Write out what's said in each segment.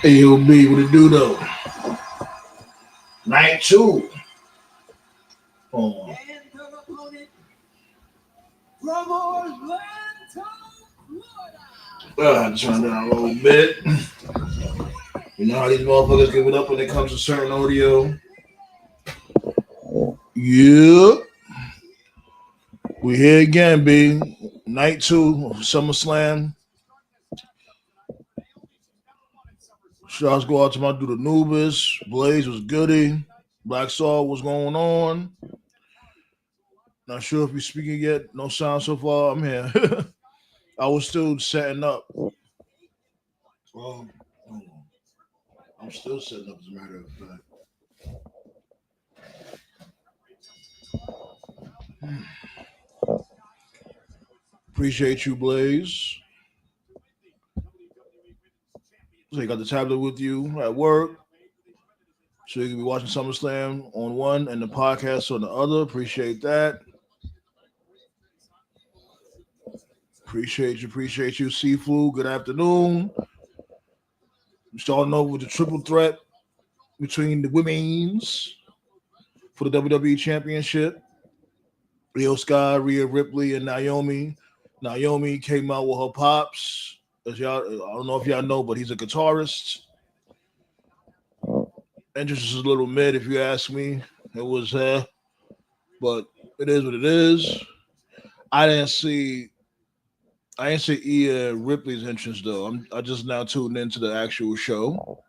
AOB, what it do though? Night 2. Oh. Turn down a little bit. You know how these motherfuckers give it up when it comes to certain audio. Yeah. We here again, B. Night 2 of SummerSlam. Shots go out to my dude Anubis. Blaze was goody. Black Saw, what's going on? Not sure if you're speaking yet. No sound so far. I'm here. I was still setting up. Well, I'm still setting up, as a matter of fact. Appreciate you, Blaze. So you got the tablet with you at work. So you can be watching SummerSlam on one and the podcast on the other. Appreciate that. Appreciate you, Seafood. Good afternoon. We're starting over with the triple threat between the women's for the WWE Championship. Io Sky, Rhea Ripley, and Naomi. Naomi came out with her pops. As y'all, I don't know if y'all know, but he's a guitarist. Entrance is a little mid, if you ask me. It was, but it is what it is. I didn't see Rhea Ripley's entrance though. I just now tuned into the actual show.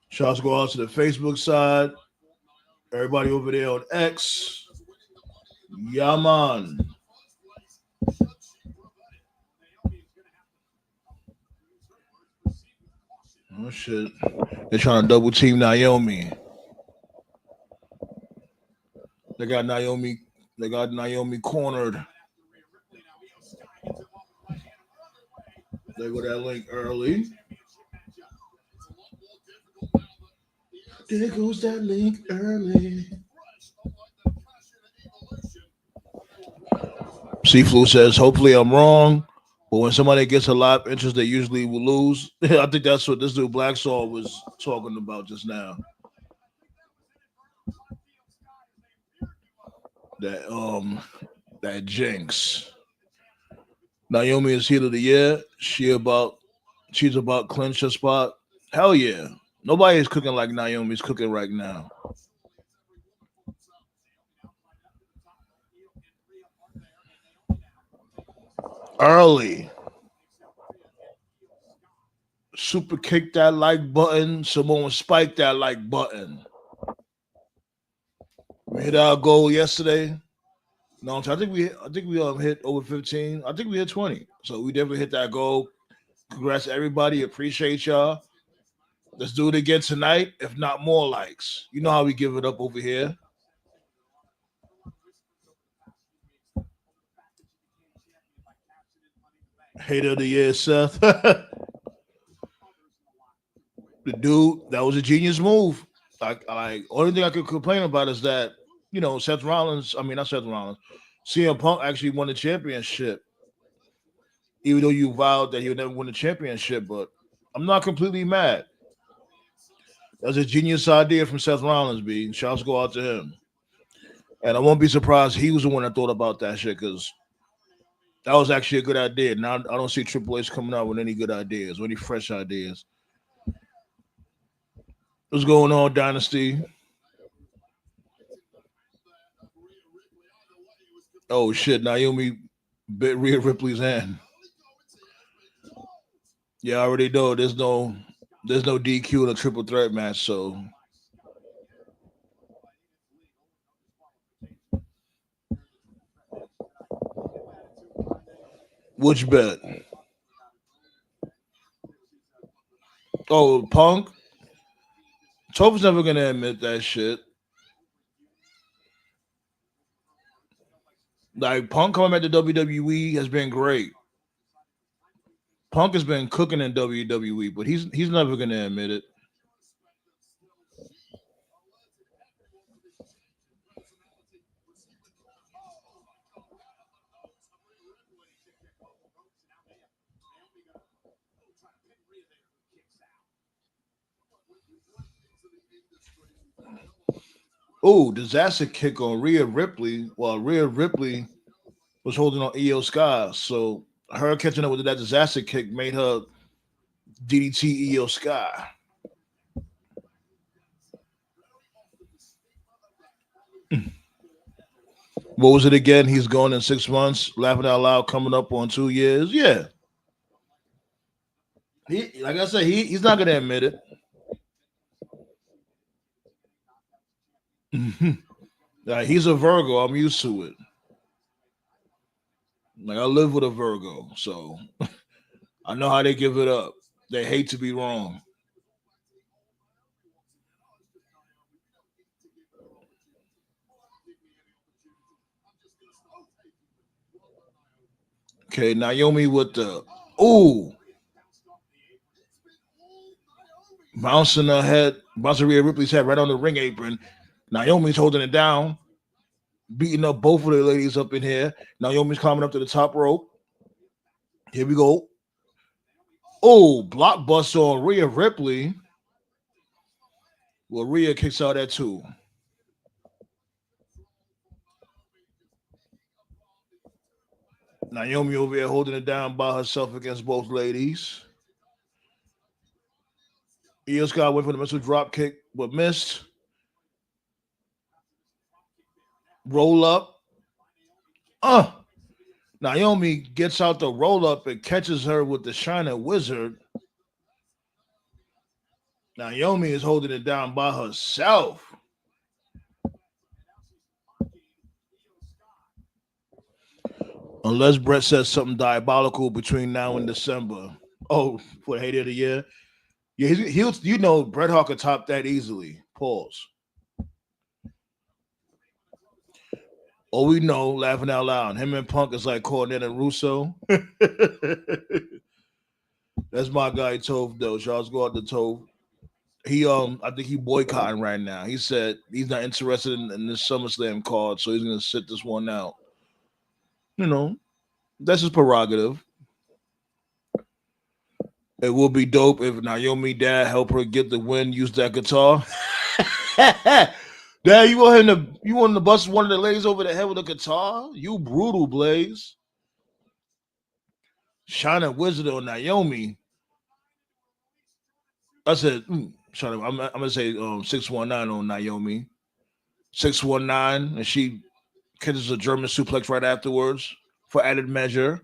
Shouts go out to the Facebook side. Everybody over there on X. Yaman. Oh shit. They're trying to double team Naomi. They got Naomi cornered. They go that link early. There goes that link early. Seaflu says, hopefully I'm wrong, but when somebody gets a lot of interest, they usually will lose. I think that's what this dude Black Saw was talking about just now. That Jinx. Naomi is heel of the year. She's about clinch her spot. Hell yeah. Nobody is cooking like Naomi's cooking right now. Early. Super kick that like button. Someone spike that like button. We hit our goal yesterday. No, I think we hit over 15. I think we hit 20. So we definitely hit that goal. Congrats to everybody. Appreciate y'all. Let's do it again tonight, if not more likes. You know how we give it up over here. Hater of the year, Seth. The dude, that was a genius move. Like only thing I could complain about is that, not Seth Rollins, CM Punk actually won the championship. Even though you vowed that he would never win the championship, but I'm not completely mad. That's a genius idea from Seth Rollins, B. Shouts go out to him. And I won't be surprised he was the one that thought about that shit, because that was actually a good idea. Now I don't see Triple H coming out with any good ideas or any fresh ideas. What's going on, Dynasty? Oh shit, Naomi bit Rhea Ripley's hand. Yeah, I already know there's no DQ in a triple threat match, so which bet? Oh, Punk? Topher's never gonna admit that shit. Like, Punk coming back to WWE has been great. Punk has been cooking in WWE, but he's never gonna admit it. Oh, disaster kick on Rhea Ripley. While Rhea Ripley was holding on Io Sky. So her catching up with that disaster kick made her DDT Io Sky. What was it again? He's going in 6 months, laughing out loud, coming up on 2 years. Yeah. He, like I said, he's not gonna admit it. Like, he's a Virgo. I'm used to it. Like, I live with a Virgo, so I know how they give it up. They hate to be wrong. Okay, Naomi with the ooh, bouncing her head, bouncing Rhea Ripley's head right on the ring apron. Naomi's holding it down, beating up both of the ladies up in here. Naomi's climbing up to the top rope. Here we go. Oh, blockbuster on Rhea Ripley. Well, Rhea kicks out at two. Naomi over here holding it down by herself against both ladies. Io Sky went for the missile drop kick, but missed. Roll up. Uh, Naomi gets out the roll up and catches her with the Shining Wizard. Naomi is holding it down by herself. Unless Brett says something diabolical between now and December. Oh, for the hate of the year. Yeah, he'll you know Bret Hart could top that easily. Pause. Oh, we know, laughing out loud. Him and Punk is like Cornette and Russo. That's my guy Tove though. Charles go out to Tove. He I think he boycotting right now. He said he's not interested in this SummerSlam card, so he's gonna sit this one out. You know, that's his prerogative. It will be dope if Naomi dad help her get the win, use that guitar. Dad, you want to bust one of the ladies over the head with a guitar? You brutal, Blaze. Shining Wizard on Naomi. I said, I'm gonna say 619 on Naomi. 619, and she catches a German suplex right afterwards for added measure.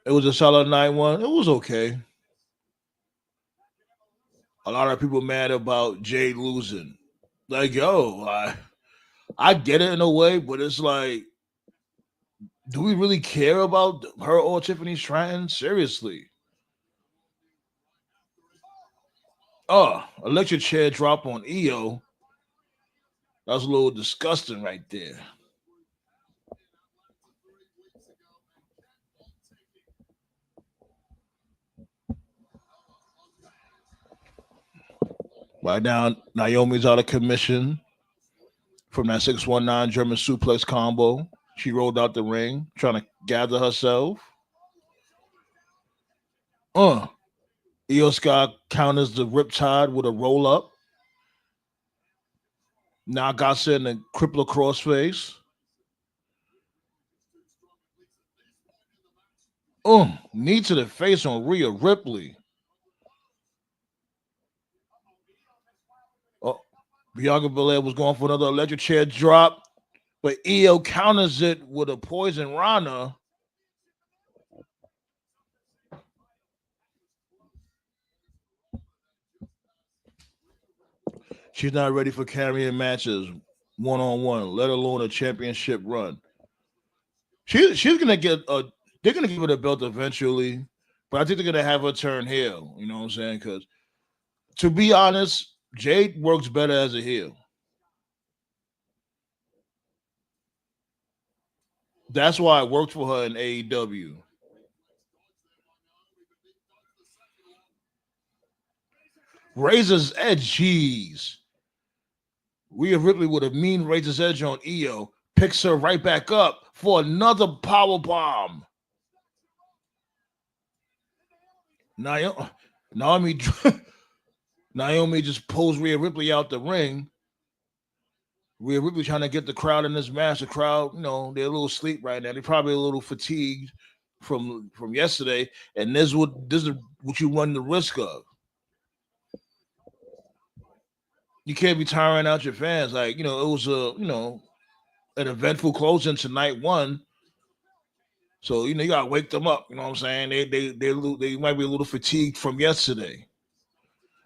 It was a solid 9-1. It was okay. A lot of people mad about Jade losing. Like, yo, I get it in a way, but it's like, do we really care about her or Tiffany Stratton? Seriously. Oh, electric chair drop on EO. That was a little disgusting right there. Right now, Naomi's out of commission from that 619 German suplex combo. She rolled out the ring, trying to gather herself. Io Sky counters the Riptide with a roll up. Now got in the crippler crossface. Knee to the face on Rhea Ripley. Oh, Bianca Belair was going for another electric chair drop, but Io counters it with a poison Rana. She's not ready for carrying matches one on one, let alone a championship run. She's gonna get a. They're gonna give her the belt eventually, but I think they're gonna have her turn heel. You know what I'm saying? Because to be honest, Jade works better as a heel. That's why it worked for her in AEW. Razor's Edge, jeez. Rhea Ripley with a mean Razor's Edge on Io picks her right back up for another power bomb. Naomi, Naomi, Naomi just pulls Rhea Ripley out the ring. Rhea Ripley trying to get the crowd in this match. The crowd, they're a little asleep right now. They're probably a little fatigued from yesterday. And this is what you run the risk of. You can't be tiring out your fans. Like, it was an eventful closing to night one. So, you gotta wake them up. You know what I'm saying? They might be a little fatigued from yesterday.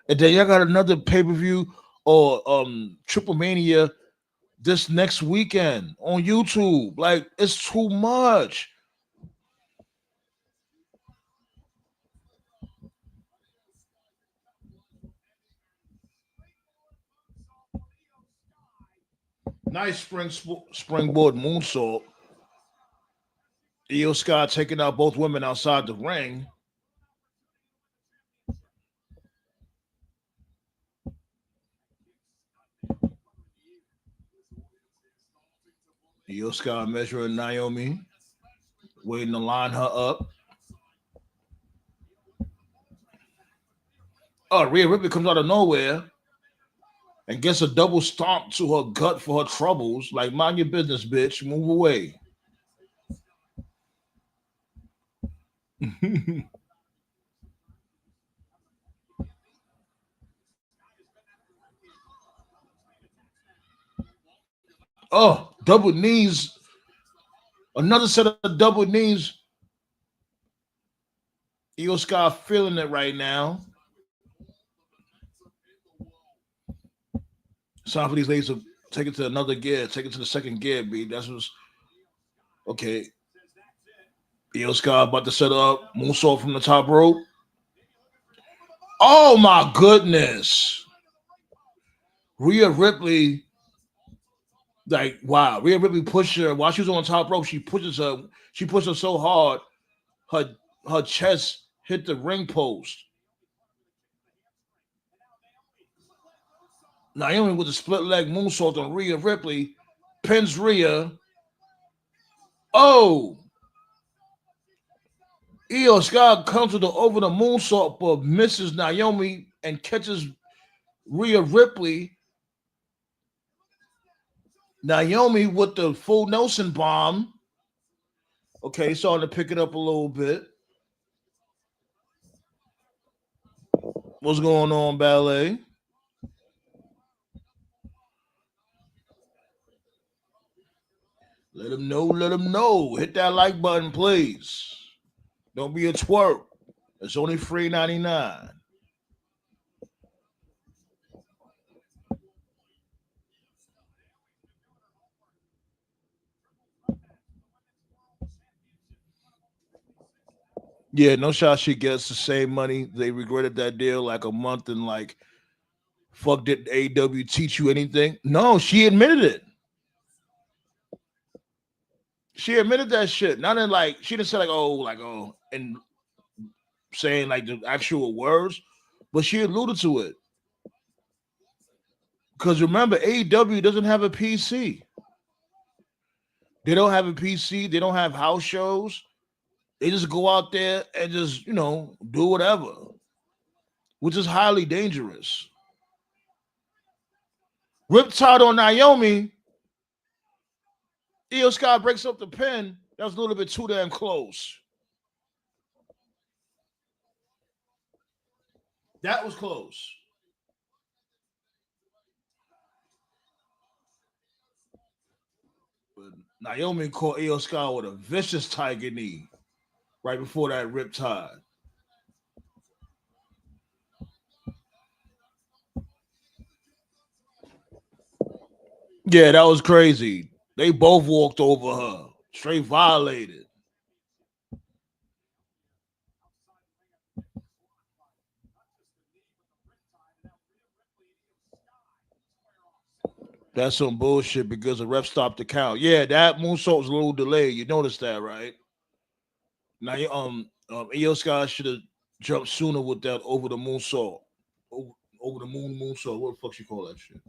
And then y'all got another pay-per-view or Triple Mania this next weekend on YouTube. Like, it's too much. Nice springboard moonsault. Io Sky taking out both women outside the ring. Io Sky measuring Naomi, waiting to line her up. Oh, Rhea Ripley comes out of nowhere and gets a double stomp to her gut for her troubles. Like, mind your business, bitch. Move away. Oh, double knees. Another set of double knees. Io Sky feeling it right now. It's time for these ladies to take it to another gear, take it to the second gear, B. That's what's okay. Io Sky about to set up moonsault from the top rope. Oh my goodness. Rhea Ripley, like, wow. Rhea Ripley pushed her while she was on top rope. She pushed her so hard, her her chest hit the ring post. Naomi with a split leg moonsault on Rhea Ripley, pins Rhea. Oh, Io Sky comes with the over the moonsault, but misses Naomi and catches Rhea Ripley. Naomi with the full Nelson bomb. Okay, starting to pick it up a little bit. What's going on, ballet? Let them know. Let them know. Hit that like button, please. Don't be a twerp. It's only $3.99. Yeah, no shot she gets the same money. They regretted that deal like a month and like, fuck, did AEW teach you anything? No, she admitted it. She admitted that shit. Not in like, she didn't say like, oh, and saying like the actual words, but she alluded to it. Because remember, AEW doesn't have a PC. They don't have a PC. They don't have house shows. They just go out there and just, do whatever, which is highly dangerous. Riptide on Naomi. Io Sky breaks up the pin. That was a little bit too damn close. That was close. But Naomi caught Io Sky with a vicious tiger knee right before that Riptide. Yeah, that was crazy. They both walked over her. Straight violated. That's some bullshit because the ref stopped the count. Yeah, that moonsault was a little delayed. You noticed that, right? Now, Io Sky should have jumped sooner with that over the moonsault. Over, over the moonsault. What the fuck you call that shit?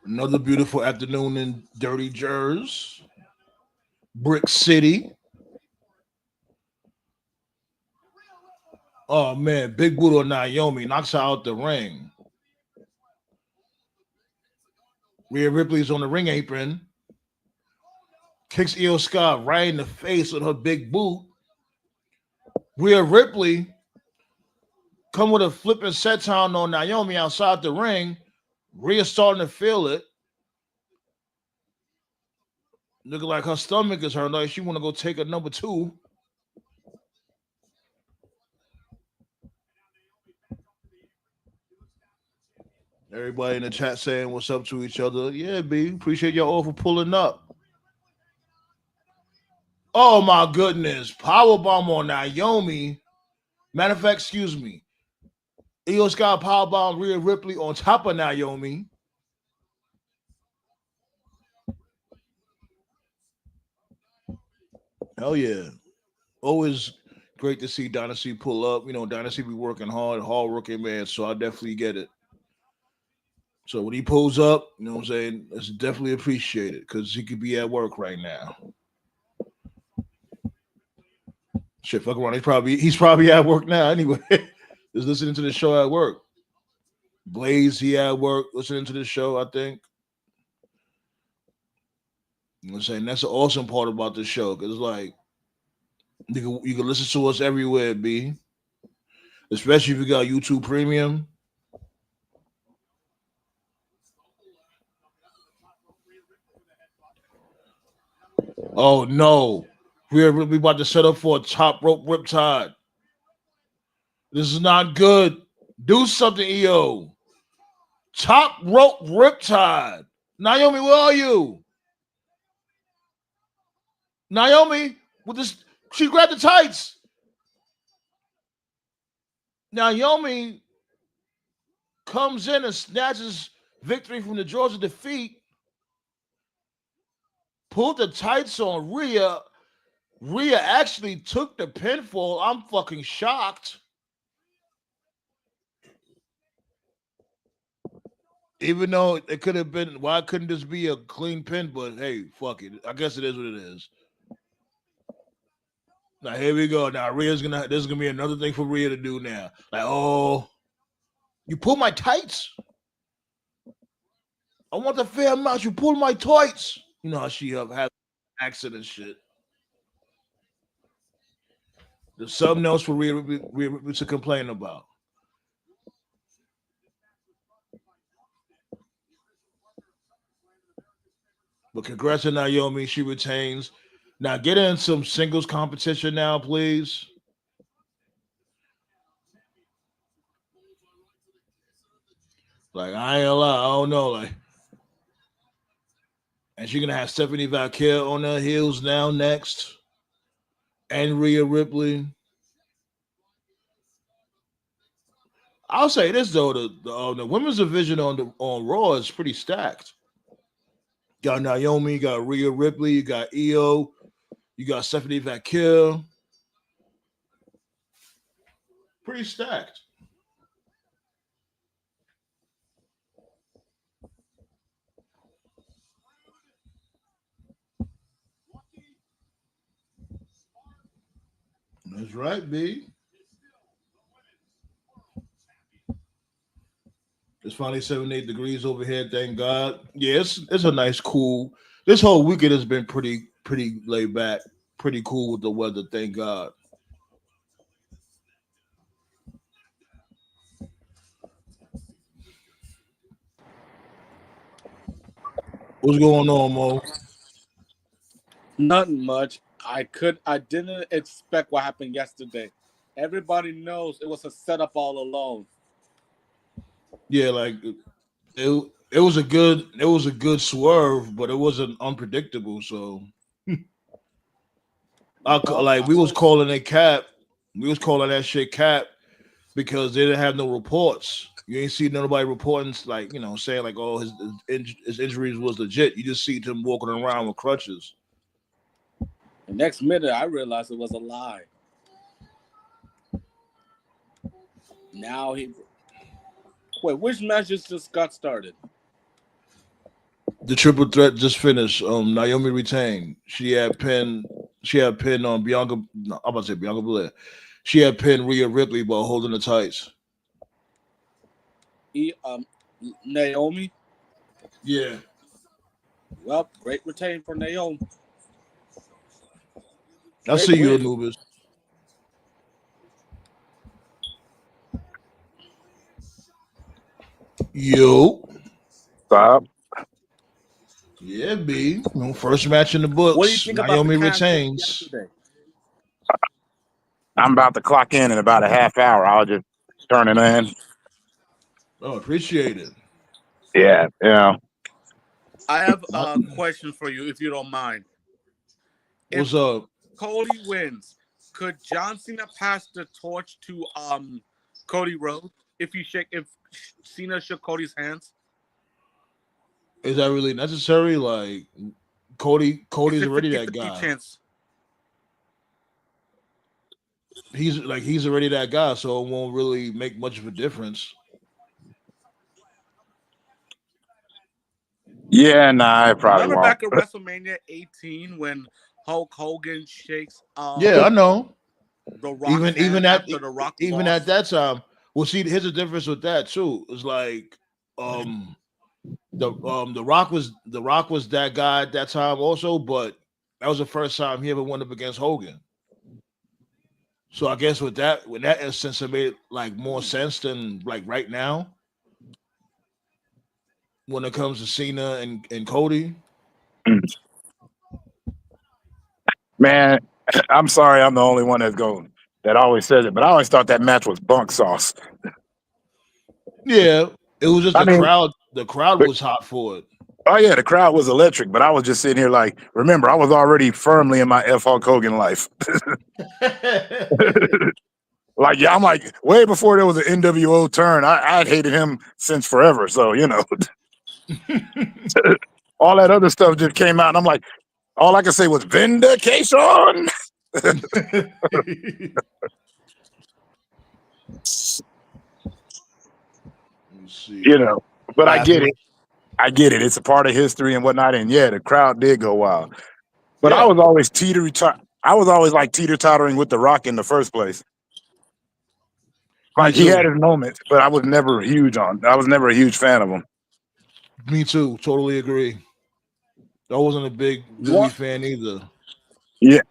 Another beautiful afternoon in Dirty Jersey, Brick City. Oh man, Big Boot on Naomi knocks her out the ring. Rhea Ripley's on the ring apron, kicks Io Sky right in the face with her big boot. Rhea Ripley come with a flipping set down on Naomi outside the ring. Rhea starting to feel it. Looking like her stomach is hurt. Like she want to go take a number two. Everybody in the chat saying what's up to each other. Yeah, B. Appreciate y'all all for pulling up. Oh my goodness. Powerbomb on Naomi. Matter of fact, excuse me. Io Sky powerbomb Rhea Ripley on top of Naomi. Hell yeah. Always great to see Dynasty pull up. You know, Dynasty be working hard working man. So I definitely get it. So when he pulls up, you know what I'm saying, it's definitely appreciated because he could be at work right now. Shit, fuck around. He's probably at work now anyway. Just listening to the show at work. Blaze, he at work listening to the show, I think. You know what I'm saying? That's the awesome part about the show because it's like you can listen to us everywhere, B. Especially if you got YouTube Premium. Oh no. We're about to set up for a top rope riptide. This is not good. Do something, EO. Top rope riptide. Naomi, where are you? Naomi, with this, she grabbed the tights. Naomi comes in and snatches victory from the jaws of defeat. Pulled the tights on Rhea. Rhea actually took the pinfall. I'm fucking shocked. Even though it could have been, why couldn't this be a clean pin? But hey, fuck it. I guess it is what it is. Now here we go. Now Rhea's this is gonna be another thing for Rhea to do now. Like, oh, you pull my tights. I want the fair amount. You pull my tights. You know how she has accident shit. There's something else for Rhea to complain about. But congrats to Naomi. She retains. Now get in some singles competition now, please. Like, I ain't gonna lie, I don't know. Like, and she's gonna have Stephanie Valkyrie on her heels now next. And Rhea Ripley. I'll say this though, the women's division on Raw is pretty stacked. Got Naomi, you got Rhea Ripley, you got Io, you got Stephanie Valkyrie. Pretty stacked. That's right, B. It's finally 78 degrees over here, thank God. Yeah, it's a nice cool. This whole weekend has been pretty laid back, pretty cool with the weather, thank God. What's going on, Mo? Nothing much. I didn't expect what happened yesterday. Everybody knows it was a setup all along. Yeah, like it was a good swerve, but it wasn't unpredictable. So like we was calling it cap. We was calling that shit cap because they didn't have no reports. You ain't see nobody reporting like saying like oh his injuries was legit. You just see him walking around with crutches. The next minute, I realized it was a lie. Now he wait. Which matches just got started? The triple threat just finished. Naomi retained. She had pinned. She had pinned on Bianca. No, I'm about to say Bianca Belair. She had pinned Rhea Ripley while holding the tights. E, Naomi. Yeah. Well, great retain for Naomi. I Great see you, win. Anubis. Yo. Stop. Yeah, B. First match in the What do you books. think about the Naomi cash in retains. yesterday? I'm about to clock in about a half hour. I'll just turn it in. Oh, appreciate it. Yeah, yeah. I have a question for you, if you don't mind. What's If up? Cody wins, could John Cena pass the torch to Cody Rhodes if Cena shook Cody's hands? Is that really necessary? Like Cody's It's a already 50 that 50 guy. chance. He's already that guy, so it won't really make much of a difference. Yeah, nah, it probably Remember won't. back at WrestleMania 18 when Hulk Hogan shakes Yeah, I know. The Rock's Even hand even at after The Rock even at lost? that time. Well, see, here's the difference with that too. It's like the Rock was that guy at that time also, but that was the first time he ever went up against Hogan. So I guess with that instance, it made like more sense than like right now when it comes to Cena and Cody. Man, I'm sorry I'm the only one that always says it, but I always thought that match was bunk sauce. Yeah, it was just I the mean, crowd. The crowd but, was hot for it. oh yeah, the crowd was electric, but I was just sitting here like, remember, I was already firmly in my F Hulk Hogan life. Like, yeah, I'm like, way before there was an NWO turn, I'd hated him since forever. So, all that other stuff just came out, and I'm like, all I could say was vindication. See. But I get it. I get it. It's a part of history and whatnot. And yeah, the crowd did go wild. But Yeah. I was always I was always like teeter-tottering with The Rock in the first place. Like he had his moments, but I was never a huge fan of him. Me too. Totally agree. I wasn't a big movie fan either. Yeah.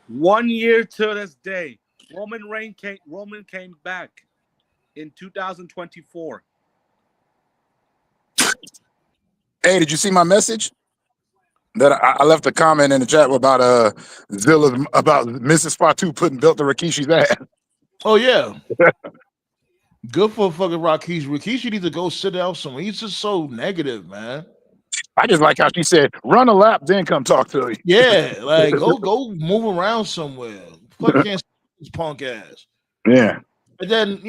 1 year to this day, Roman came back in 2024. Hey, did you see my message? That I left a comment in the chat about Zilla's about Mrs. Fatu putting belt to Rikishi's ass. Oh yeah. Good for fucking Rikishi. Rikishi needs to go sit down somewhere. He's just so negative, man. I just like how she said, "Run a lap, then come talk to you." Yeah, like go move around somewhere. Fuck can't his punk ass. Yeah. And then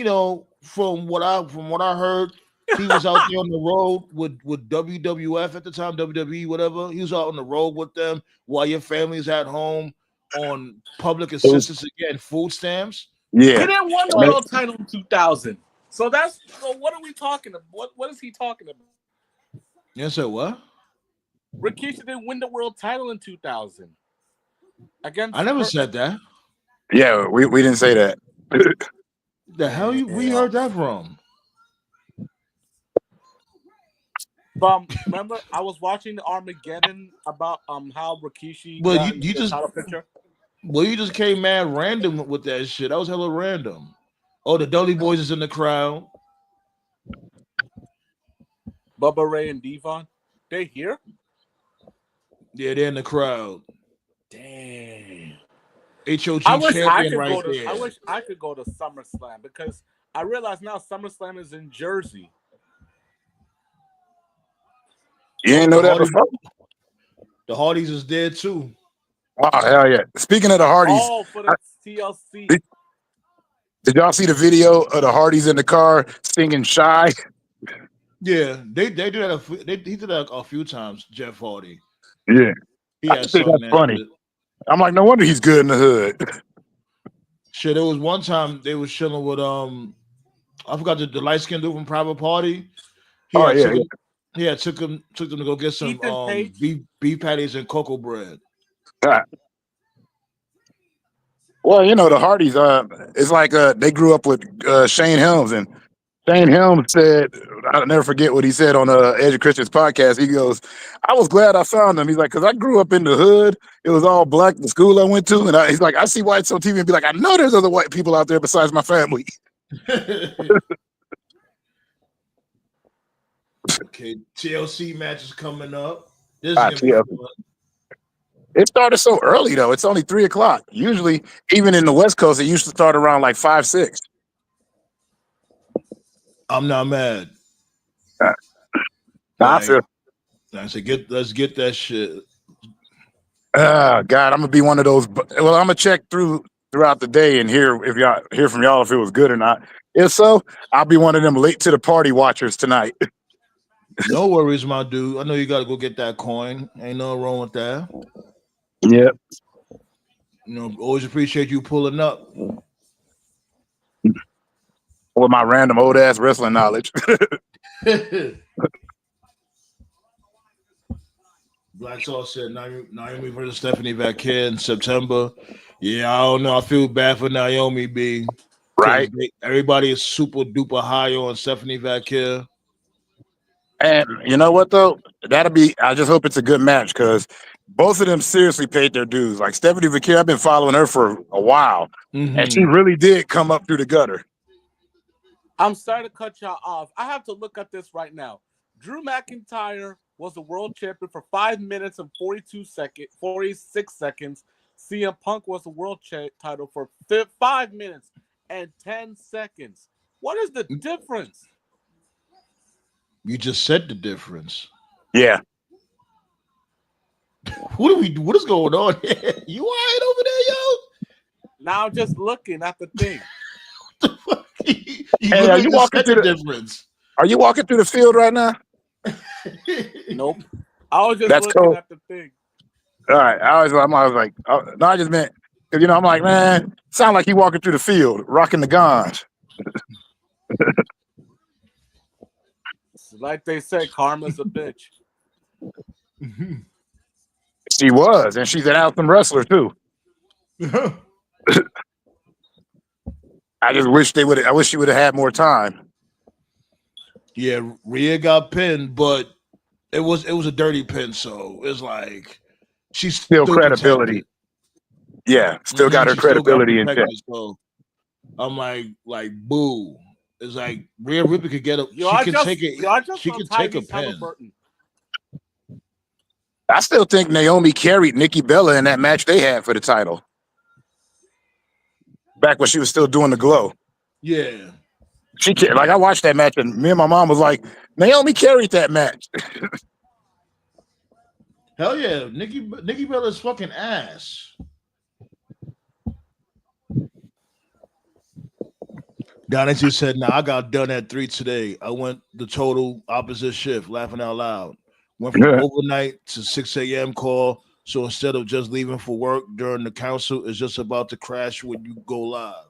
from what I heard, he was out there on the road with WWF at the time, WWE, whatever. He was out on the road with them while your family's at home on public assistance again, food stamps. Yeah. He didn't win the world title in 2000. So what are we talking about? What is he talking about? You said what? Rikishi didn't win the world title in 2000. I never said that. Yeah, we didn't say that. The hell we heard that from? Remember, I was watching the Armageddon about how Rikishi Well, got you the just title picture. Well, you just came mad random with that shit. That was hella random. Oh, the Dudley Boys is in the crowd. Bubba Ray and Devon, they here? Yeah, they're in the crowd. Damn. HOG I wish champion right there. I wish I could go to SummerSlam because I realize now SummerSlam is in Jersey. You ain't know that before? The Hardys is dead too. Oh, hell yeah. Speaking of the Hardys. Oh, for the TLC. Did y'all see the video of the Hardys in the car singing Shy? Yeah, they do that. He did that a few times, Jeff Hardy. Yeah. I think that's funny. Shit. I'm like, no wonder he's good in the hood. Shit, there was one time they was chilling with I forgot the light skinned dude from Private Party. He Yeah, took them to go get some Ethan Page. beef patties and cocoa bread. Well, the Hardys. It's like they grew up with Shane Helms, and Shane Helms said, I'll never forget what he said on Edge of Christian's podcast. He goes, "I was glad I found them." He's like, "Because I grew up in the hood. It was all black. The school I went to, and he's like, I see whites on TV and be like, I know there's other white people out there besides my family." Okay, TLC match is coming up. This is gonna be Yeah. fun. It started so early though. It's only 3:00. Usually, even in the West Coast, it used to start around like 5, 6. I'm not mad. I feel. I said, let's get that shit. God, I'm gonna be one of those. Well, I'm gonna check throughout the day and hear from y'all if it was good or not. If so, I'll be one of them late to the party watchers tonight. No worries, my dude. I know you gotta go get that coin. Ain't nothing wrong with that. Yep. Always appreciate you pulling up. With my random old ass wrestling knowledge. Black Sauce said Naomi versus Stephanie Vaquer in September. Yeah, I don't know. I feel bad for Naomi B. Right. Everybody is super duper high on Stephanie Vaquer. And you know what though? I just hope it's a good match because both of them seriously paid their dues. Like Stephanie Vaquer, I've been following her for a while, and she really did come up through the gutter. I'm sorry to cut y'all off. I have to look at this right now. Drew McIntyre was the world champion for 5 minutes and 46 seconds. CM Punk was the world title for 5 minutes and 10 seconds. What is the difference? You just said the difference. Yeah. What is going on here? You all right over there, yo? Now I'm just looking at the thing. Hey, are you walking through the difference? Are you walking through the field right now? Nope. I was just looking at the thing. All right. I was like, no, I just meant because I'm like, man, sound like he walking through the field, rocking the guns. Like they say, karma's a bitch. She was, and she's an anthem wrestler too. I just wish I wish she would have had more time. Yeah, Rhea got pinned, but it was a dirty pin, so it's like she's still credibility. Protected. Yeah, still got her credibility in check. So I'm like boo. It's like Rhea Ripley could get a she can take a pin. I still think Naomi carried Nikki Bella in that match they had for the title. Back when she was still doing the glow. Yeah. I watched that match and me and my mom was like, Naomi carried that match. Hell yeah. Nikki Bella's fucking ass. Donnie said, "Nah, I got done at 3 today. I went the total opposite shift, laughing out loud. Went from overnight to 6 a.m. call. So instead of just leaving for work during the council, it's just about to crash when you go live.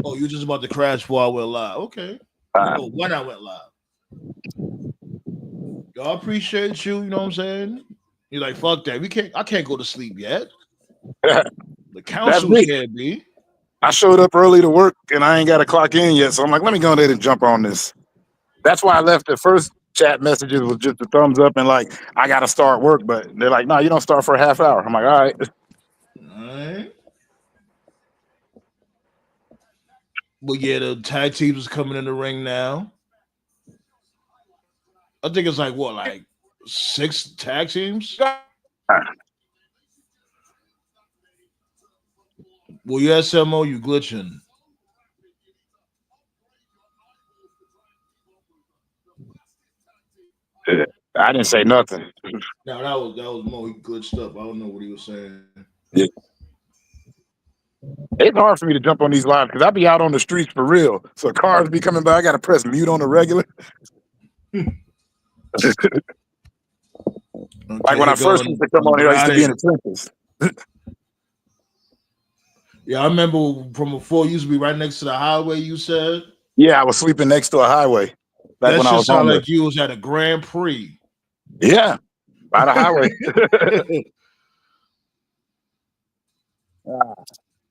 Oh, you're just about to crash before I went live. Okay. When I went live. Y'all appreciate you, you know what I'm saying? You're like, fuck that. I can't go to sleep yet. The council can't be. I showed up early to work and I ain't got to clock in yet. So I'm like, let me go ahead and jump on this. That's why I left the first chat messages with just a thumbs up and like, I got to start work. But they're like, no, you don't start for a half hour. I'm like, all right. All right. But yeah, the tag teams is coming in the ring now. I think it's like 6 tag teams? Well, you SMO, you glitching. I didn't say nothing. No, that was Mo. He glitched up. I don't know what he was saying. Yeah. It's hard for me to jump on these lives because I be out on the streets for real. So cars be coming by. I got to press mute on the regular. Like when I first used to come on here, I used to be in the trenches. Yeah, I remember from before. You used to be right next to the highway. You said. Yeah, I was sleeping next to a highway. back That when I shit was sound homeless. like you was at a Grand Prix. Yeah, by the highway.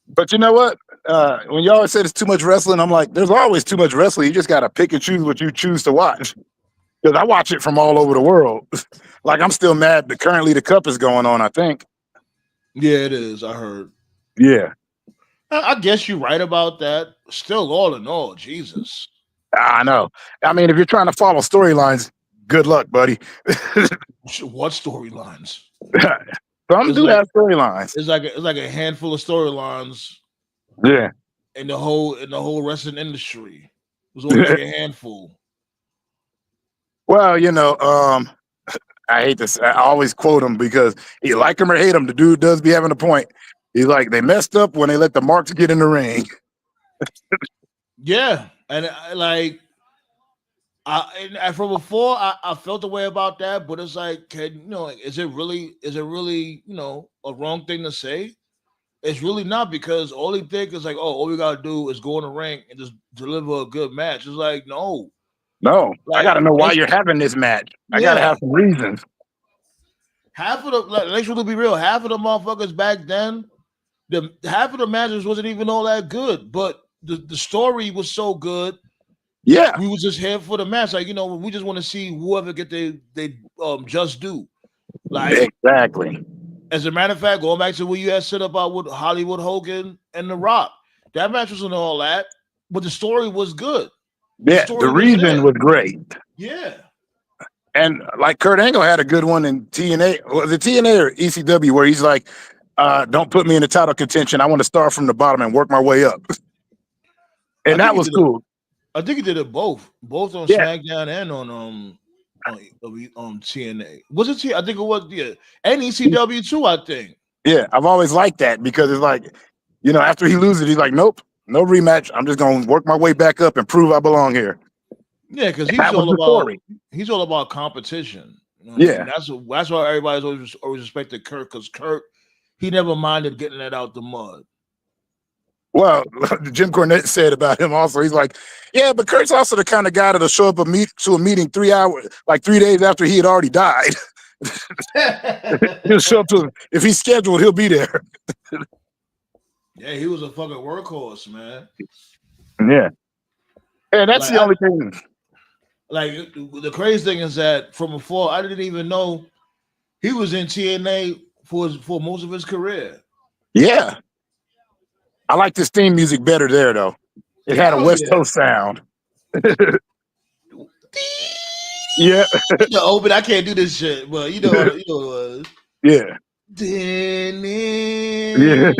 But you know what? When you always say there's too much wrestling, I'm like, there's always too much wrestling. You just got to pick and choose what you choose to watch. Because I watch it from all over the world. Like, I'm still mad that currently the cup is going on, I think. Yeah, it is. I heard. Yeah, I guess you're right about that. Still, all in all, Jesus. I know. I mean, if you're trying to follow storylines, good luck, buddy. What storylines? Some It's do like have storylines. it's like a handful of storylines Yeah. in the whole wrestling industry. It was only like a handful. Well, I hate this. I always quote him because you like him or hate him, the dude does be having a point. He's like, they messed up when they let the marks get in the ring. Yeah, and and from before, I felt the way about that, but it's like, is it really, a wrong thing to say? It's really not, because all he think is like, oh, all we gotta do is go in the ring and just deliver a good match. It's like, no, No, I got like to know why you're having this match. I got to yeah, have some reasons. half of the let's really be real, half of the motherfuckers back then, the half of the matches wasn't even all that good, but the story was so good. Yeah, We was just here for the match, like, we just want to see whoever get they just do. Like, exactly. as a matter of fact, going back to what you had said about with Hollywood Hogan and The Rock, that match wasn't all that, but the story was good. Yeah, the reason was great. Yeah. And like Kurt Angle had a good one in TNA. Was it TNA or ECW where he's like, don't put me in the title contention. I want to start from the bottom and work my way up. And that was cool. I think he did it both on SmackDown and on TNA. Was it I think it was, and ECW too, I think. Yeah, I've always liked that because it's like, after he loses, he's like, nope, no rematch. I'm just gonna work my way back up and prove I belong here. Yeah, because he's all about competition. Yeah, that's why everybody's always respected Kurt, because Kurt, he never minded getting it out the mud. Well, Jim Cornette said about him also. He's like, yeah, but Kurt's also the kind of guy that'll show up to a meeting 3 hours, like 3 days after he had already died. He'll show up to him. If he's scheduled, he'll be there. Yeah, he was a fucking workhorse, man. Yeah. And that's the only thing. Like, the crazy thing is that from before, I didn't even know he was in TNA for most of his career. Yeah. I like this theme music better there, though. It had a West Coast sound. Yeah. But I can't do this shit. But you know what it was. Yeah. Yeah.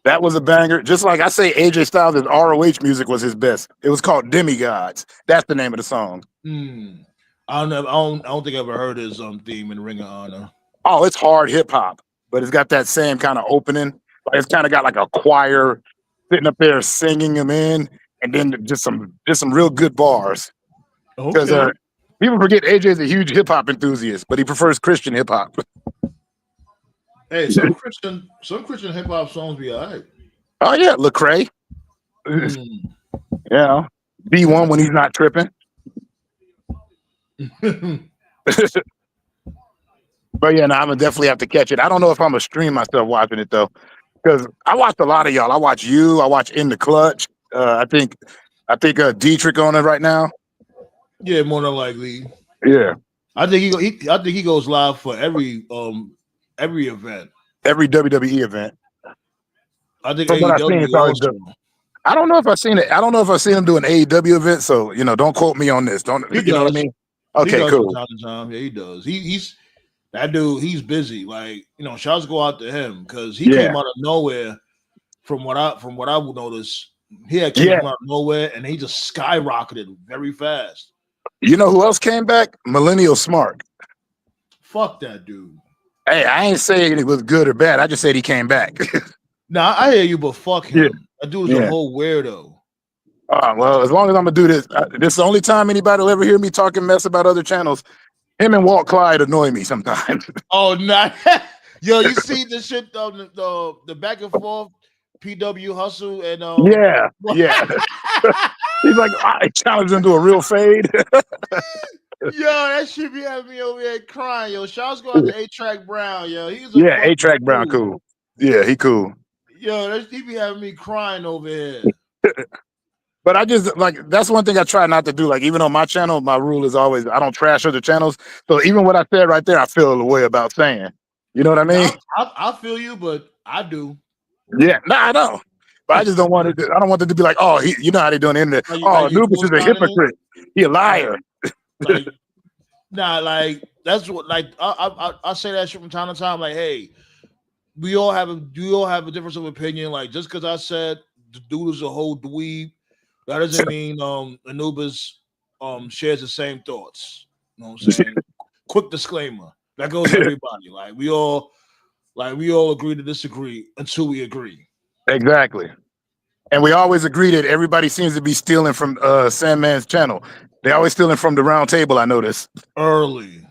That was a banger. Just like I say, AJ Styles' ROH music was his best. It was called Demigods. That's the name of the song. I don't think I've ever heard his theme in Ring of Honor. Oh, it's hard hip hop, but it's got that same kind of opening. It's kind of got like a choir sitting up there singing them in, and then just some real good bars. Because people forget AJ's a huge hip hop enthusiast, but he prefers Christian hip hop. Hey, some Christian hip hop songs be alright. Oh yeah, Lecrae. Yeah, B1 when he's not tripping. But yeah, no, I'm gonna definitely have to catch it. I don't know if I'm gonna stream myself watching it though, because I watched a lot of y'all. I watch you. I watch In the Clutch. I think Dietrich on it right now. Yeah, more than likely. Yeah, I think he goes live for every event, every WWE event. I think From what I've seen, it's always good. I don't know if I've seen it. I don't know if I've seen him do an AEW event. So don't quote me on this. Don't you know what I mean? Okay, cool. Time to time. Yeah, he does. He's that dude. He's busy. Like, shouts go out to him because he came out of nowhere. From what I would notice, he had came out of nowhere and he just skyrocketed very fast. You know who else came back? Millennial Smart. Fuck that dude. Hey, I ain't saying it was good or bad. I just said he came back. Nah, I hear you, but fuck him. That dude is a whole weirdo. Well, as long as I'm gonna do this, this is the only time anybody will ever hear me talking mess about other channels. Him and Walt Clyde annoy me sometimes. Oh, nah. Yo, you see the shit, the back and forth, PW Hustle and yeah. He's like, I challenged him to a real fade. Yo, that shit be having me over here crying. Yo, shouts go out to A-Track Brown. Yo, he's a Yeah, fucking A-Track Brown, dude. cool. Yeah, he cool. Yo, he be having me crying over here. But I just like that's one thing I try not to do. Like even on my channel, my rule is always I don't trash other channels. So even what I said right there, I feel the way about saying. You know what I mean? I feel you, but I do. Yeah, no, I know. But I just don't want it. I don't want it to be like, oh, you know how they doing the internet. Like Oh, you Anubis is a co-signing it? hypocrite. He a liar. Like, nah, like that's what. Like I say that shit from time to time. Like, hey, we all have a difference of opinion. Like, just because I said the dude is a whole dweeb, that doesn't mean Anubis shares the same thoughts. You know what I'm saying? Quick disclaimer. That goes to everybody. Like we all agree to disagree until we agree. Exactly. And we always agree that everybody seems to be stealing from Sandman's channel. They always stealing from the round table, I noticed. Early.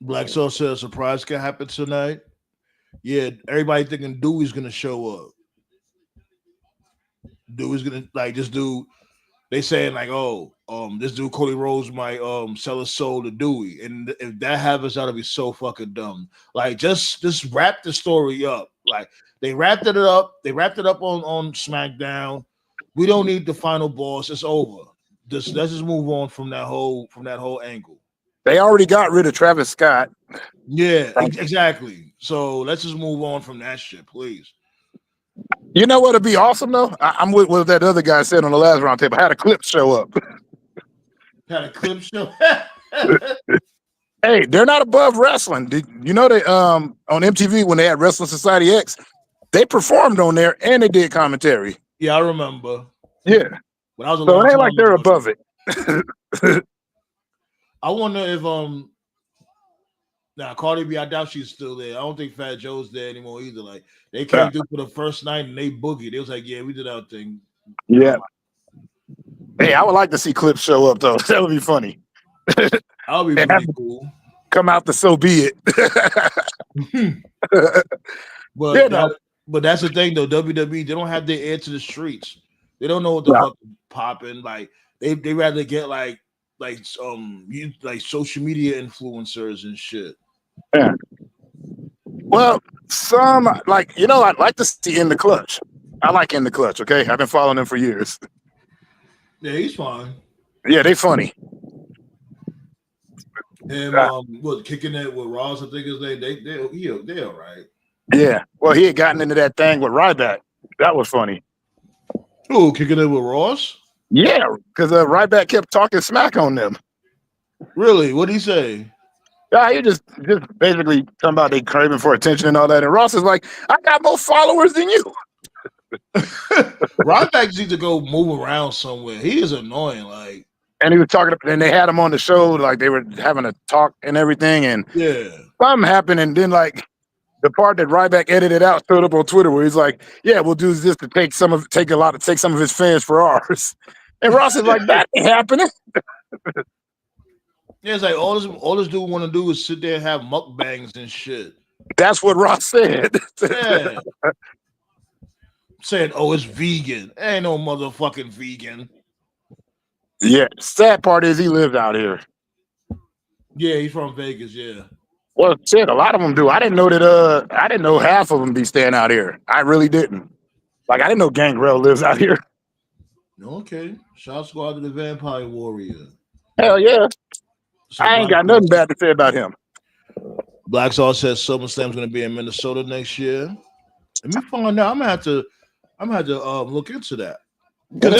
Black Soul said a surprise can happen tonight. Yeah, everybody thinking Dewey's gonna show up. Dewey's gonna like this dude. They saying like, oh, this dude Cody Rhodes might sell his soul to Dewey, and if that happens, that'll be so fucking dumb. Like, just wrap the story up. Like they wrapped it up. They wrapped it up on SmackDown. We don't need the final boss. It's over. Let's just move on from that whole angle. They already got rid of Travis Scott. Yeah, exactly. So let's just move on from that shit, please. You know what'd be awesome though? I'm with what that other guy said on the last round table. I had a clip show up. Had a clip show. Hey, they're not above wrestling. Did you know they on MTV when they had Wrestling Society X, they performed on there and they did commentary. Yeah, I remember. Yeah. But I was a So long it ain't time like they're ago. above it. I wonder if now Cardi B, I doubt she's still there. I don't think Fat Joe's there anymore either. Like they came through for the first night and they boogied. It was like, yeah, we did our thing. Yeah. Hey, I would like to see clips show up though. That would be funny. That would be pretty cool. Come out the so be it. But but that's the thing though. WWE, they don't have their ear to the streets. They don't know what the fuck popping. Like they rather get like social media influencers and shit. Yeah. Well, some like I'd like to see In the Clutch. I like In the Clutch. Okay, I've been following them for years. Yeah, he's fine. Yeah, they funny. Him, what kicking it with Ross? I think his name. They're all right. Yeah. Well, he had gotten into that thing with Ryback. That was funny. Oh, kicking it with Ross? Yeah, because Ryback kept talking smack on them. Really? What'd he say? Yeah, he just basically talking about they craving for attention and all that. And Ross is like, I got more followers than you. Ryback needs to go move around somewhere. He is annoying. Like, and he was talking, and they had him on the show, like they were having a talk and everything. And yeah, something happened, and then like the part that Ryback edited out showed up on Twitter where he's like, "Yeah, we'll do this to take some of his fans for ours." And Ross is like, "That ain't happening." Yeah, it's like all this dude want to do is sit there and have mukbangs and shit. That's what Ross said. Yeah. Saying, oh, it's vegan. Ain't no motherfucking vegan. Yeah. Sad part is he lives out here. Yeah, he's from Vegas, yeah. Well, shit, a lot of them do. I didn't know that I didn't know half of them be staying out here. I really didn't. Like I didn't know Gangrel lives out here. Okay. Shots go out to the Vampire Warrior. Hell yeah. So I ain't got nothing bad to say about him. Black Sauce says SummerSlam's gonna be in Minnesota next year. Let me find out. I'm gonna have to look into that. They were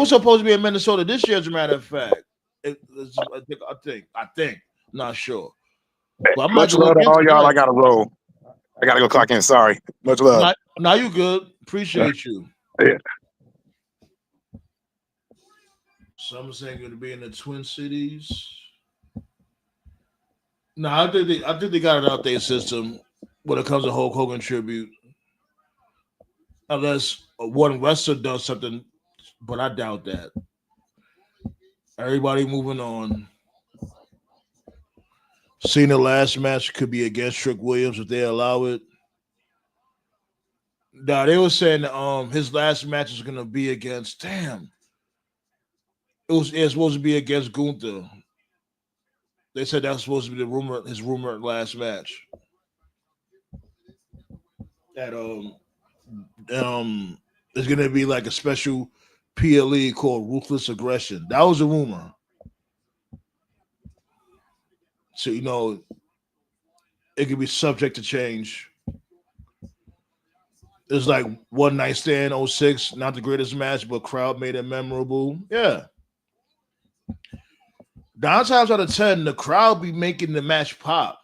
supposed to be in Minnesota this year, as a matter of fact. I think. Not sure. But Much love to all y'all. I gotta roll. I gotta go clock in. Sorry. Much love. Now you good. Appreciate you. Yeah. SummerSlam going to be in the Twin Cities. No, I think they got it out their system when it comes to Hulk Hogan tribute. Unless one wrestler does something, but I doubt that. Everybody moving on. Cena last match could be against Trick Williams if they allow it. Nah, they were saying his last match is gonna be against it's supposed to be against Gunther. They said that's supposed to be his rumored last match. That um it's gonna be like a special PLE called Ruthless Aggression. That was a rumor. So it could be subject to change. It's like one night stand '06, not the greatest match, but crowd made it memorable. Yeah. 9 times out of 10, the crowd be making the match pop.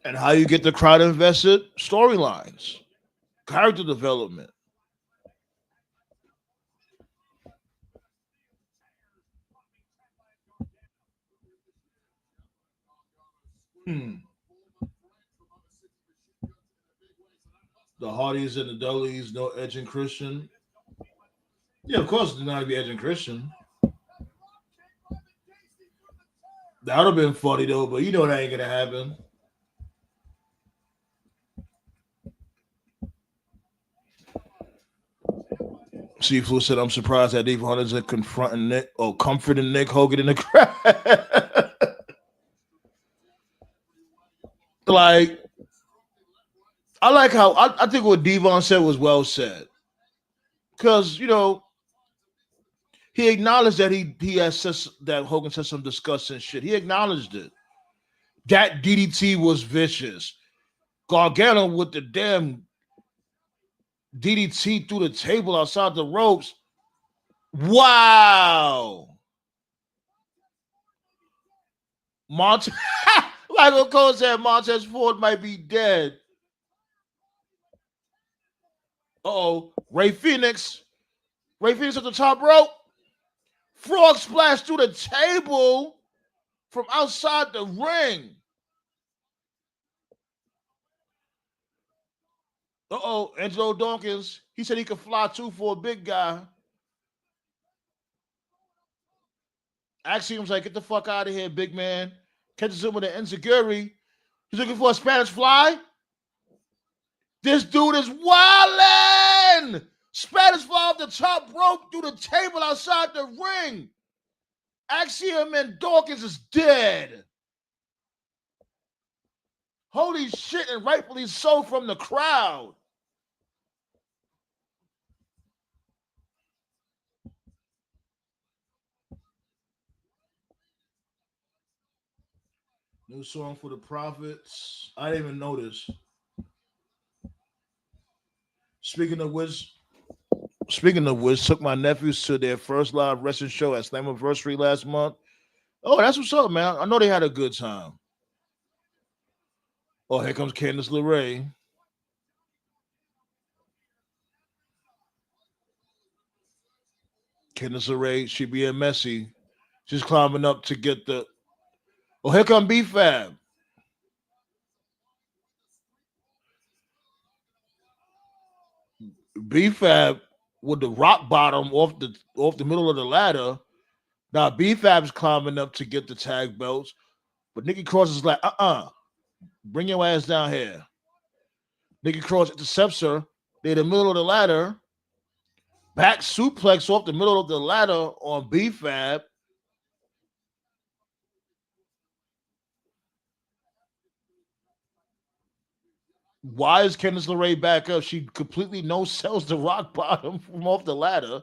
And how you get the crowd invested? Storylines, character development. Hmm. The Hardys and the Dudleys, no Edge and Christian. Yeah, of course, there's not to be Edge and Christian. That would have been funny though, but that ain't gonna happen. Seafood said, "I'm surprised that Dave Hunter's confronting Nick or comforting Nick Hogan in the crowd." Like, I like how I think what Devon said was well said because he acknowledged that he has said that Hogan said some disgusting shit. He acknowledged it. That DDT was vicious. Gargano with the damn DDT through the table outside the ropes. Wow. Montez, like what Cole said, Montez Ford might be dead. Uh-oh. Ray Phoenix at the top rope. Frog splash through the table from outside the ring. Uh-oh. Angelo Dawkins. He said he could fly too for a big guy. Axiom's like, get the fuck out of here, big man. Catches him with an enziguri. He's looking for a Spanish fly. This dude is wildin'. Spanish fly off the top rope through the table outside the ring. Axiom and Dawkins is dead. Holy shit, and rightfully so from the crowd. New song for the Prophets. I didn't even notice. Speaking of which, took my nephews to their first live wrestling show at Slammiversary last month. Oh, that's what's up, man. I know they had a good time. Oh, here comes Candice LeRae. Candice LeRae, she being messy. She's climbing up to get the. Oh, here come B-Fab. B-Fab with the rock bottom off the middle of the ladder. Now B-Fab's climbing up to get the tag belts, but Nikki Cross is like, bring your ass down here. Nikki Cross intercepts her. They're in the middle of the ladder. Back suplex off the middle of the ladder on B-Fab. Why is Candice LeRae back up? She completely no-sells the rock bottom from off the ladder.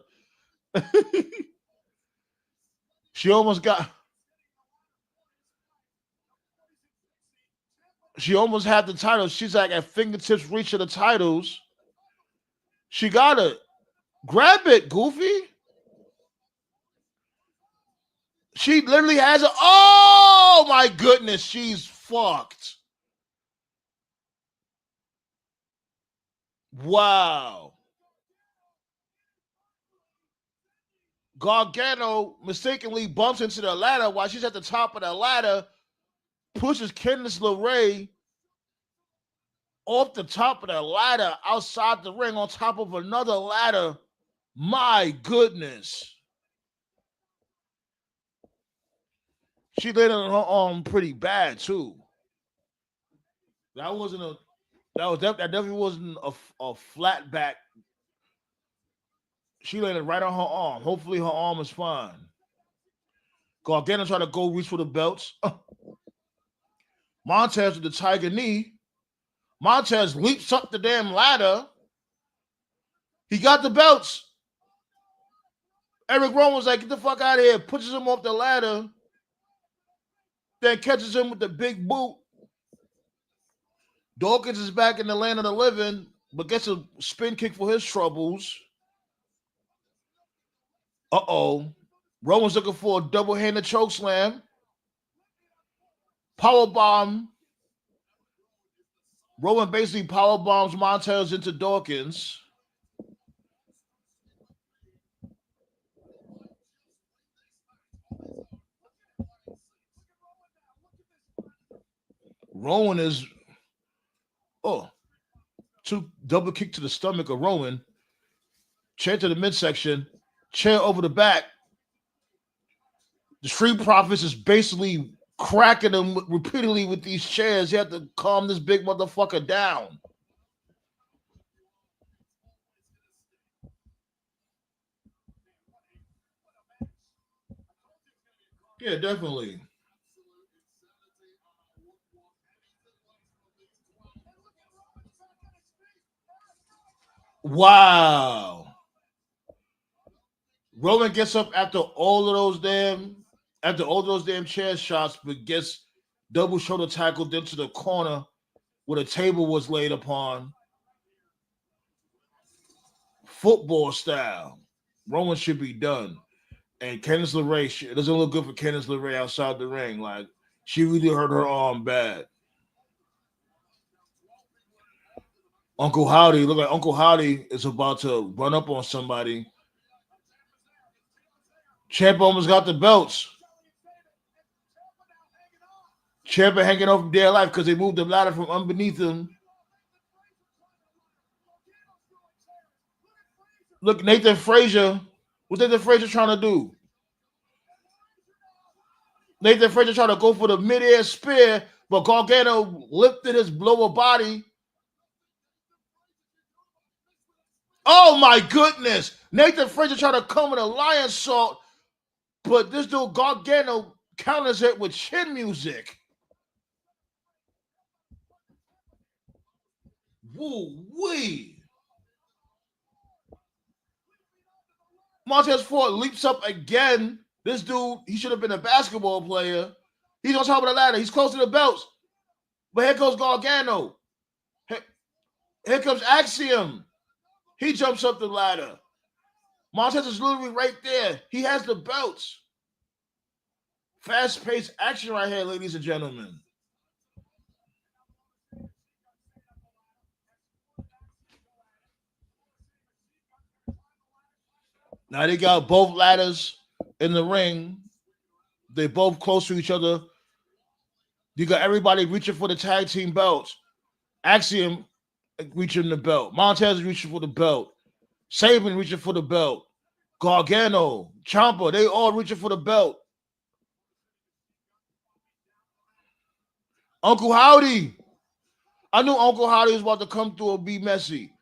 She almost had the title. She's like at fingertips reach of the titles. She got it. Grab it, Goofy. She literally has it. Oh my goodness, she's fucked. Wow. Gargano mistakenly bumps into the ladder while she's at the top of the ladder, pushes Candice LeRae off the top of the ladder outside the ring on top of another ladder. My goodness. She landed on her arm pretty bad too. That wasn't a That definitely wasn't a flat back. She landed right on her arm. Hopefully her arm is fine. Gargano tried to go reach for the belts. Montez with the tiger knee. Montez leaps up the damn ladder. He got the belts. Eric Rowan was like, get the fuck out of here. Pushes him off the ladder. Then catches him with the big boot. Dawkins is back in the land of the living, but gets a spin kick for his troubles. Uh-oh. Rowan's looking for a double-handed choke slam. Powerbomb. Rowan basically powerbombs Montez into Dawkins. Rowan is, two double kick to the stomach of Rowan. Chair to the midsection. Chair over the back. The Street Profits is basically cracking him repeatedly with these chairs. You have to calm this big motherfucker down. Yeah, definitely. Wow. Roman gets up after all of those damn chair shots, but gets double shoulder tackled into the corner where the table was laid upon. Football style. Roman should be done. And Candice LeRae, it doesn't look good for Candice LeRae outside the ring. Like, she really hurt her arm bad. Uncle Howdy, look like Uncle Howdy is about to run up on somebody. Champ almost got the belts. Champ hanging off from dead life because they moved the ladder from underneath him. Look, Nathan Frazier. What's Nathan Frazier trying to do? Nathan Frazier trying to go for the midair spear, but Gargano lifted his lower body. Oh my goodness! Nathan Frazier trying to come with a lion salt, but this dude Gargano counters it with chin music. Woo-wee. Montez Ford leaps up again. This dude, he should have been a basketball player. He's on top of the ladder. He's close to the belts. But here goes Gargano. Here comes Axiom. He jumps up the ladder. Montez is literally right there. He has the belts. Fast-paced action right here, ladies and gentlemen. Now they got both ladders in the ring. They're both close to each other. You got everybody reaching for the tag team belts. Axiom reaching the belt. Montez reaching for the belt. Saban reaching for the belt. Gargano, Ciampa, they all reaching for the belt. Uncle Howdy. I knew Uncle Howdy was about to come through and be messy.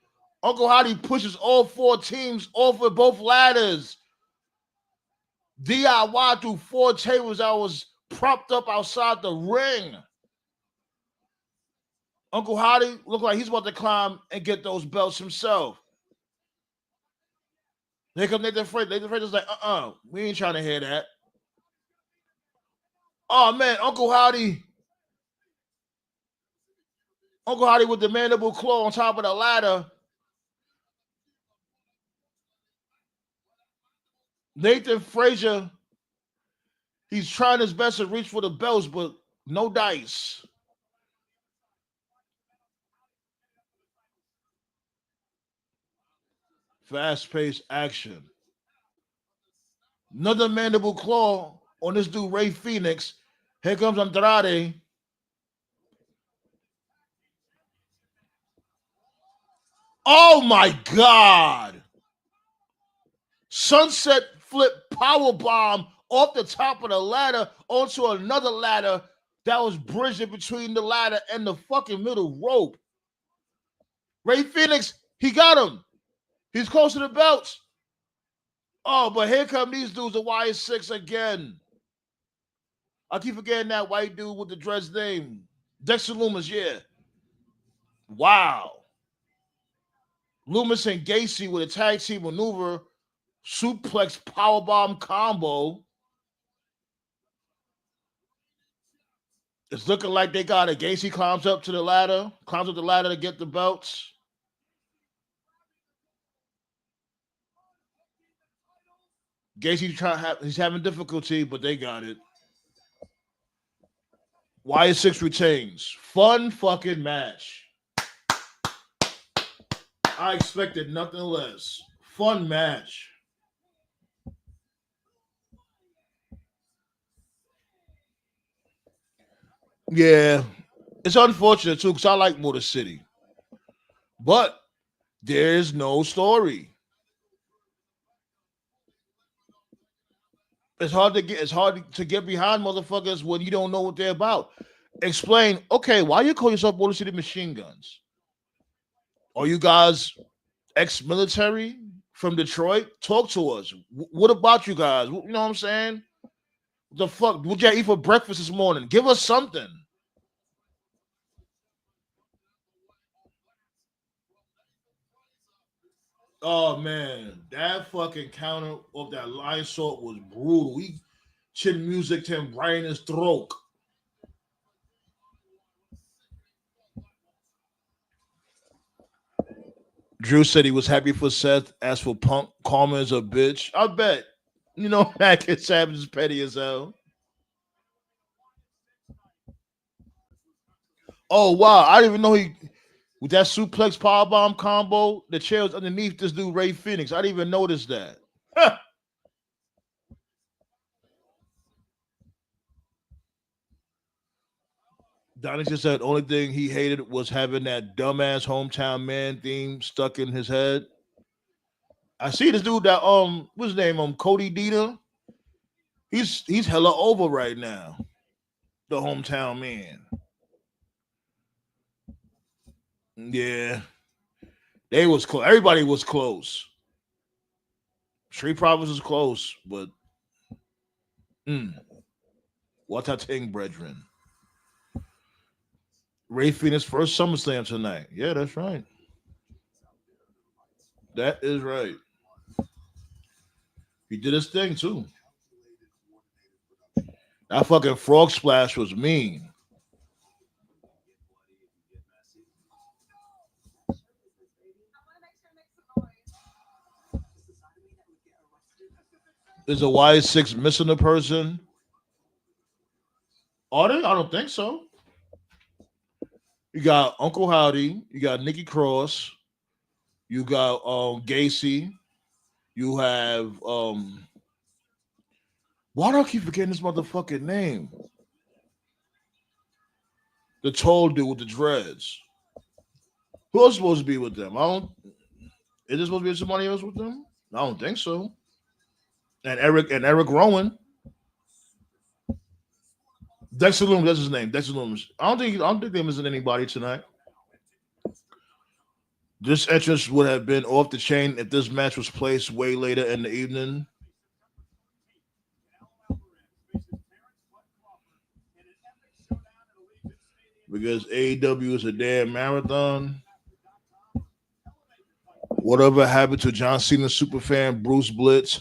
Uncle Howdy pushes all four teams off of both ladders. DIY through four tables that was propped up outside the ring. Uncle Howdy looked like he's about to climb and get those belts himself. Here comes Nathan Frazier. Nathan Frazier's like, we ain't trying to hear that. Oh, man, Uncle Howdy. Uncle Howdy with the mandible claw on top of the ladder. Nathan Frazier, he's trying his best to reach for the belts, but no dice. Fast-paced action. Another mandible claw on this dude, Ray Phoenix. Here comes Andrade. Oh, my God. Sunset flip power bomb off the top of the ladder onto another ladder that was bridging between the ladder and the fucking middle rope. Ray Phoenix, he got him. He's close to the belts. Oh, but here come these dudes, the Y6 again. I keep forgetting that white dude with the dreads name. Dexter Loomis, yeah. Wow. Loomis and Gacy with a tag team maneuver, suplex powerbomb combo. It's looking like they got it. Gacy climbs up the ladder to get the belts. Gacy he's having difficulty, but they got it. Y6 retains. Fun fucking match. I expected nothing less. Fun match. Yeah. It's unfortunate too, because I like Motor City. But there's no story. It's hard to get behind motherfuckers when you don't know what they're about. Explain, okay, why you call yourself Motor City Machine Guns? Are you guys ex-military from Detroit? Talk to us. What about you guys? You know what I'm saying? The fuck? What'd you eat for breakfast this morning? Give us something. Oh man, that fucking counter of that line salt was brutal. We chin music to him right in his throat. Drew said he was happy for Seth. As for Punk, Karma is a bitch. I bet. You know, that kid Savage is petty as hell. Oh wow, I didn't even know he with that suplex powerbomb combo. The chair was underneath this dude Ray Phoenix. I didn't even notice that. Donnie just said the only thing he hated was having that dumbass hometown man theme stuck in his head. I see this dude that what's his name? Cody Dita. He's hella over right now. The hometown man. Yeah. They was close. Everybody was close. Street Profits was close, but what a thing, brethren. Ray Phoenix first SummerSlam tonight. Yeah, that's right. That is right. He did his thing too. That fucking frog splash was mean. Is a Y6 missing a person? Are they? I don't think so. You got Uncle Howdy. You got Nikki Cross. You got Gacy. You have why do I keep forgetting this motherfucking name? The tall dude with the dreads. Who else is supposed to be with them? I don't. Is there supposed to be somebody else with them? I don't think so. And Eric Rowan. Dexter Loomis, that's his name. Dexter Loomis. I don't think they're missing anybody tonight. This entrance would have been off the chain if this match was placed way later in the evening. Because AEW is a damn marathon. Whatever happened to John Cena superfan Bruce Blitz?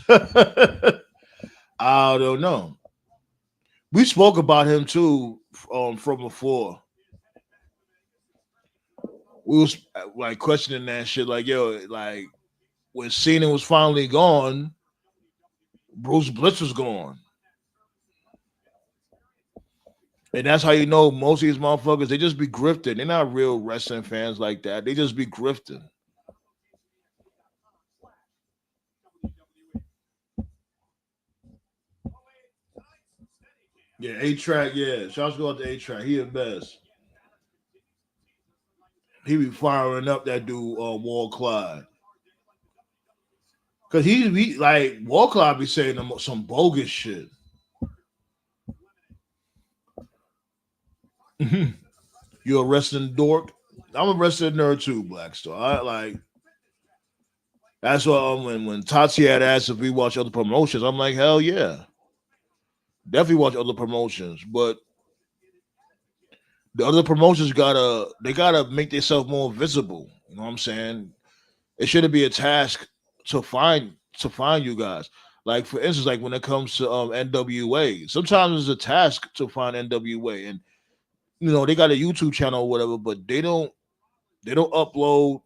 I don't know. We spoke about him too from before. We was like questioning that shit, like yo, like when Cena was finally gone, Bruce Blitz was gone, and that's how you know most of these motherfuckers they just be grifting. They're not real wrestling fans like that. They just be grifting. Yeah, A-Track, yeah. Shouts go out to A-Track. He the best. He be firing up that dude, Wall Clyde. Cause he like Wall Clyde be saying some bogus shit. You a wrestling dork? I'm a wrestling nerd too, Black Star. I like that's why when Tati had asked if we watch other promotions, I'm like, hell yeah, definitely watch other promotions. But the other promotions gotta make themselves more visible. You know what I'm saying? It shouldn't be a task to find you guys. Like for instance, like when it comes to NWA, sometimes it's a task to find NWA, and they got a YouTube channel or whatever, but they don't upload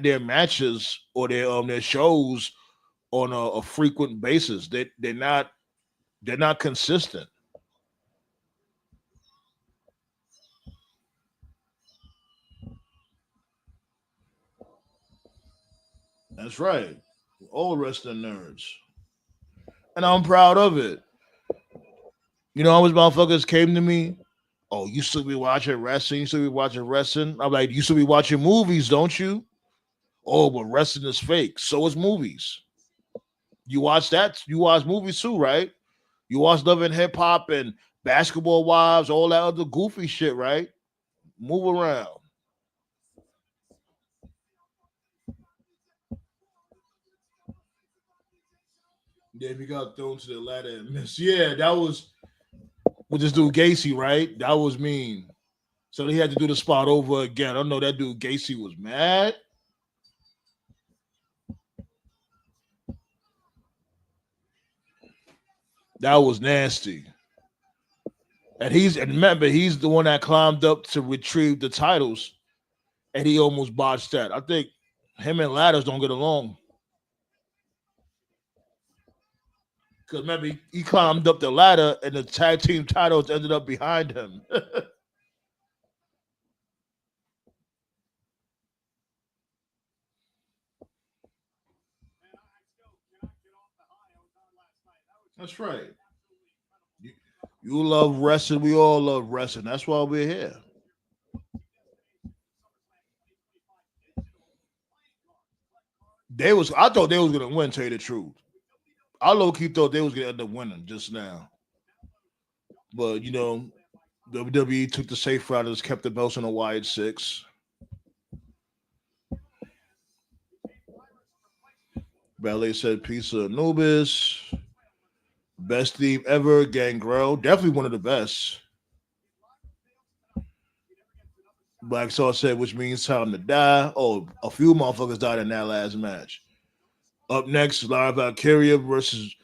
their matches or their shows on a frequent basis. They're not consistent. That's right. All wrestling nerds, and I'm proud of it. Always motherfuckers came to me. Oh, you still be watching wrestling? You still be watching wrestling? I'm like, you still be watching movies, don't you? Oh, but wrestling is fake. So is movies. You watch that? You watch movies too, right? You watch Love and Hip Hop and Basketball Wives, all that other goofy shit, right? Move around. Yeah, we got thrown to the ladder and missed. Yeah, that was with this dude Gacy, right? That was mean. So they had to do the spot over again. I don't know. That dude Gacy was mad. That was nasty. And remember, he's the one that climbed up to retrieve the titles, and he almost botched that. I think him and Ladders don't get along. Because remember, he climbed up the ladder, and the tag team titles ended up behind him. That's right. You, you love wrestling. We all love wrestling. That's why we're here. I thought they was gonna win. Tell you the truth, I low key thought they was gonna end up winning just now. But WWE took the safe route and just kept the belts on a wide six. Ballet said, "Piece of Anubis, best theme ever." Gangrel, definitely one of the best. Black Sauce said, which means time to die. Oh, a few motherfuckers died in that last match. Up next, Lara Valkyria versus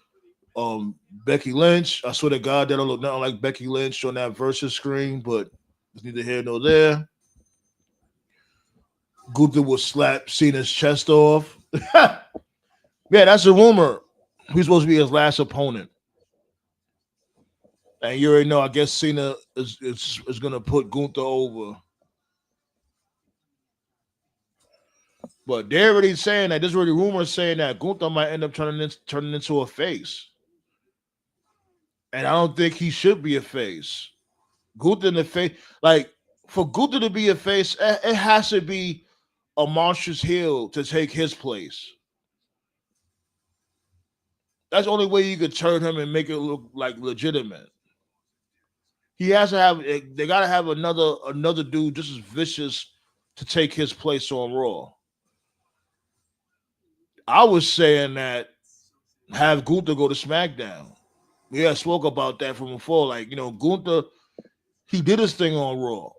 Becky Lynch. I swear to God, that don't look nothing like Becky Lynch on that versus screen, but it's neither here nor there. Gunther will slap Cena's chest off. Yeah, that's a rumor. He's supposed to be his last opponent. And you already know, I guess Cena is going to put Gunther over. But they're already saying that. There's already rumors saying that Gunther might end up turning into a face. And I don't think he should be a face. Gunther in the face, like for Gunther to be a face, it has to be a monstrous heel to take his place. That's the only way you could turn him and make it look like legitimate. He has to have. They got to have another dude just as vicious to take his place on Raw. I was saying that have Gunther go to SmackDown. We had spoke about that from before. Like Gunther, he did his thing on Raw.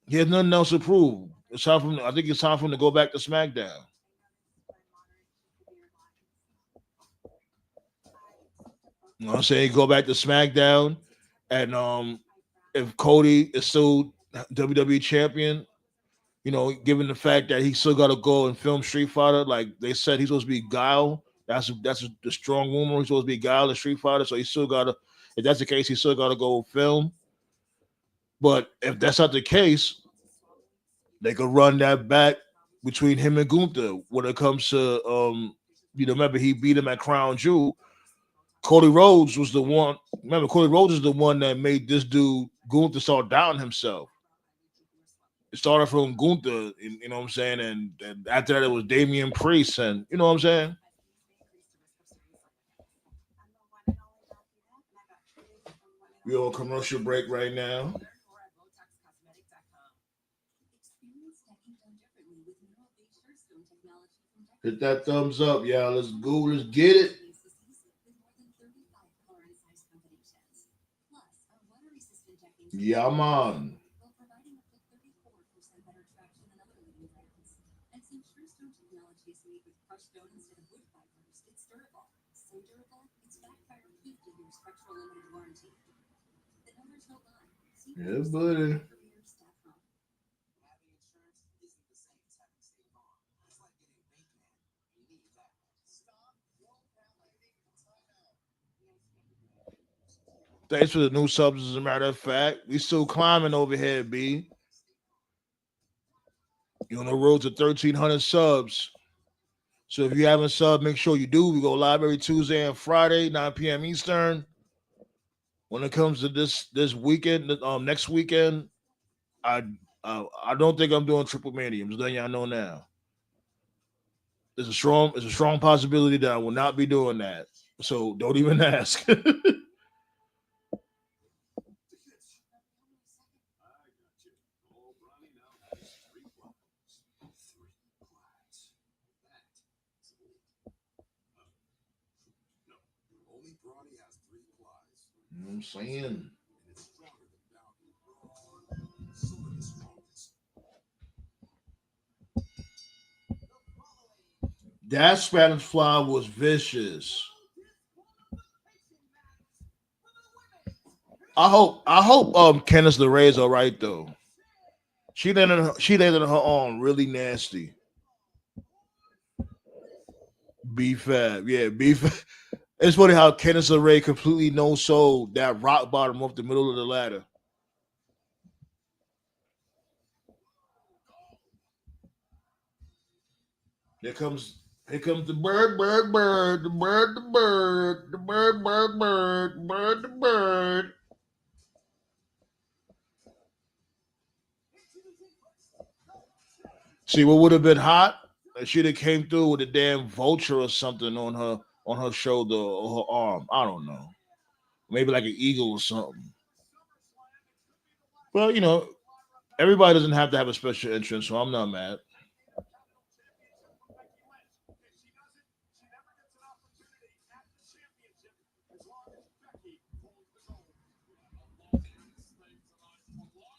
He has nothing else to prove. It's time for him. I think it's time for him to go back to SmackDown. You know what I'm saying? Go back to SmackDown, and if Cody is still WWE champion, given the fact that he still got to go and film Street Fighter, like they said, he's supposed to be Guile. That's the strong rumor. He's supposed to be Guile in Street Fighter, so he still got to. If that's the case, he still got to go film. But if that's not the case, they could run that back between him and Gunther when it comes to remember he beat him at Crown Jewel. Cody Rhodes was the one. Remember, Cody Rhodes is the one that made this dude Gunther start doubting himself. It started from Gunther, you know what I'm saying, and after that it was Damian Priest, and you know what I'm saying. We're on commercial break right now. Hit that thumbs up, y'all. Let's go. Let's get it. Yeah, man. Yeah, buddy. Thanks for the new subs. As a matter of fact, we still climbing over here, B. You're on the road to 1,300 subs. So if you haven't subbed, make sure you do. We go live every Tuesday and Friday, 9 p.m. Eastern. When it comes to this weekend, next weekend, I I don't think I'm doing triple mania. I'm just letting y'all know now. There's a strong possibility that I will not be doing that. So don't even ask. You know what I'm saying? That Spanish fly was vicious. I hope Candice LeRae is all right though. She landed her arm really nasty. B Fab, yeah, B Fab. It's funny how Candice LeRae completely no sold that rock bottom off the middle of the ladder. Here comes the bird, bird, bird, the bird, the bird, the bird, bird, bird, bird, the bird. See what would have been hot? If she'd have came through with a damn vulture or something on her shoulder or her arm. I don't know. Maybe like an eagle or something. Well, everybody doesn't have to have a special entrance, so I'm not mad.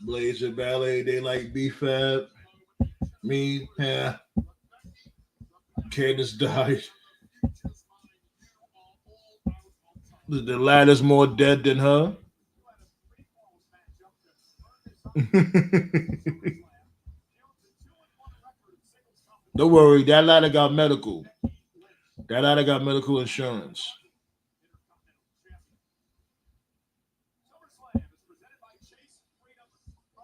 Blaze and Ballet, they like B-Fab. Me, yeah. Candace died. The ladder's more dead than her. Don't worry, that ladder got medical. That ladder got medical insurance.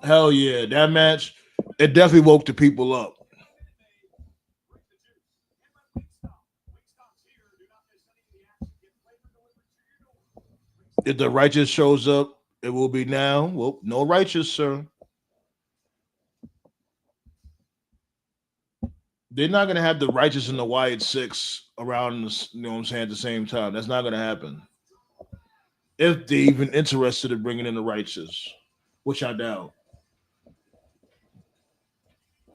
Hell yeah, that match, it definitely woke the people up. If the righteous shows up, it will be now. Well, no righteous, sir. They're not gonna have the righteous and the Wyatt Six around. You know what I'm saying? At the same time, that's not gonna happen. If they even interested in bringing in the righteous, which I doubt,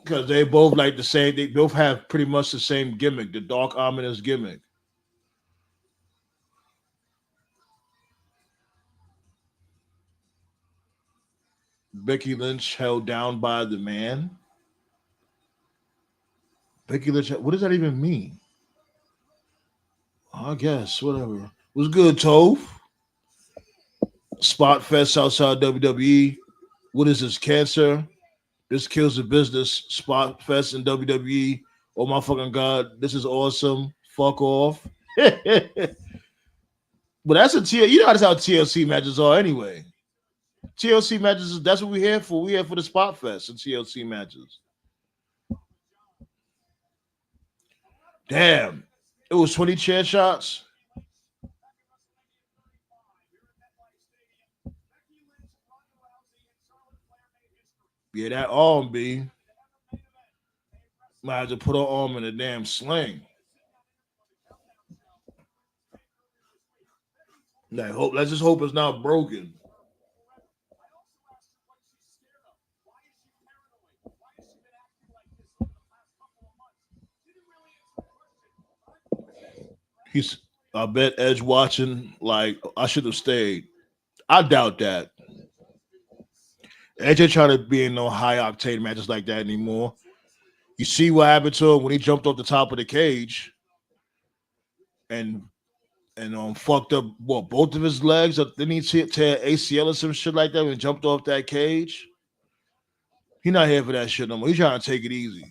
because they both like the same. They both have pretty much the same gimmick, the dark ominous gimmick. Becky Lynch held down by the man. Becky Lynch. What does that even mean? I guess whatever. Was good, Tove. Spot Fest outside WWE. What is this? Cancer. This kills the business. Spot Fest in WWE. Oh my fucking god! This is awesome. Fuck off. But that's a T. You know that's how TLC matches are anyway. TLC matches. That's what we're here for. We're here for the Spot Fest and TLC matches. Damn. It was 20 chair shots. Yeah, that arm, B. Might have to put her arm in a damn sling. Like, hope. Let's just hope it's not broken. He's. I bet Edge watching. Like I should have stayed. I doubt that. Edge ain't trying to be in no high octane matches like that anymore. You see what happened to him when he jumped off the top of the cage and fucked up what both of his legs. Didn't he tear ACL or some shit like that when he jumped off that cage? He not here for that shit no more. He's trying to take it easy.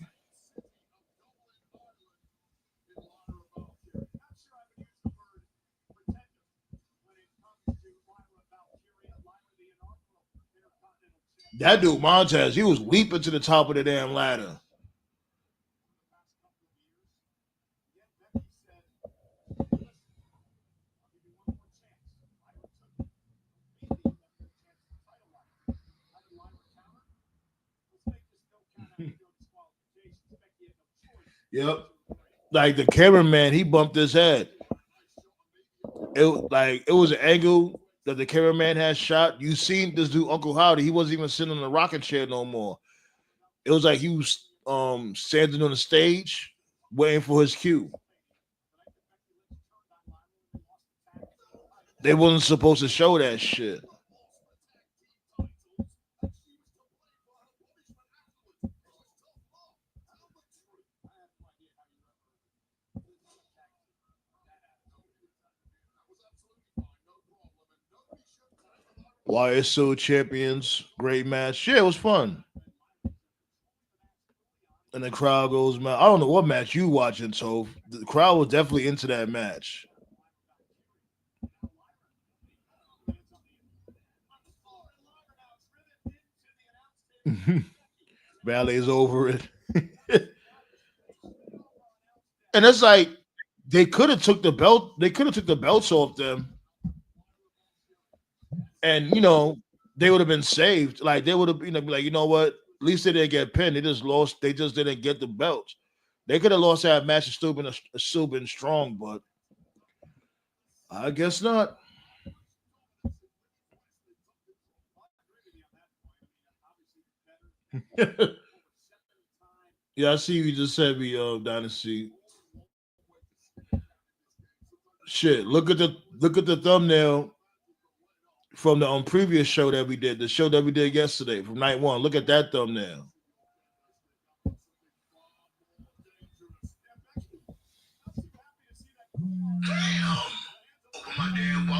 That dude Montez, he was leaping to the top of the damn ladder. Yep. Like the cameraman, he bumped his head. It was an angle that the cameraman had shot. You seen this dude Uncle Howdy? He wasn't even sitting in the rocking chair no more. It was like he was standing on the stage waiting for his cue. They wasn't supposed to show that shit. YSO champions, great match. Yeah, it was fun. And the crowd goes, man. I don't know what match you watching, so the crowd was definitely into that match. Ballet's over it. And it's like they could have took the belt, they could have took the belts off them, and they would have been saved. Like they would have, be like, you know what? At least they didn't get pinned. They just lost. They just didn't get the belts. They could have lost that match and still been strong, but I guess not. Yeah, I see you just said me, Dynasty. Shit, look at the thumbnail from the previous show that we did, the show that we did yesterday from night one. Look at that thumbnail.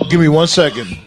Give me 1 second.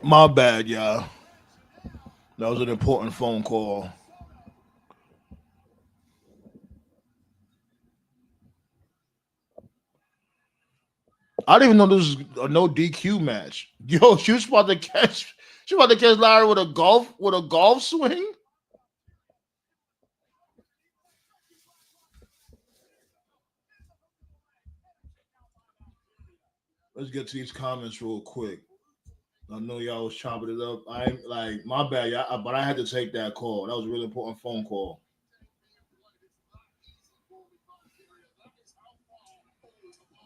My bad, y'all. That was an important phone call. I didn't even know this was a no DQ match. Yo, she was about to catch. She about to catch Larry with a golf swing. Let's get to these comments real quick. I know y'all was chopping it up. I like my bad, y'all, but I had to take that call. That was a really important phone call.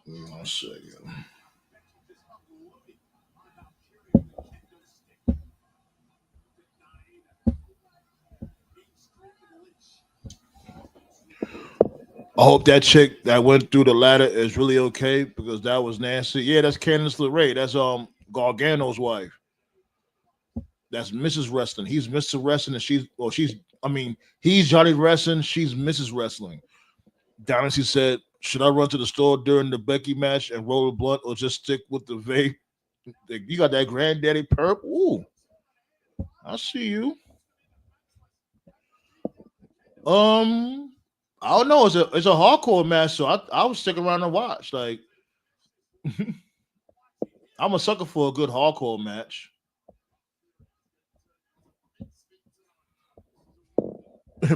Give me 1 second. I hope that chick that went through the ladder is really okay because that was nasty. Yeah, that's Candice LeRae. That's Gargano's wife. That's Mrs. Wrestling. He's Mr. Wrestling, and she's. I mean, he's Johnny Wrestling. She's Mrs. Wrestling. Dynasty said, "Should I run to the store during the Becky match and roll a blunt, or just stick with the vape?" You got that granddaddy perp. Ooh, I see you. Um, I don't know. It's a hardcore match, so I would stick around and watch. Like, I'm a sucker for a good hardcore match.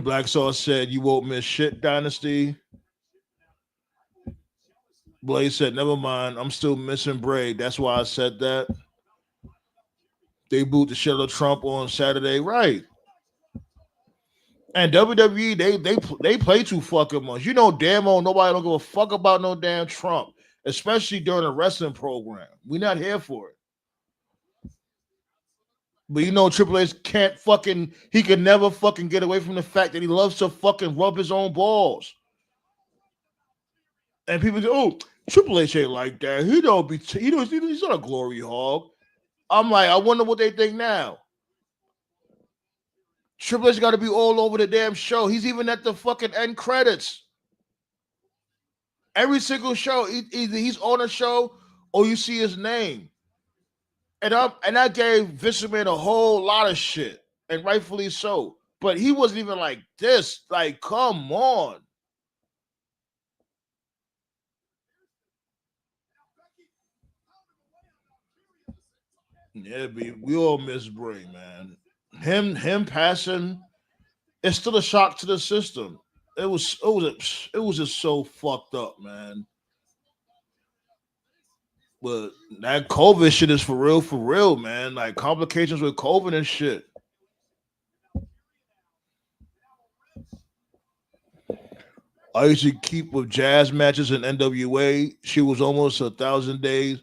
Black Sauce said, "You won't miss shit, Dynasty." Blaze said, "Never mind. I'm still missing Braid. That's why I said that." They booed the shit out of Trump on Saturday, right? And WWE, they play too fucking much. You know, damn well nobody don't give a fuck about no damn Trump, especially during a wrestling program. We're not here for it. But you know, Triple H can't fucking, he can never fucking get away from the fact that he loves to fucking rub his own balls. And people say, "Oh, Triple H ain't like that. He don't be, he's not a glory hog." I'm like, I wonder what they think now. Triple H got to be all over the damn show. He's even at the fucking end credits. Every single show, either he's on a show or you see his name. And I gave Vince McMahon a whole lot of shit, and rightfully so. But he wasn't even like this. Like, come on. Yeah, we all miss Bray, man. Him passing, it's still a shock to the system. It was just so fucked up, man. But that COVID shit is for real, man. Like complications with COVID and shit. I used to keep with jazz matches in NWA. She was almost 1,000 days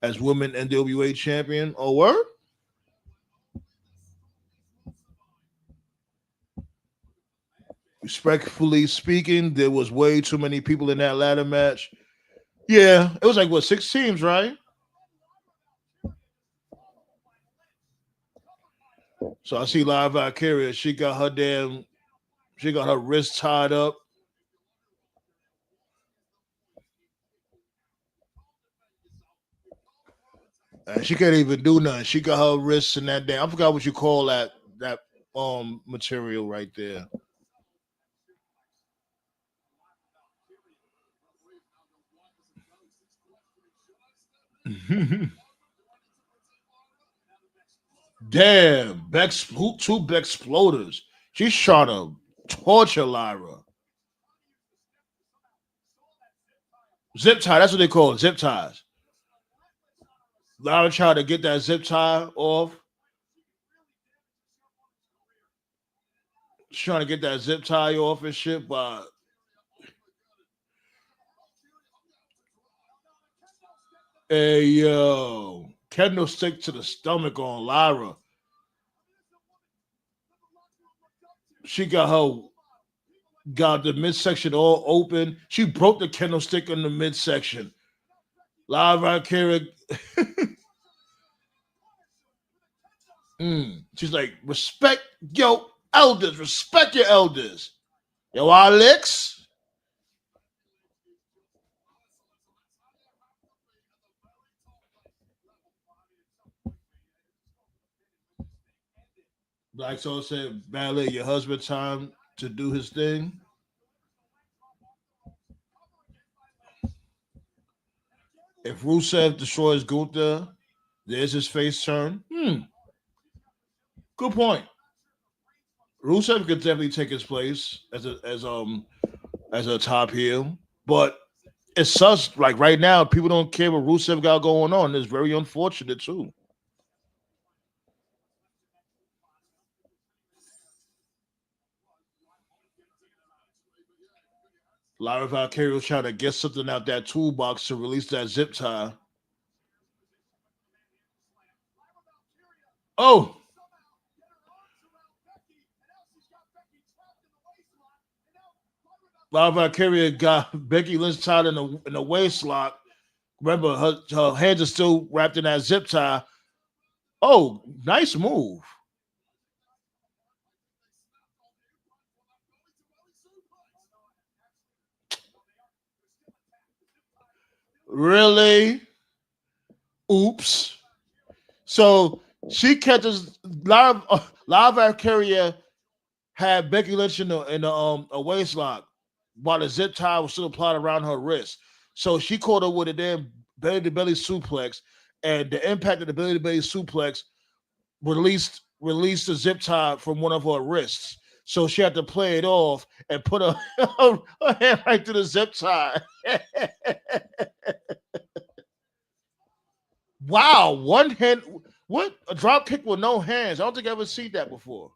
as women NWA champion. Oh, word? Respectfully speaking, there was way too many people in that ladder match. Yeah, it was like what, 6 teams, right? So I see Live Vicarious. She got her wrist tied up. And she can't even do nothing. She got her wrists in that damn. I forgot what you call that material right there. Damn, two Bexploders. She's trying to torture Lyra. Zip tie, that's what they call it, zip ties. Lyra tried to get that zip tie off. She's trying to get that zip tie off and shit, but hey yo, Kendall stick to the stomach on Lyra. She got the midsection all open. She broke the candlestick in the midsection. Live right here. She's like, respect your elders. Respect your elders. Yo, Alex. Like so said, Ballet, your husband time to do his thing. If Rusev destroys Gunther, there's his face turn. Good point. Rusev could definitely take his place as a top heel, but it's such like right now people don't care what Rusev got going on. It's very unfortunate too. Lyra Valkyrie was trying to get something out that toolbox to release that zip tie. Oh, Lyra Valkyrie got Becky Lynch tied in the waist lock. Remember, her hands are still wrapped in that zip tie. Oh, nice move. Really? Oops. So she catches Live Valkyria had Becky Lynch in the a waist lock while the zip tie was still applied around her wrist. So she caught her with a damn belly to belly suplex, and the impact of the belly to belly suplex released the zip tie from one of her wrists. So she had to play it off and put her hand right through the zip tie. Wow, one hand. What a drop kick with no hands. I don't think I ever seen that before.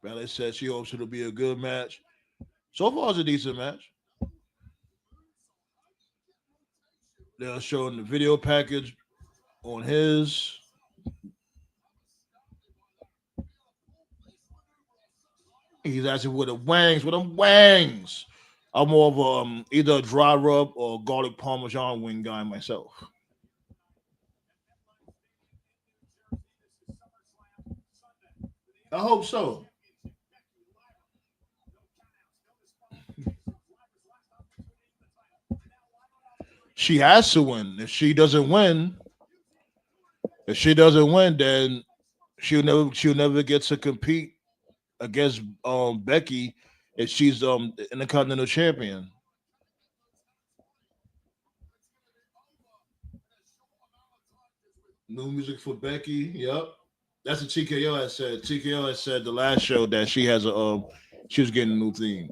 Ballet said she hopes it'll be a good match. So far, it's a decent match. They're showing the video package on his. He's asking with the wangs, with them wangs. I'm more of a, either a dry rub or garlic parmesan wing guy myself. I hope so. She has to win. If she doesn't win, then she'll never get to compete against Becky if she's Intercontinental Champion. New music for Becky. Yep. That's what TKO has said. TKO has said the last show that she was getting a new theme.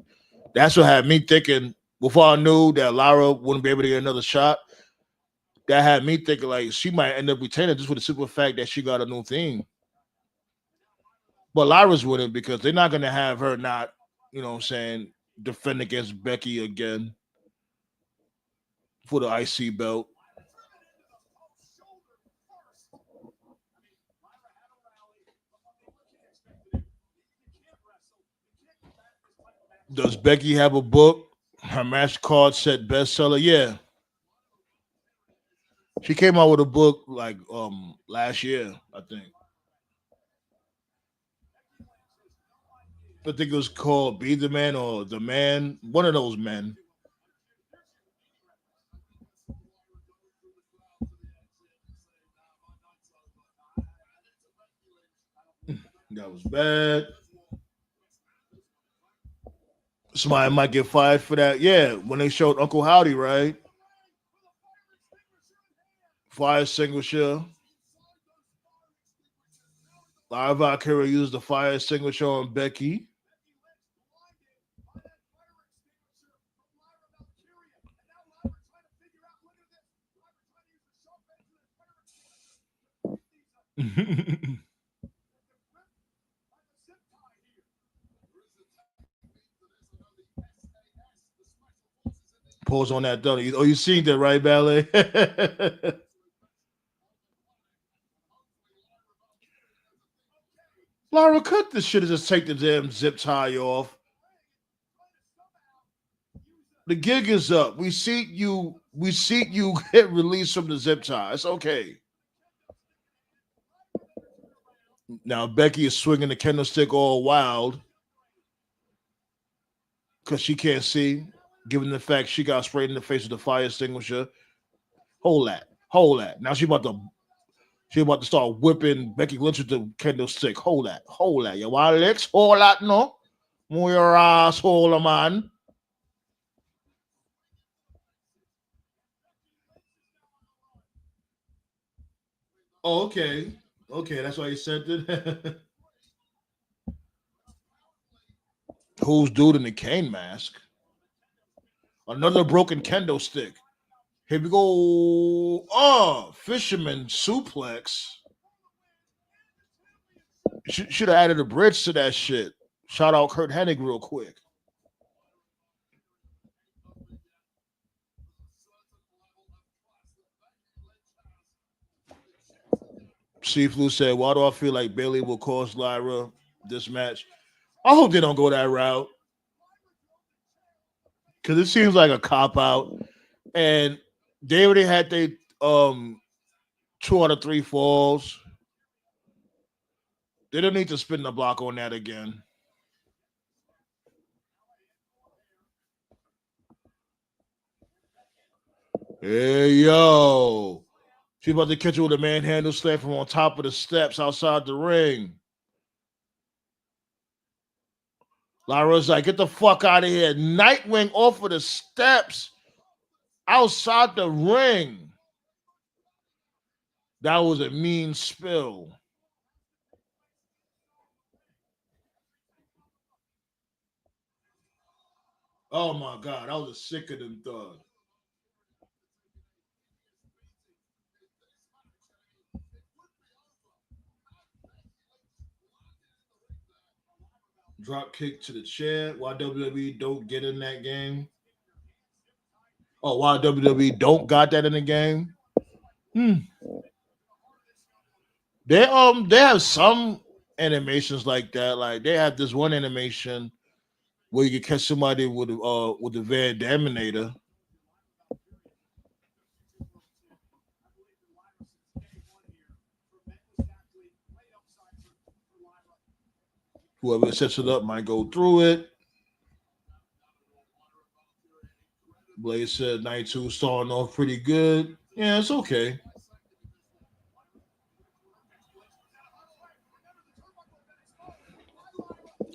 That's what had me thinking before I knew that Lara wouldn't be able to get another shot. That had me thinking like she might end up retaining just for the simple fact that she got a new theme. But Lyra's winning because they're not gonna have her not, what I'm saying, defend against Becky again for the IC belt. Does Becky have a book? Her match card said bestseller. Yeah. She came out with a book like last year, I think. I think it was called Be the Man or The Man, one of those men. That was bad. Somebody might get fired for that. Yeah, when they showed Uncle Howdy, right? Fire extinguisher. Live Valkyria used the fire extinguisher on Becky. Pause on that, don't you? Oh, you seen that, right, Ballet? Laura, cut this shit and just take the damn zip tie off. The gig is up. We seek you. We seek you get released from the zip tie. It's okay. Now Becky is swinging the candlestick all wild. because she can't see, given the fact she got sprayed in the face with the fire extinguisher. Hold that. Now she about to start whipping Becky Lynch with the candlestick. Hold that. You want Alex? Hold that, no? Move your asshole, man. Oh, okay. Okay, that's why you said it. Who's dude in the cane mask? Another broken kendo stick. Here we go. Oh, fisherman suplex. Should have added a bridge to that shit. Shout out Kurt Hennig real quick. Seaflu said, "Why do I feel like Bailey will cost Lyra this match?" I hope they don't go that route because it seems like a cop out, and they already had their 2 out of 3 falls. They don't need to spin the block on that again. Hey yo, she's about to catch you with a manhandle slam from on top of the steps outside the ring. Lyra's like, get the fuck out of here. Nightwing off of the steps outside the ring. That was a mean spill. Oh my God, that was a sicker than thug. Drop kick to the chair. Why WWE don't get in that game? Oh, why WWE don't got that in the game? They have some animations like that. Like they have this one animation where you can catch somebody with the Van Daminator. Whoever sets it up might go through it. Blaze said 92 starting off pretty good. Yeah, it's okay.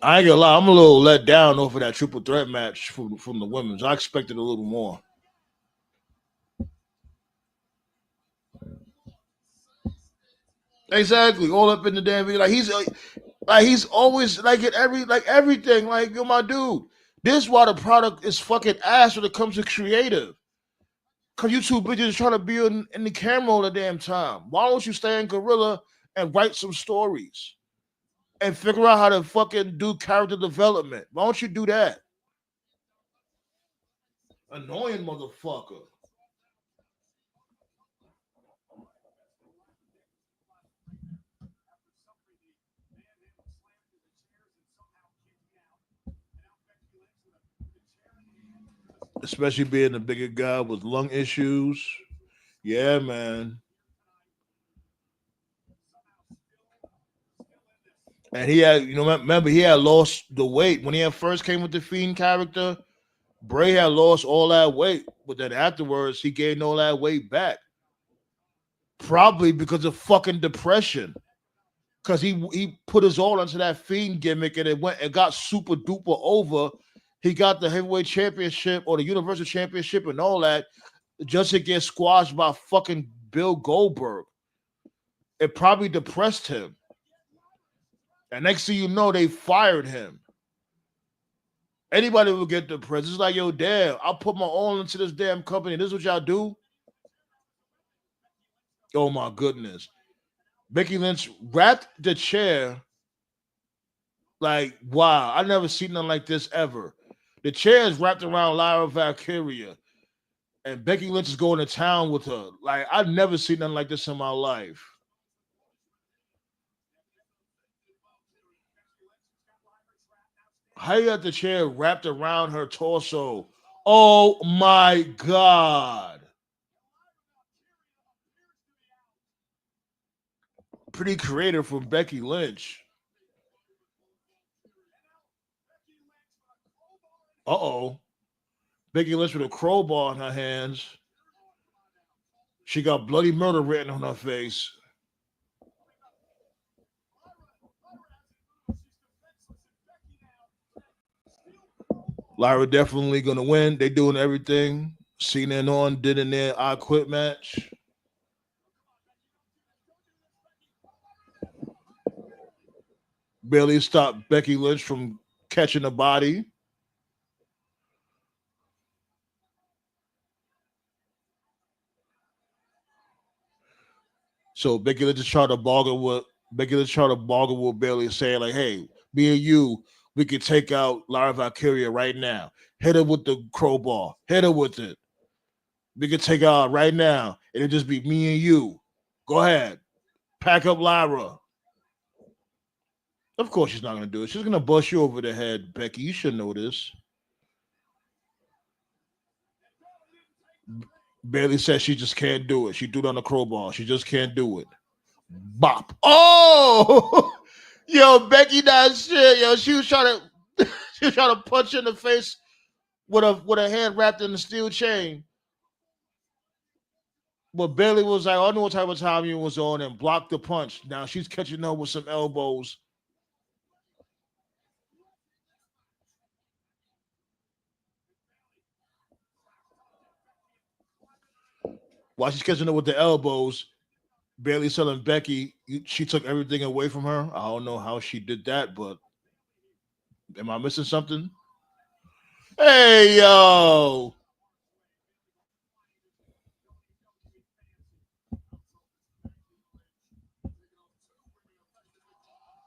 I ain't gonna lie, I'm a little let down over that triple threat match from the women's. I expected a little more. Exactly, all up in the damn video. Like he's always like at everything. Like yo, my dude, this is why the product is fucking ass when it comes to creative. Cause you two bitches trying to be in the camera all the damn time. Why don't you stay in Gorilla and write some stories and figure out how to fucking do character development? Why don't you do that? Annoying motherfucker. Especially being a bigger guy with lung issues. Yeah, man. And he had, remember he had lost the weight when he had first came with the Fiend character. Bray had lost all that weight, but then afterwards he gained all that weight back. Probably because of fucking depression. Because he put his all into that Fiend gimmick and it got super duper over. He got the heavyweight championship or the universal championship and all that just to get squashed by fucking Bill Goldberg. It probably depressed him. And next thing you know, they fired him. Anybody will get depressed. It's like, yo, damn, I'll put my all into this damn company. This is what y'all do? Oh my goodness. Becky Lynch wrapped the chair. Like, wow, I never seen nothing like this ever. The chair is wrapped around Lyra Valkyria. And Becky Lynch is going to town with her. Like, I've never seen nothing like this in my life. How you got the chair wrapped around her torso? Oh my God. Pretty creative from Becky Lynch. Uh-oh. Becky Lynch with a crowbar in her hands. She got bloody murder written on her face. Lyra definitely gonna win. They doing everything. Cena and On did in their I Quit match. Bailey stopped Becky Lynch from catching the body. So Becky Lynch is trying to bargain with Bailey, saying like, "Hey, me and you, we could take out Lyra Valkyria right now. Hit her with the crowbar. Hit her with it. We could take her out right now. It'll just be me and you. Go ahead, pack up Lyra." Of course, she's not gonna do it. She's gonna bust you over the head, Becky. You should know this. Bailey says she just can't do it. She threw down the crowbar. She just can't do it. Bop. Oh, yo, Becky, that shit. Yo, she was trying to, she was trying to punch in the face with a hand wrapped in a steel chain. But Bailey was like, I know what type of time you was on and blocked the punch. Now she's catching up with some elbows. While she's catching up with the elbows, Bailey's telling Becky she took everything away from her. I don't know how she did that, but am I missing something? Hey, yo.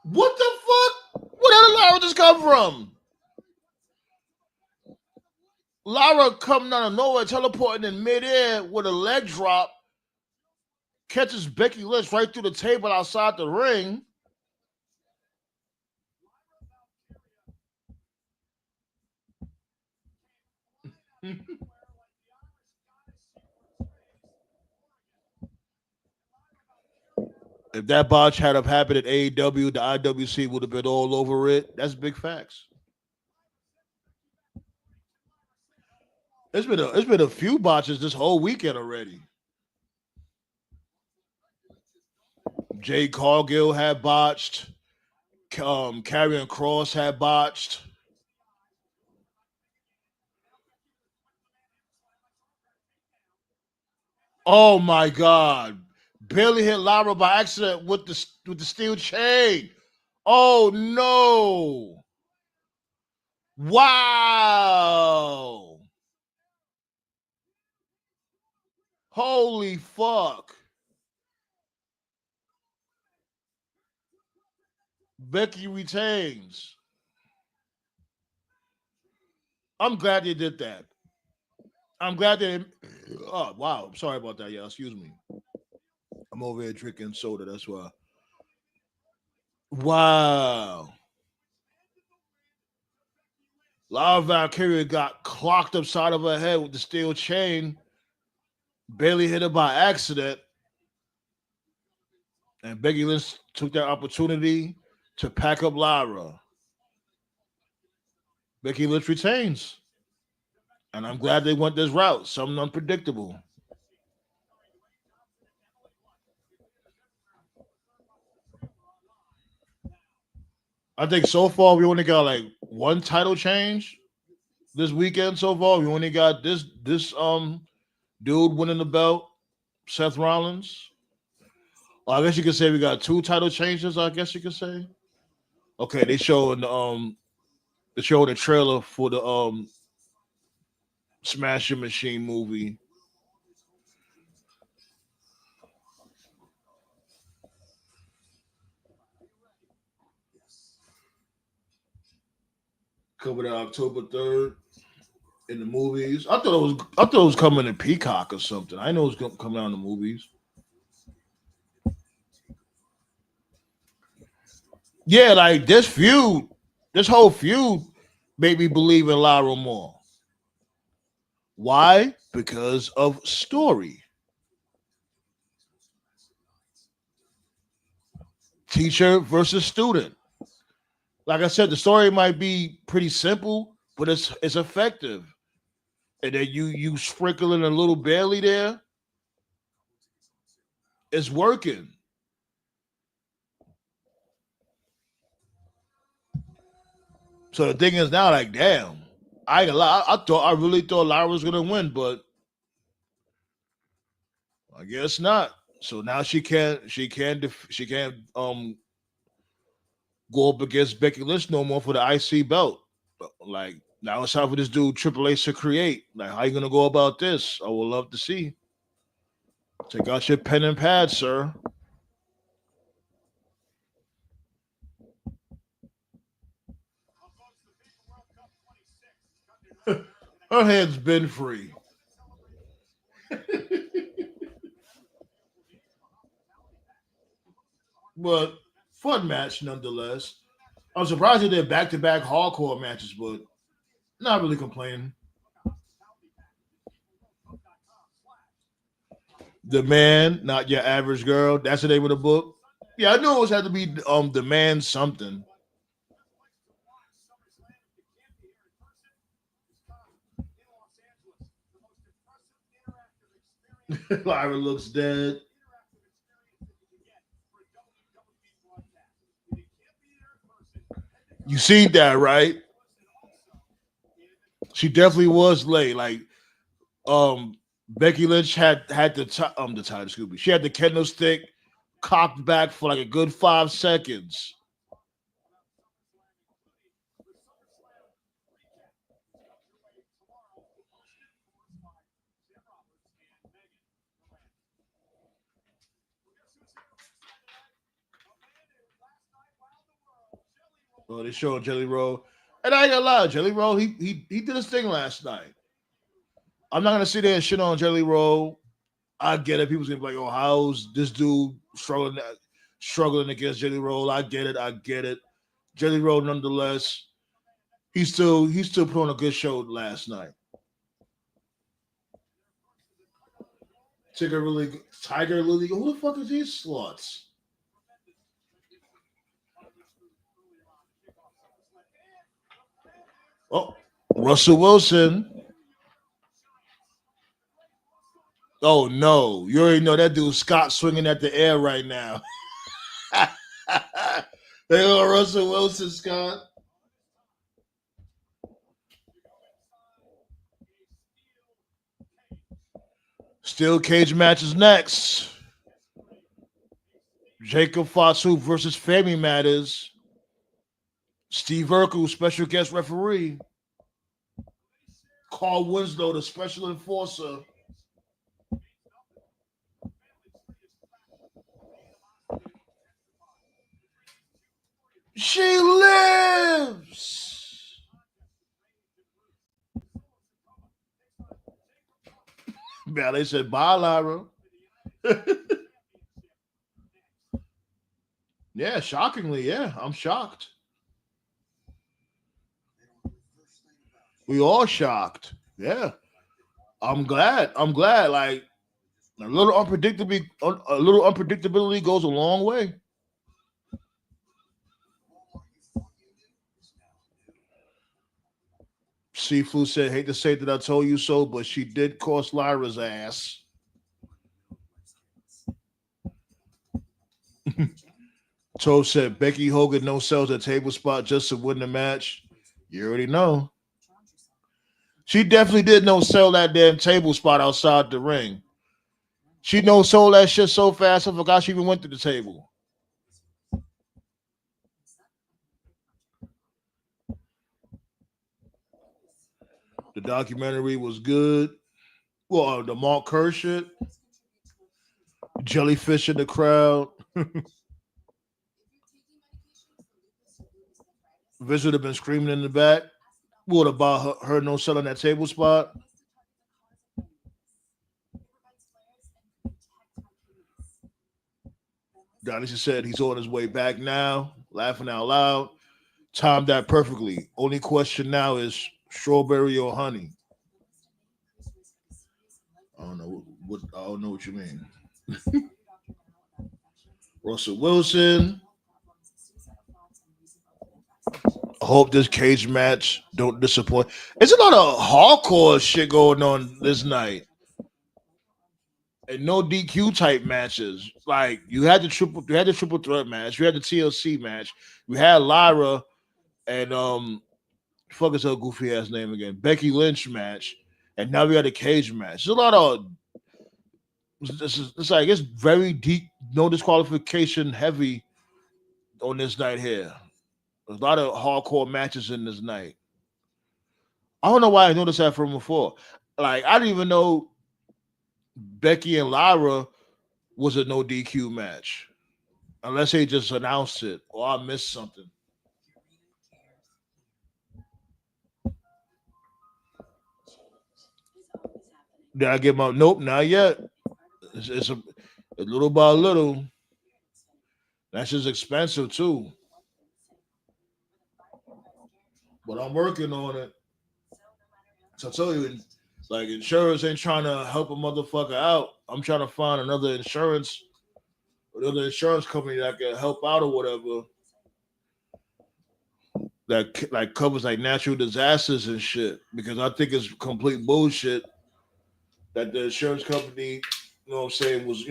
What the fuck? Where did Lara just come from? Lara coming out of nowhere, teleporting in midair with a leg drop, catches Becky Lynch right through the table outside the ring. If that botch had have happened at AEW, the IWC would have been all over it. That's big facts. It's been a few botches this whole weekend already. Jay Cargill had botched. Karrion Cross had botched. Oh my God! Bailey hit Lara by accident with the steel chain. Oh no! Wow! Holy fuck! Becky retains. I'm glad they did that. I'm glad they. Oh wow! Sorry about that. Yeah, excuse me. I'm over here drinking soda. That's why. Wow! Lara Valkyria got clocked upside of her head with the steel chain. Bailey hit her by accident, and Becky Lynch took that opportunity to pack up Lara. Becky Lynch retains, and I'm glad they went this route. Something unpredictable. I think so far we only got like one title change this weekend. So far, we only got this dude winning the belt, Seth Rollins. Well, I guess you could say we got two title changes. I guess you could say. Okay, they showed a trailer for the Smashing Machine movie. Coming out October 3rd in the movies. I thought it was coming to Peacock or something. I know it was going to come out in the movies. Yeah, like this whole feud made me believe in Lyra more. Why? Because of story. Teacher versus student. Like I said, the story might be pretty simple, but it's effective. And then you sprinkle in a little Bailey there, it's working. So the thing is now, like, damn, I ain't gonna lie, I really thought Lyra was gonna win, but I guess not. So now she can't go up against Becky Lynch no more for the IC belt. Like now it's time for this dude Triple H to create. Like how you gonna go about this? I would love to see. Take out your pen and pad, sir. Her head's been free. But fun match nonetheless. I'm surprised they did back-to-back hardcore matches, but not really complaining. The man, not your average girl. That's the name of the book. Yeah, I knew it was had to be the man something. Lyra looks dead. You seen that, right? She definitely was late. Like, um, Becky Lynch had the title, excuse me. She had the kendo stick cocked back for like a good 5 seconds. Oh, they showed Jelly Roll. And I ain't gonna lie, Jelly Roll, he did his thing last night. I'm not gonna sit there and shit on Jelly Roll. I get it. People's gonna be like, "Oh, how's this dude struggling against Jelly Roll?" I get it. I get it. Jelly Roll, nonetheless, he still put on a good show last night. Tiger Lily. Who the fuck is these sluts? Oh, Russell Wilson. Oh no, you already know that dude Scott swinging at the air right now. They go Russell Wilson, Scott. Steel cage matches next. Jacob Fatu versus Family Matters. Steve Urkel, special guest referee. Carl Winslow, the special enforcer. She lives. Yeah, they said bye, Lyra. Yeah, shockingly, yeah, I'm shocked. We all shocked. Yeah, I'm glad. I'm glad. Like a little unpredictability goes a long way. Seafood said, "Hate to say that I told you so, but she did cost Lyra's ass." Toe said Becky Hogan no sells a table spot just to win the match. You already know. She definitely did no sell that damn table spot outside the ring. She no sold that shit so fast I forgot she even went to the table. The documentary was good. Well, the Mark Kerr shit, jellyfish in the crowd. Vince would have been screaming in the back. What about her no selling that table spot? Dynasty said he's on his way back now, laughing out loud. Timed that perfectly. Only question now is strawberry or honey. I don't know what I don't know what you mean. Russell Wilson. I hope this cage match don't disappoint. It's a lot of hardcore shit going on this night. And no DQ type matches. Like you had the triple threat match, you had the TLC match, you had Lyra and fuck is her goofy ass name again, Becky Lynch match, and now we got a cage match. There's a lot of it's like it's very deep, no disqualification heavy on this night here. There's a lot of hardcore matches in this night. I don't know why I noticed that from before. Like I didn't even know Becky and Lyra was a no DQ match. Unless they just announced it or I missed something. Did I get my nope? Not yet. It's a little by little. That's just expensive too. But I'm working on it. So I tell you, like insurance ain't trying to help a motherfucker out. I'm trying to find another insurance company that can help out or whatever. That like covers like natural disasters and shit. Because I think it's complete bullshit that the insurance company, you know what I'm saying, was,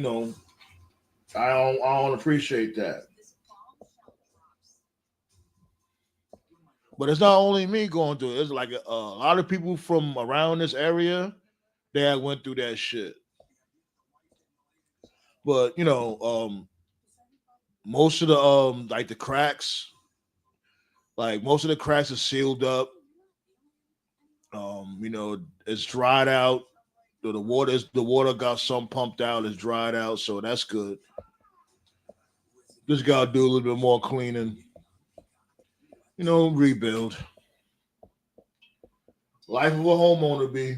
I don't appreciate that. But it's not only me going through it. It's like a lot of people from around this area that went through that shit. But most of the like the cracks, like most of the cracks are sealed up. It's dried out. The water got some pumped out. It's dried out, so that's good. Just gotta do a little bit more cleaning. Rebuild. Life of a homeowner, be.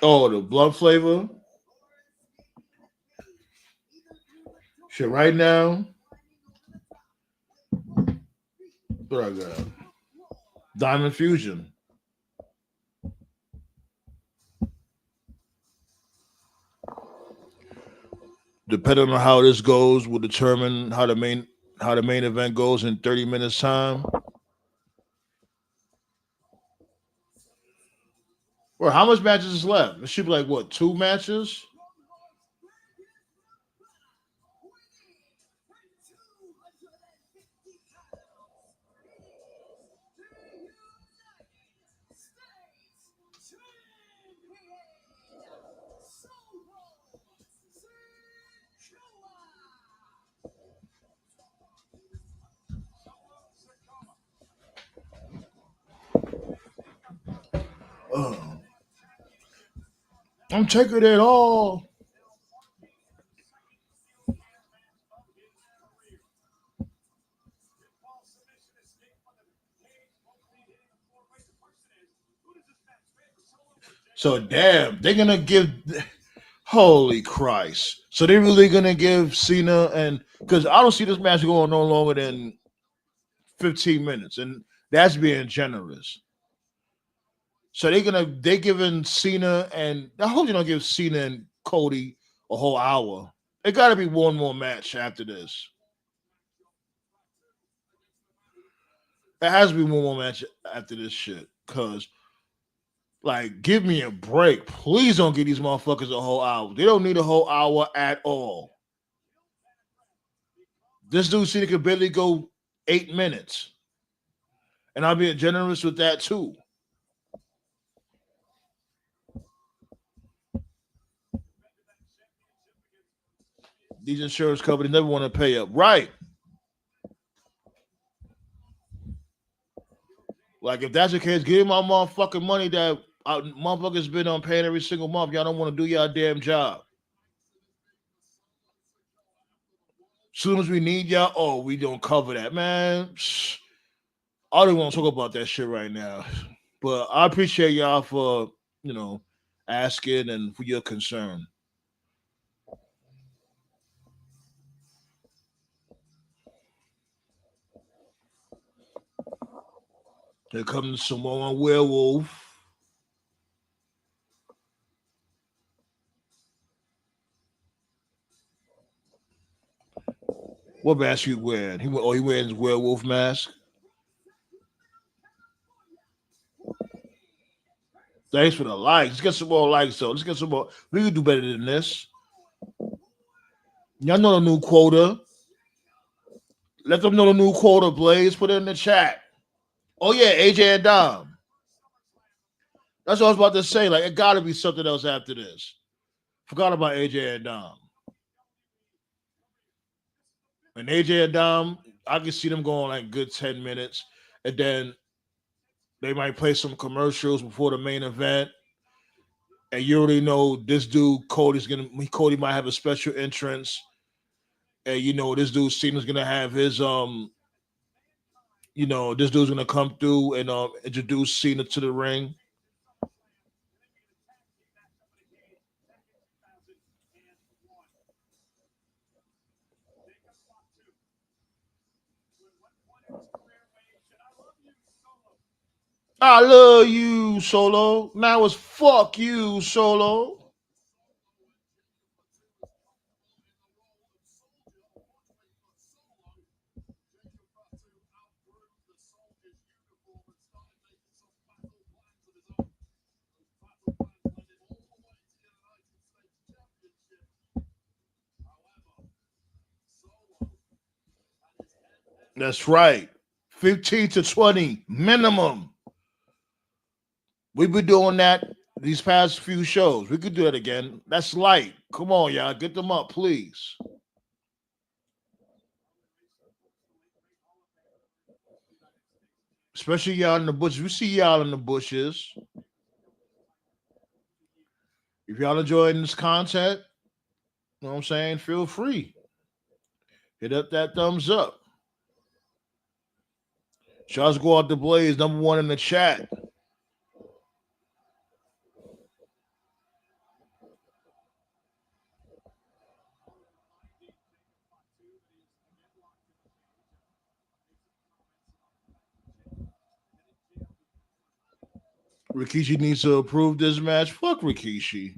Oh, the blood flavor. Shit, right now. What I got? Diamond Fusion. Depending on how this goes, will determine how the main event goes in 30 minutes time. Or how much matches is left? It should be like what, 2 matches? Oh, I'm taking it all. So damn, they're gonna give. Holy Christ! So they're really gonna give Cena and because I don't see this match going no longer than 15 minutes, and that's being generous. So they're giving Cena and I hope you don't give Cena and Cody a whole hour. It got to be one more match after this. There has to be one more match after this shit. Cause like, give me a break. Please don't give these motherfuckers a whole hour. They don't need a whole hour at all. This dude Cena could barely go 8 minutes, and I'm being generous with that too. These insurance companies never want to pay up, right? Like if that's the case, give my motherfucking money that motherfuckers been on paying every single month. Y'all don't want to do y'all damn job. Soon as we need y'all, oh, we don't cover that, man. I don't want to talk about that shit right now. But I appreciate y'all for you know asking and for your concern. Here comes Samoan Werewolf. What mask you wearing? He wearing his werewolf mask. Thanks for the likes. Let's get some more likes though. Let's get some more. We can do better than this. Y'all know the new quota. Let them know the new quota, Blaze. Put it in the chat. Oh yeah, AJ and Dom. That's what I was about to say. Like, it gotta be something else after this. Forgot about AJ and Dom. And AJ and Dom, I can see them going like good 10 minutes. And then they might play some commercials before the main event. And you already know this dude, Cody might have a special entrance. And you know, this dude Cena's gonna have his this dude's gonna come through and introduce Cena to the ring. I love you, Solo. Now it's fuck you, Solo. That's right. 15 to 20 minimum. We've been doing that these past few shows. We could do it again. That's light. Come on, y'all. Get them up, please. Especially y'all in the bushes. We see y'all in the bushes. If y'all enjoying this content, you know what I'm saying? Feel free. Hit up that thumbs up. Shots go out the Blaze, number one in the chat. Rikishi needs to approve this match. Fuck Rikishi.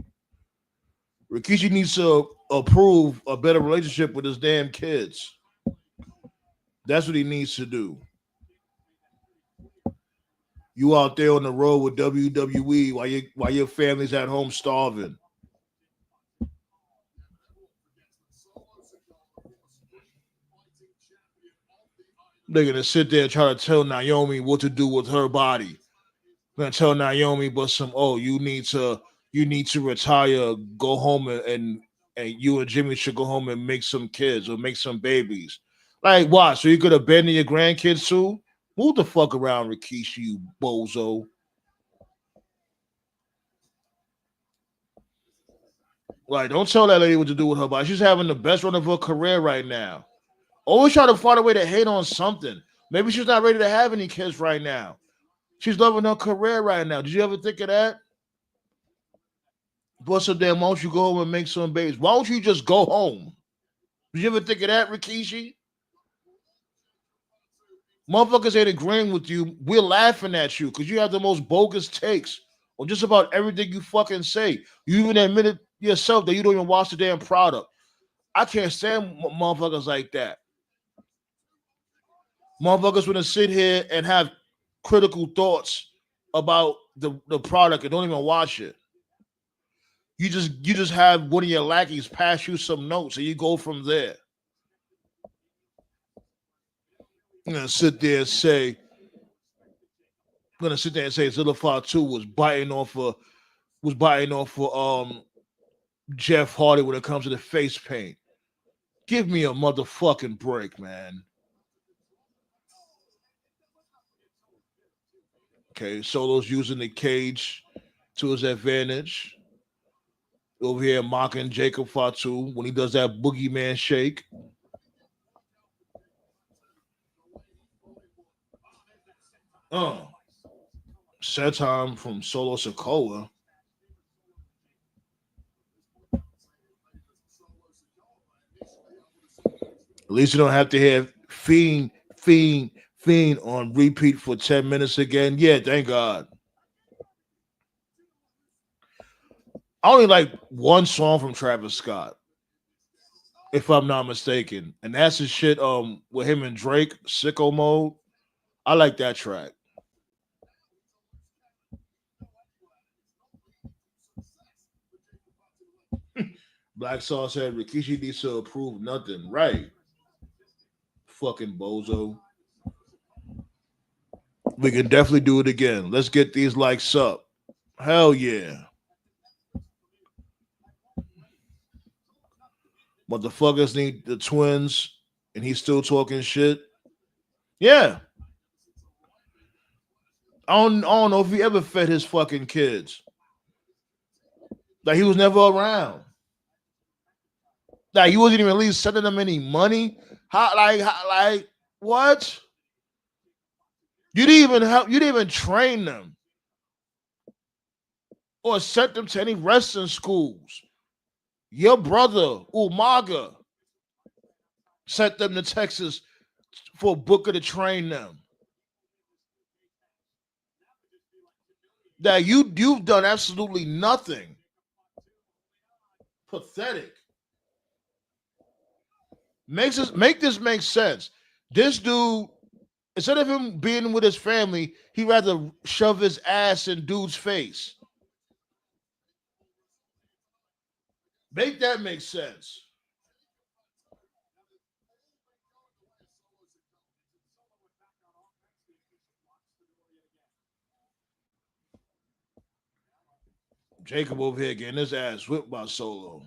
Rikishi needs to approve a better relationship with his damn kids. That's what he needs to do. You out there on the road with WWE while your family's at home starving. They're gonna sit there and try to tell Naomi what to do with her body. They're gonna tell Naomi, but you need to retire, go home and you and Jimmy should go home and make some kids or make some babies. Like what? So you could abandon your grandkids too? Move the fuck around, Rikishi, you bozo. Like, don't tell that lady what to do with her body. She's having the best run of her career right now. Always try to find a way to hate on something. Maybe she's not ready to have any kids right now. She's loving her career right now. Did you ever think of that? But so damn, why don't you go home and make some babies? Why don't you just go home? Did you ever think of that, Rikishi? Motherfuckers ain't agreeing with you. We're laughing at you because you have the most bogus takes on just about everything you fucking say. You even admitted yourself that you don't even watch the damn product. I can't stand motherfuckers like that. Motherfuckers want to sit here and have critical thoughts about the product and don't even watch it. You just have one of your lackeys pass you some notes and you go from there. I'm gonna sit there and say Zilla Fatu was biting off for Jeff Hardy when it comes to the face paint. Give me a motherfucking break, man. Okay, Solo's using the cage to his advantage. Over here mocking Jacob Fatu when he does that boogeyman shake. Set time from Solo Sikoa. At least you don't have to have fiend, Fiend on repeat for 10 minutes again. Yeah, thank God. I only like one song from Travis Scott, if I'm not mistaken. And that's his shit with him and Drake, Sicko Mode. I like that track. Black Sauce said Rikishi needs to approve nothing. Right. Fucking bozo. We can definitely do it again. Let's get these likes up. Hell yeah. Motherfuckers need the twins and he's still talking shit. Yeah. I don't know if he ever fed his fucking kids. Like he was never around. Like he wasn't even at least sending them any money. Like what? You didn't even help. You didn't even train them or sent them to any wrestling schools. Your brother Umaga sent them to Texas for a booker to train them. That you've done absolutely nothing. Pathetic. Make this make sense. This dude, instead of him being with his family, he'd rather shove his ass in dude's face. Make that make sense. Jacob over here getting his ass whipped by Solo.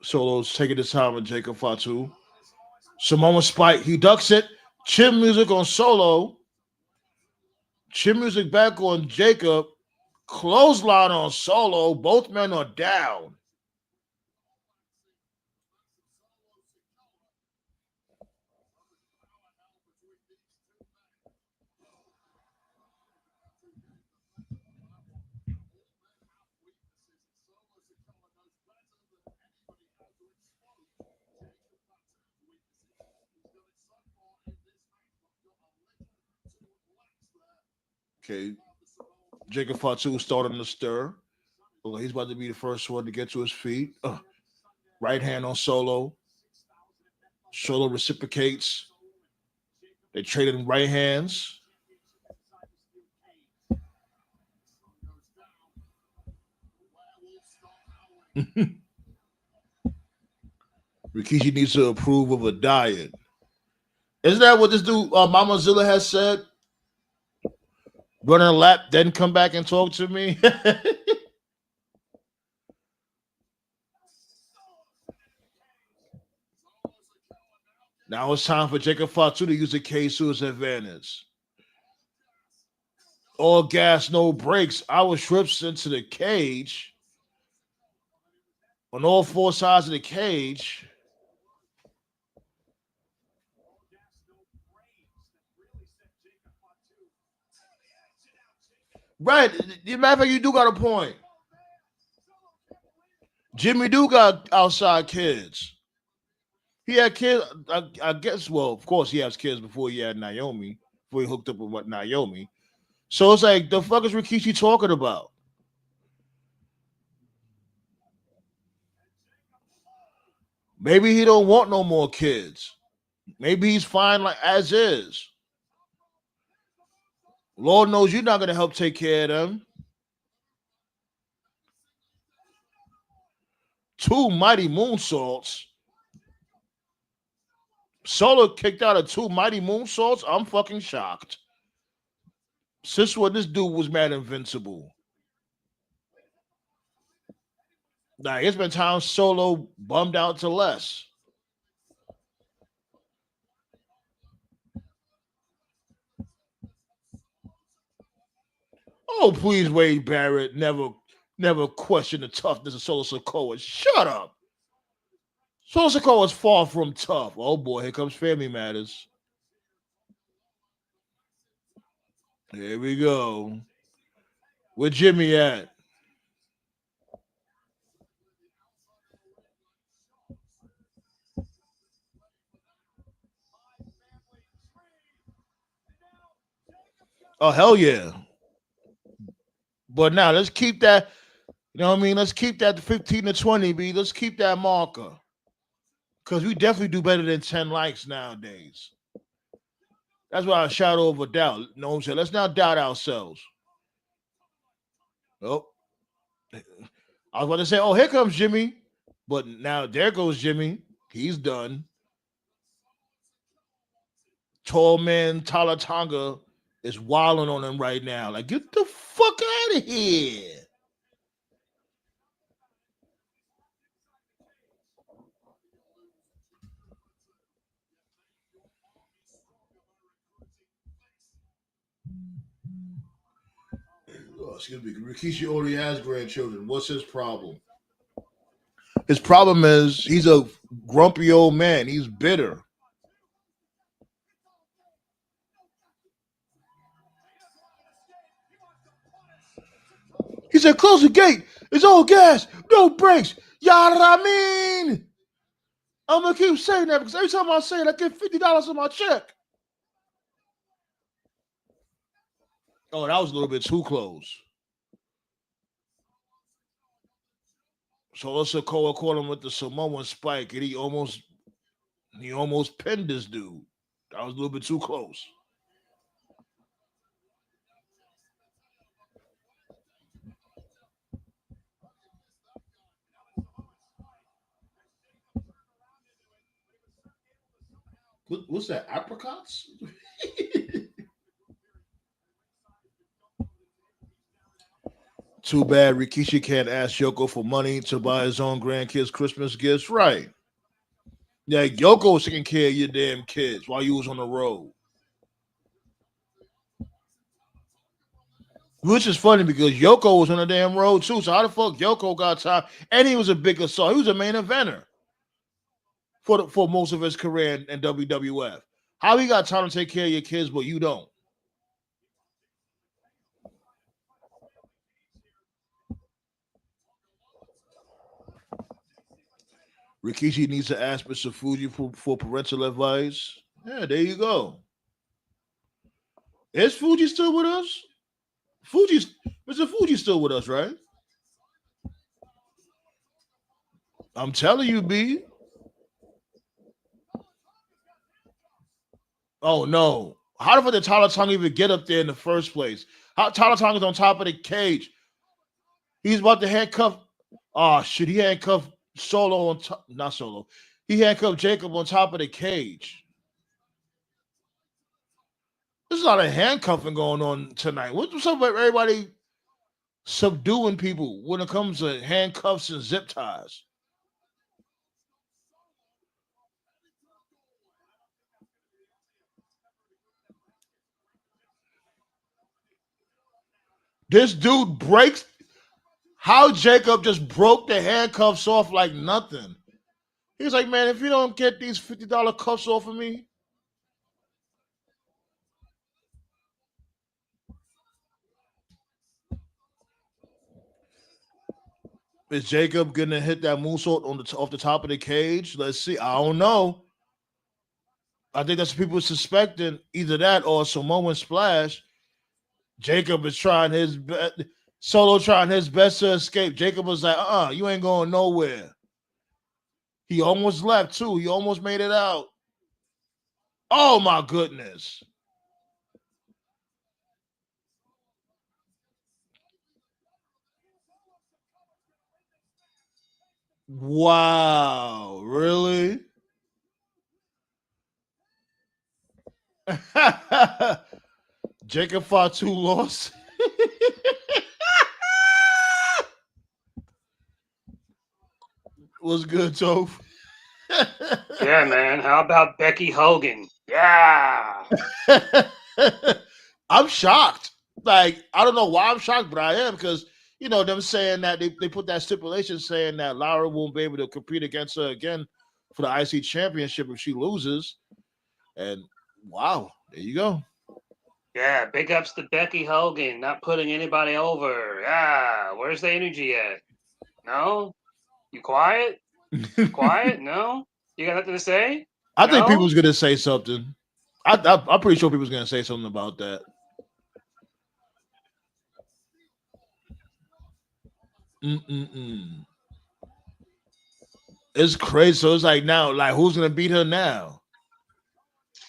Solo's taking his time with Jacob Fatu. Samoa Spike, he ducks it. Chin music on Solo. Chin music back on Jacob. Clothesline on Solo. Both men are down. Okay. Jacob Fatu starting to stir. Oh, he's about to be the first one to get to his feet. Right hand on Solo. Solo reciprocates. They traded right hands. Rikishi needs to approve of a diet. Isn't that what this dude, Mama Zilla, has said? Run a lap, then come back and talk to me. Now it's time for Jacob Fatu to use the case to his advantage. All gas, no brakes. Our trips into the cage. On all four sides of the cage. Right. Matter of fact, you do got a point. Jimmy do got outside kids. He had kids, I guess. Well, of course, he has kids before he had Naomi, before he hooked up with Naomi. So it's like, the fuck is Rikishi talking about? Maybe he don't want no more kids. Maybe he's fine like as is. Lord knows you're not going to help take care of them. Two mighty moonsaults. Solo kicked out of two mighty moonsaults. I'm fucking shocked. Since when this dude was mad invincible. Like, it's been time Solo bummed out to less. Oh, please, Wade Barrett. Never never questioned the toughness of Solo Sikoa. Shut up. Solo Sikoa is far from tough. Oh boy, here comes Family Matters. Here we go. Where Jimmy at? Oh, hell yeah. But now let's keep that, you know what I mean? Let's keep that 15 to 20, B. Let's keep that marker. Because we definitely do better than 10 likes nowadays. That's why I shadow over doubt. You know what I'm saying? Let's not doubt ourselves. Oh. I was about to say, oh, here comes Jimmy. But now there goes Jimmy. He's done. Tall man Tala Tonga is wilding on him right now. Like, get the fuck out of here. Oh, excuse me. Rikishi already has grandchildren. What's his problem? His problem is he's a grumpy old man. He's bitter. He said, close the gate. It's all gas. No brakes. Yada I mean. I'm going to keep saying that because every time I say it, I get $50 on my check. Oh, that was a little bit too close. So Sikoa caught him with the Samoan spike, and he almost pinned this dude. That was a little bit too close. What's that? Apricots? Too bad Rikishi can't ask Yoko for money to buy his own grandkids Christmas gifts. Right. Yeah, Yoko was taking care of your damn kids while you was on the road. Which is funny because Yoko was on the damn road too. So how the fuck Yoko got time? And he was a big assault. He was a main eventer for most of his career in WWF. How he got time to take care of your kids, but you don't? Rikishi needs to ask Mr. Fuji for parental advice. Yeah, there you go. Is Fuji still with us? Mr. Fuji's still with us, right? I'm telling you, B. Oh no. How the fuck did Tyler Tongue even get up there in the first place? How Tyler Tongue is on top of the cage. He's about to handcuff. Oh shit, he handcuffed Solo on top. Not Solo. He handcuffed Jacob on top of the cage. There's a lot of handcuffing going on tonight. What's up with everybody subduing people when it comes to handcuffs and zip ties? This dude breaks. How Jacob just broke the handcuffs off like nothing. He's like, man, if you don't get these $50 cuffs off of me. Is Jacob gonna hit that moonsault off the top of the cage? Let's see. I don't know. I think that's what people are suspecting. Either that or a Samoan splash. Jacob is trying his best. Solo trying his best to escape. Jacob was like, you ain't going nowhere. He almost left too. He almost made it out. Oh my goodness. Wow, really? Jacob Fatu lost. What's good, Toph? Yeah, man. How about Becky Hogan? Yeah. I'm shocked. Like, I don't know why I'm shocked, but I am because them saying that they put that stipulation saying that Lara won't be able to compete against her again for the IC championship if she loses. And wow, there you go. Yeah, big ups to Becky Hogan, not putting anybody over. Yeah, where's the energy at? No? You quiet? Quiet? No? You got nothing to say? I think No? people's gonna say something. I'm pretty sure people's gonna say something about that. Mm-mm-mm. It's crazy. So it's like now, like who's gonna beat her now?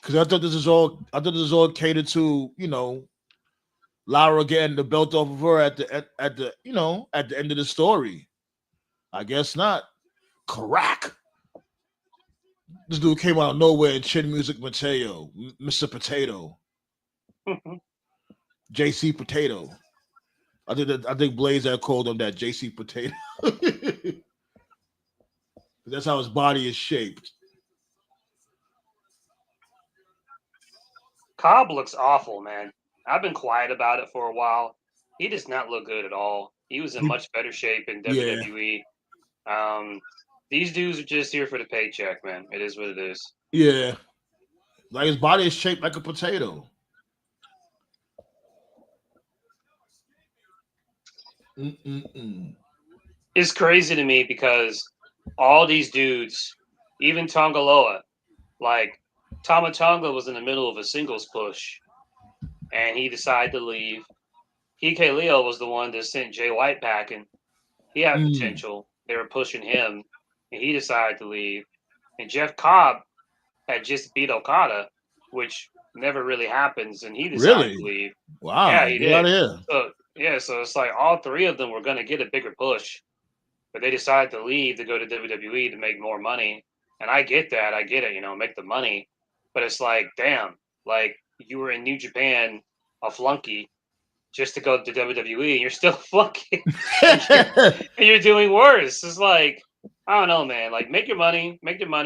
Because I thought this is all catered to, Lara getting the belt off of her at the end of the story. I guess not. Crack. This dude came out of nowhere and Chin Music Mateo, Mr. Potato, JC Potato. I think Blaze had called him that JC Potato. That's how his body is shaped. Cobb looks awful, man. I've been quiet about it for a while. He does not look good at all. He was in much better shape in Yeah, WWE. These dudes are just here for the paycheck, man. It is what it is. yeah. Like his body is shaped like a potato. Mm-mm-mm. It's crazy to me because all these dudes, even Tongaloa, like Tama Tonga was in the middle of a singles push and he decided to leave. PK Leo was the one that sent Jay White packing. He had Mm. potential. They were pushing him and he decided to leave. And Jeff Cobb had just beat Okada, which never really happens, and he decided to Really? leave. Yeah, Wow. he Get out did. of here. So it's like all three of them were going to get a bigger push, but they decided to leave to go to WWE to make more money. And I get that. I get it, make the money. But it's like, damn, like you were in New Japan, a flunky, just to go to WWE, and you're still a flunky. and, you're, and you're doing worse. It's like, I don't know, man. Like, make your money,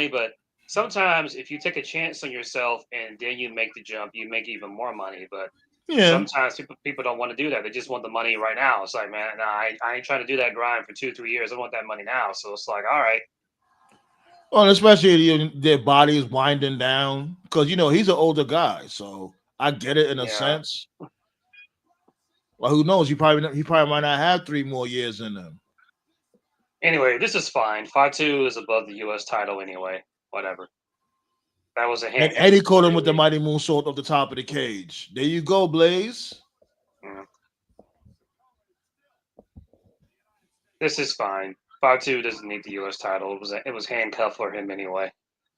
but sometimes if you take a chance on yourself and then you make the jump, you make even more money. But Yeah. sometimes people don't want to do that. They just want the money right now. It's like, man, nah, I ain't trying to do that grind for 2-3 years. I want that money now. So it's like, all right, Well, especially their body is winding down because he's an older guy, so I get it in a yeah. sense. Well, who knows? He probably might not have 3 more years in him. Anyway, this is fine. 5-2 is above the U.S. title anyway. Whatever. That was a And handcuff. Eddie caught him with the mighty moonsault off the top of the cage. There you go, Blaze. Yeah. This is fine. 5-2 doesn't need the U.S. title. It was handcuffed for him anyway.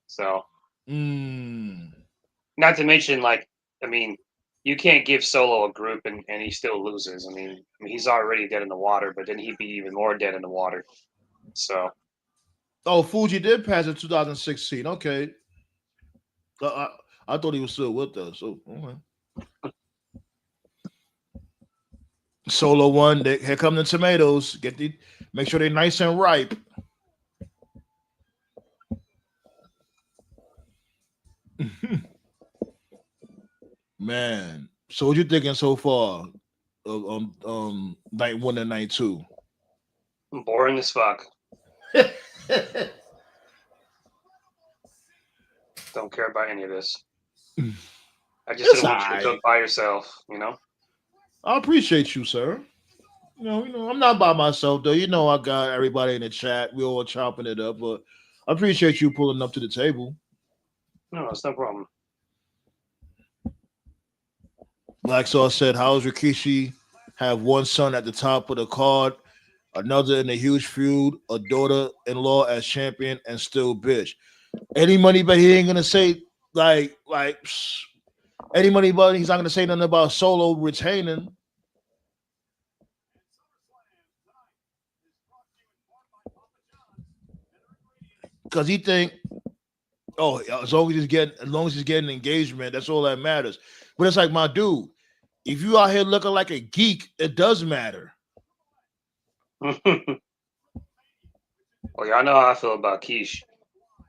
So, not to mention, you can't give Solo a group and he still loses. I mean, he's already dead in the water, but then he'd be even more dead in the water. So, Oh, Fuji did pass in 2016. Okay. I thought he was still with us. So, okay. Solo one. Here come the tomatoes. Make sure they're nice and ripe. Man, so what you thinking so far of night 1 and night 2? boring as fuck. Don't care about any of this. I just didn't want you to cook by yourself, I appreciate you, sir. I'm not by myself though. I got everybody in the chat. We all chopping it up, but I appreciate you pulling up to the table. No, it's no problem. Black Sauce said, "How's Rikishi have one son at the top of the card, another in a huge feud, a daughter-in-law as champion, and still bitch? Any money, but he ain't gonna say like any money, but he's not gonna say nothing about Solo retaining." Because he think, oh, as long as he's getting engagement, that's all that matters. But it's like, my dude, if you out here looking like a geek, it does matter. Well, y'all know how I feel about Keish.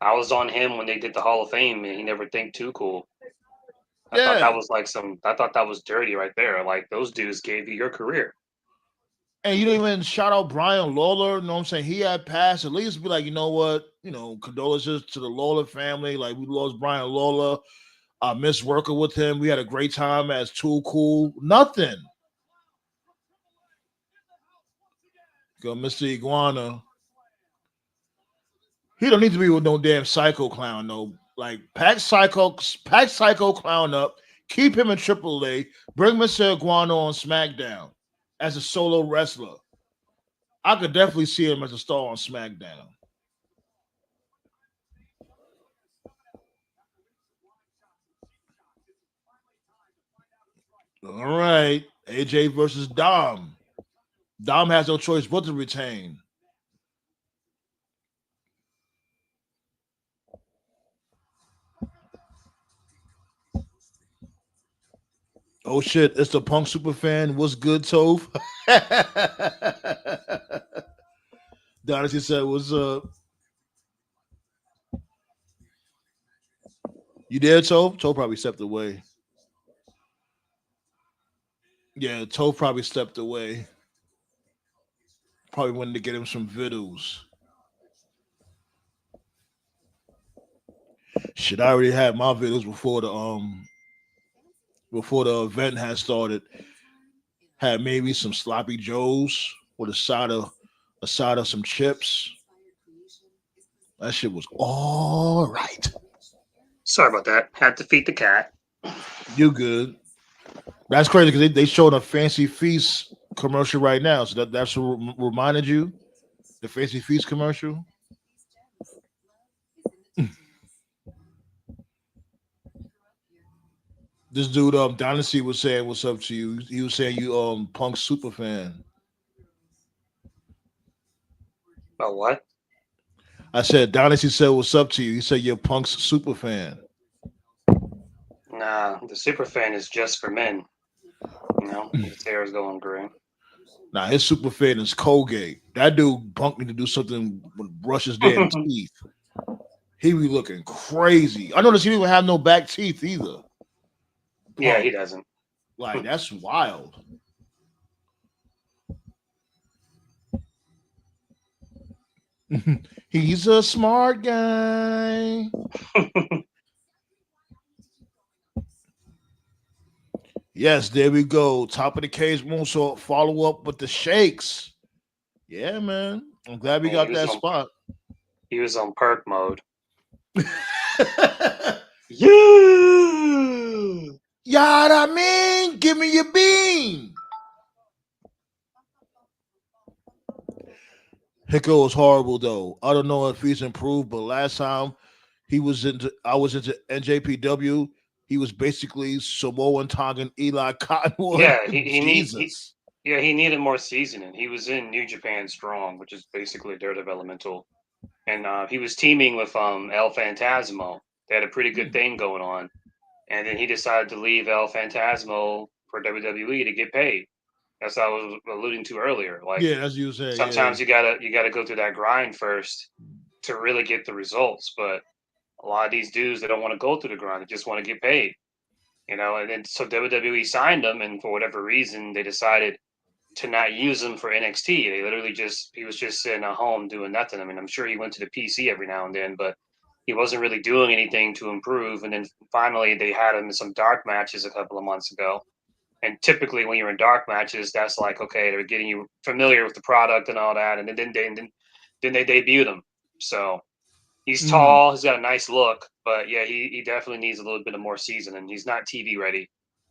I was on him when they did the Hall of Fame, and he never think too cool. I thought that was I thought that was dirty right there. Like, those dudes gave you your career. And you don't even shout out Brian Lawler. You know what I'm saying? He had passed. At least be like, you know what? Condolences to the Lawler family. Like, we lost Brian Lawler. I miss working with him. We had a great time as Too Cool. Nothing. Go, Mr. Iguana. He don't need to be with no damn psycho clown, though. Like, pack psycho clown up, keep him in AAA, bring Mr. Iguana on SmackDown as a solo wrestler. I could definitely see him as a star on SmackDown. All right. AJ versus Dom. Dom has no choice but to retain. Oh shit, it's the Punk Superfan. What's good, Tove? Dynasty said, what's up? You there, Tove? Tove probably stepped away. Yeah, Tove probably stepped away. Probably wanted to get him some vittles. Shit, I already had my vittles before the event had started. Had maybe some sloppy joes with a side of some chips. That shit was all right. Sorry about that. Had to feed the cat. You good? That's crazy because they showed a Fancy Feast commercial right now. So that's what reminded you the Fancy Feast commercial. This dude, Dynasty was saying, "What's up to you?" He was saying, "You, Punk super fan." Oh, what? I said, Dynasty said, "What's up to you?" He said, "You're Punk's super fan." Nah, the super fan is just for men. His hair is going gray. Nah, his super fan is Colgate. That dude Punk need to do something with brush his damn teeth. He be looking crazy. I noticed he didn't even have no back teeth either. Yeah, he doesn't. Like, that's wild. He's a smart guy. Yes, there we go. Top of the cage moonsault. Follow up with the shakes. Yeah, man. I'm glad we got that spot. He was on perk mode. Yeah. Yada mean, give me your bean. Hicko was horrible though. I don't know if he's improved, but last time I was into NJPW. He was basically Samoan Tongan Eli Cottonwood. Yeah, he needed more seasoning. He was in New Japan Strong, which is basically their developmental, and he was teaming with El Phantasmo. They had a pretty good thing going on, and then he decided to leave El Phantasmo for WWE to get paid. That's what I was alluding to earlier. Like, yeah, as you say, sometimes you gotta go through that grind first to really get the results. But a lot of these dudes, they don't want to go through the grind; they just want to get paid. And then so WWE signed him, and for whatever reason, they decided to not use him for NXT. They literally he was just sitting at home doing nothing. I mean, I'm sure he went to the PC every now and then, but he wasn't really doing anything to improve. And then finally, they had him in some dark matches a couple of months ago. And typically, when you're in dark matches, that's like, okay, they're getting you familiar with the product and all that. And then they debuted him. So he's tall, he's got a nice look, but yeah, he definitely needs a little bit of more seasoning. He's not TV ready,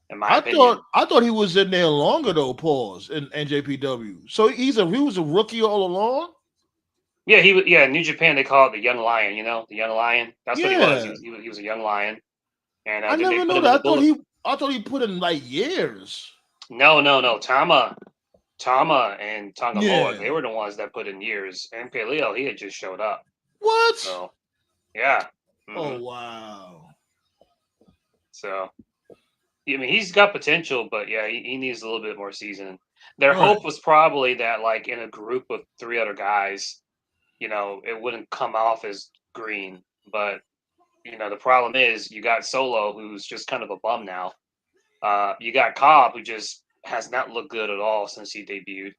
in my opinion. I thought he was in there longer though. Pause in NJPW. So he was a rookie all along. Yeah, in New Japan they call it the young lion. The young lion. That's what he was. He was a young lion, and I then they never put knew him that. in the I thought he put in like years. No. Tama and Tangaloa, Yeah. they were the ones that put in years. And Paleo, he had just showed up. What? So, yeah. Oh wow. So, I mean, he's got potential, but yeah, he needs a little bit more seasoning. Their hope was probably that, like, in a group of 3 other guys, it wouldn't come off as green. But, the problem is you got Solo, who's just kind of a bum now. You got Cobb, who just has not looked good at all since he debuted.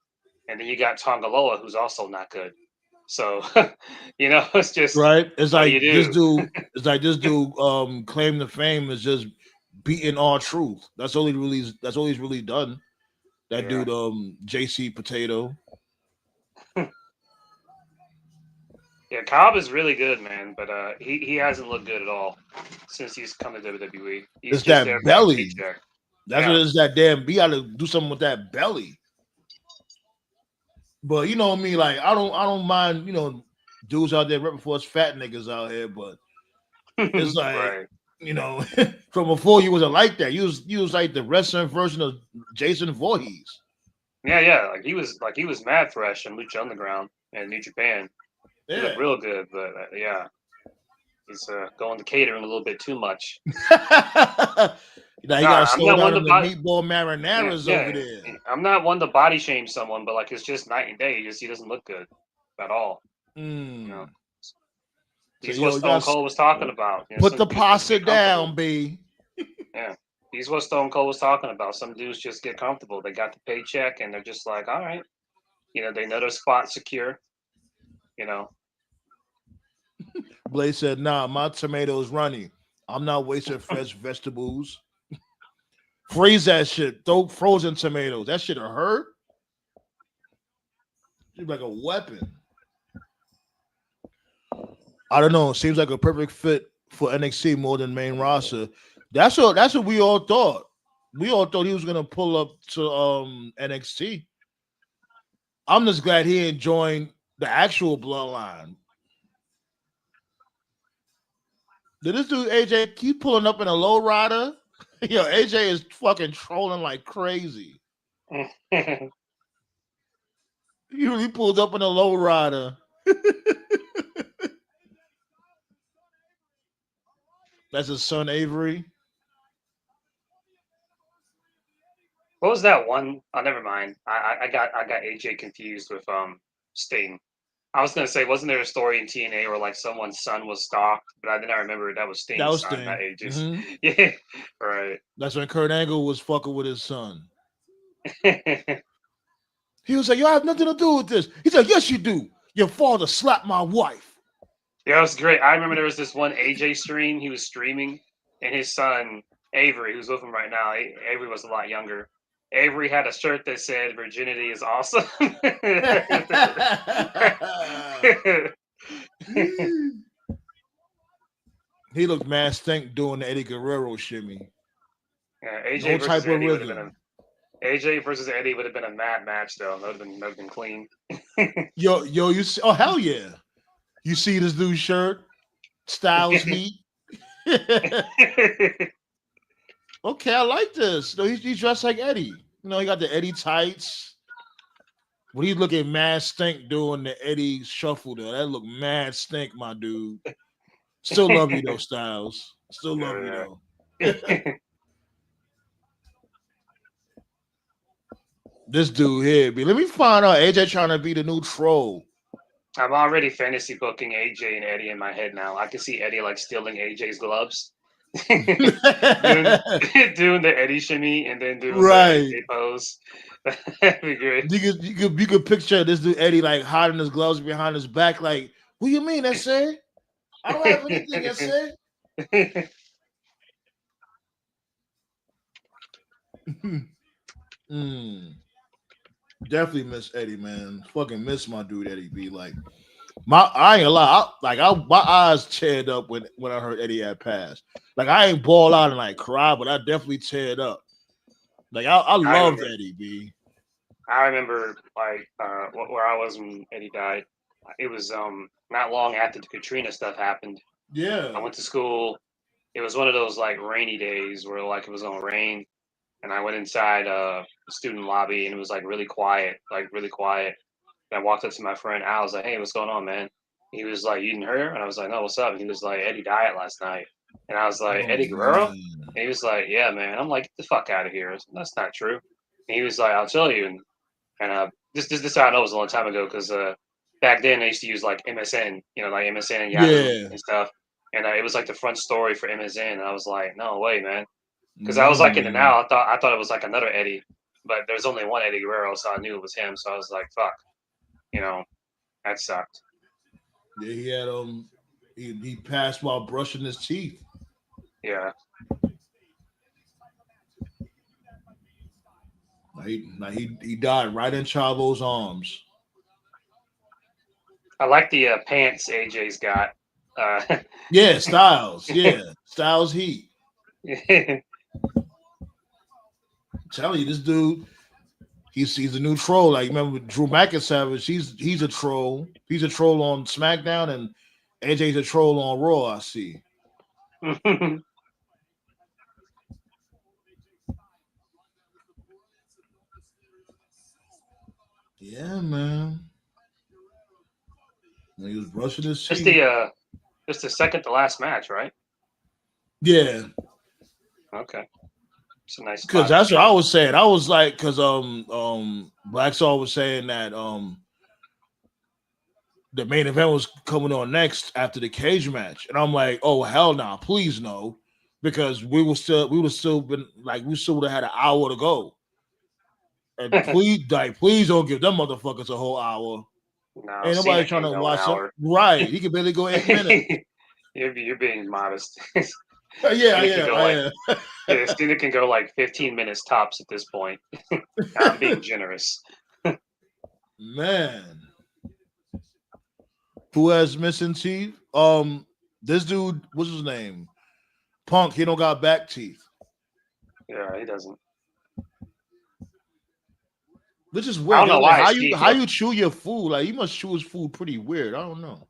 and then you got Tongaloa, who's also not good. So, it's just right. It's what do like you this do? dude. It's like this dude. Claim to fame is just beating all truth. That's all he really. That's all he's really done. That Yeah. dude. JC Potato. Yeah, Cobb is really good, man, but he hasn't looked good at all since he's come to WWE. He's It's just there that for that belly. paycheck. That's Yeah. what it is. That damn. We got to do something with that belly. But you know me, like I don't mind, dudes out there ripping for us fat niggas out here, but it's like, Right. from before you wasn't like that. You was like the wrestling version of Jason Voorhees. Yeah. Like he was mad fresh in Lucha Underground and New Japan. He Yeah. looked real good, but yeah, he's going to catering a little bit too much. Now you Nah, gotta I'm slow not down one on to the body. meatball marinaras over Yeah, there. I'm not one to body shame someone, but like it's just night and day. He doesn't look good at all. Mm. So He's what you Stone gotta Cold was talking about. put Some the dudes just pasta get comfortable. down, B. Yeah, he's what Stone Cold was talking about. Some dudes just get comfortable. They got the paycheck and they're just like, all right, they know their spot secure. Blade said, "Nah, my tomatoes runny. I'm not wasting fresh vegetables. Freeze that shit. Throw frozen tomatoes. That shit'll hurt. It's like a weapon. I don't know. It seems like a perfect fit for NXT more than main roster. That's what we all thought. We all thought he was gonna pull up to NXT. I'm just glad he ain't joined the actual bloodline. Did this dude AJ keep pulling up in a low rider? Yo, AJ is fucking trolling like crazy. He really pulled up in a low rider. That's his son Avery. What was that one? Oh, never mind. I got AJ confused with Sting. I was gonna say, wasn't there a story in TNA where like someone's son was stalked? But then I remember that was That Sting's was son, not thing. AJ's. Mm-hmm. Yeah, right. That's when Kurt Angle was fucking with his son. He was like, "You have nothing to do with this." He's like, "Yes, you do. Your father slapped my wife." Yeah, it was great. I remember there was this one AJ stream. He was streaming, and his son Avery, who's with him right now, Avery was a lot younger. Avery had a shirt that said "Virginity is awesome." He looked mad stink doing the Eddie Guerrero shimmy. Yeah, AJ No versus type of Eddie would have been rhythm. AJ versus Eddie would have been a mad match though. That would have been clean. Yo, you see? Oh hell yeah! You see this dude's shirt? Styles Heat. Okay, I like this. No, he's dressed like Eddie. He got the Eddie tights. When he's looking mad stink doing the Eddie shuffle though, that look mad stink, my dude. Still love you though, Styles. Still love you though. This dude here, let me find out. AJ trying to be the new troll. I'm already fantasy booking AJ and Eddie in my head now. I can see Eddie like stealing AJ's gloves, doing the Eddie shimmy, and then doing the AJ pose. That'd be great. You could picture this dude Eddie like hiding his gloves behind his back. Like, what do you mean, SA? I don't have anything, SA. Definitely miss Eddie, man. Fucking miss my dude Eddie B. Like, I ain't gonna lie. My eyes teared up when I heard Eddie had passed. Like, I ain't ball out and like cry, but I definitely teared up. Like, I loved Eddie B. I remember like where I was when Eddie died. It was not long after the Katrina stuff happened. Yeah. I went to school. It was one of those like rainy days where like it was gonna rain, and I went inside the student lobby and it was like really quiet. And I walked up to my friend Al. I was like, "Hey, what's going on, man?" He was like, "You didn't hear?" And I was like, "No, what's up?" And he was like, "Eddie died last night." And I was like, "Eddie Guerrero?" Man. And he was like, "Yeah, man." I'm like, "Get the fuck out of here. That's not true." And he was like, "I'll tell you." And this I know it was a long time ago because back then I used to use like MSN, like MSN and Yahoo and stuff. And it was like the front story for MSN. And I was like, no way, man. Because I was like in the now, I thought it was like another Eddie. but there's only one Eddie Guerrero, so I knew it was him. So I was like, fuck, that sucked. Yeah, he had he passed while brushing his teeth. Yeah. He died right in Chavo's arms. I like the pants AJ's got. Yeah, Styles. Yeah, Styles Heat. I'm telling you, this dude, he's a new troll. Like, remember Drew McIntyre? He's a troll. He's a troll on SmackDown, and AJ's a troll on Raw. I see. Yeah, man. When he was brushing his teeth. It's the second to last match, right? Yeah. Okay. It's a nice. Because that's what I was saying. I was like, because Black Star was saying that the main event was coming on next after the cage match, and I'm like, oh hell no, please no, because we would still been like we still would have had an hour to go, and please don't give them motherfuckers a whole hour. No, ain't nobody trying to watch it. Right, he can barely go 8 minutes. You're being modest. Yeah. Cena can go like 15 minutes tops at this point. I'm being generous. Man. Who has missing teeth? This dude, what's his name? Punk, he don't got back teeth. Yeah, he doesn't. Which is weird. I don't know why how you chew your food. Like, you must chew his food pretty weird. I don't know.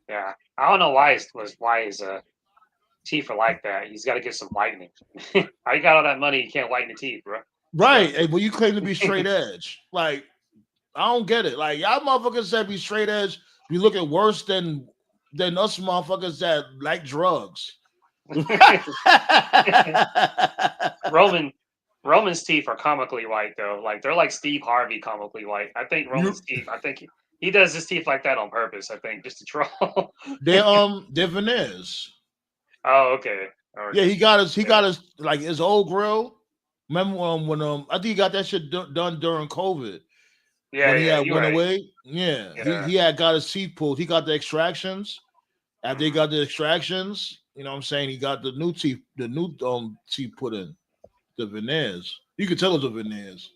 Yeah. I don't know why his teeth are like that. He's got to get some whitening. How you got all that money? You can't whiten the teeth, bro. Right. Hey, but you claim to be straight edge. Like, I don't get it. Like, y'all motherfuckers that be straight edge be looking worse than us motherfuckers that like drugs. Roman's teeth are comically white though. Like, they're like Steve Harvey comically white. I think Roman's teeth. I think he does his teeth like that on purpose. I think just to troll. They're veneers. Oh, okay. Right. Yeah, he got his like his old grill. Remember when I think he got that shit done during COVID. Yeah, when he went right. away. Yeah. He had got his teeth pulled. He got the extractions. After he got the extractions, you know what I'm saying? He got the new teeth put in. The veneers. You could tell it's the veneers.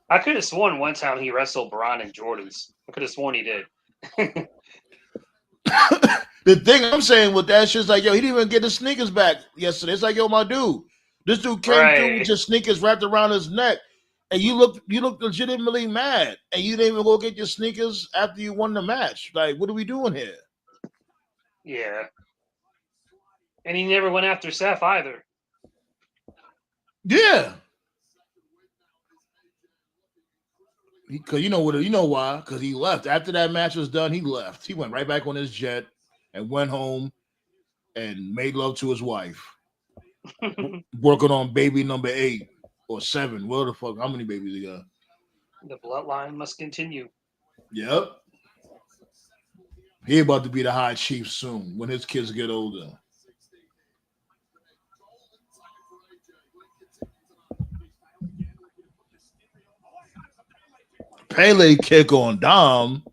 I could have sworn one time he wrestled Braun in Jordans. I could have sworn he did. The thing I'm saying with that shit is like, yo, he didn't even get his sneakers back yesterday. It's like, yo, my dude, this dude came through with just sneakers wrapped around his neck, and you look legitimately mad, and you didn't even go get your sneakers after you won the match. Like, what are we doing here? Yeah, and he never went after Seth either. Yeah. Because you know why? Because he left after that match was done. He left. He went right back on his jet and went home and made love to his wife, working on baby number 8 or 7. Where the fuck? How many babies he got? The bloodline must continue. Yep. He about to be the high chief soon when his kids get older. Pele kick on Dom.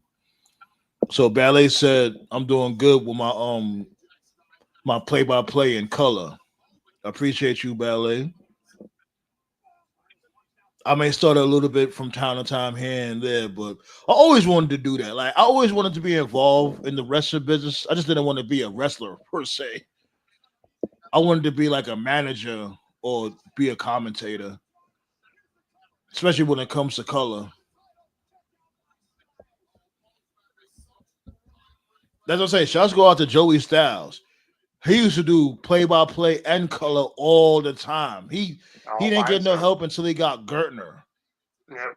So Ballet said, I'm doing good with my play-by-play in color. I appreciate you, Ballet. I may start a little bit from time to time here and there, but I always wanted to do that. Like, I always wanted to be involved in the wrestling business. I just didn't want to be a wrestler per se. I wanted to be like a manager or be a commentator, especially when it comes to color. That's what I'm saying. Shots go out to Joey Styles. He used to do play-by-play and color all the time. He didn't get no help until he got Gertner. Yep.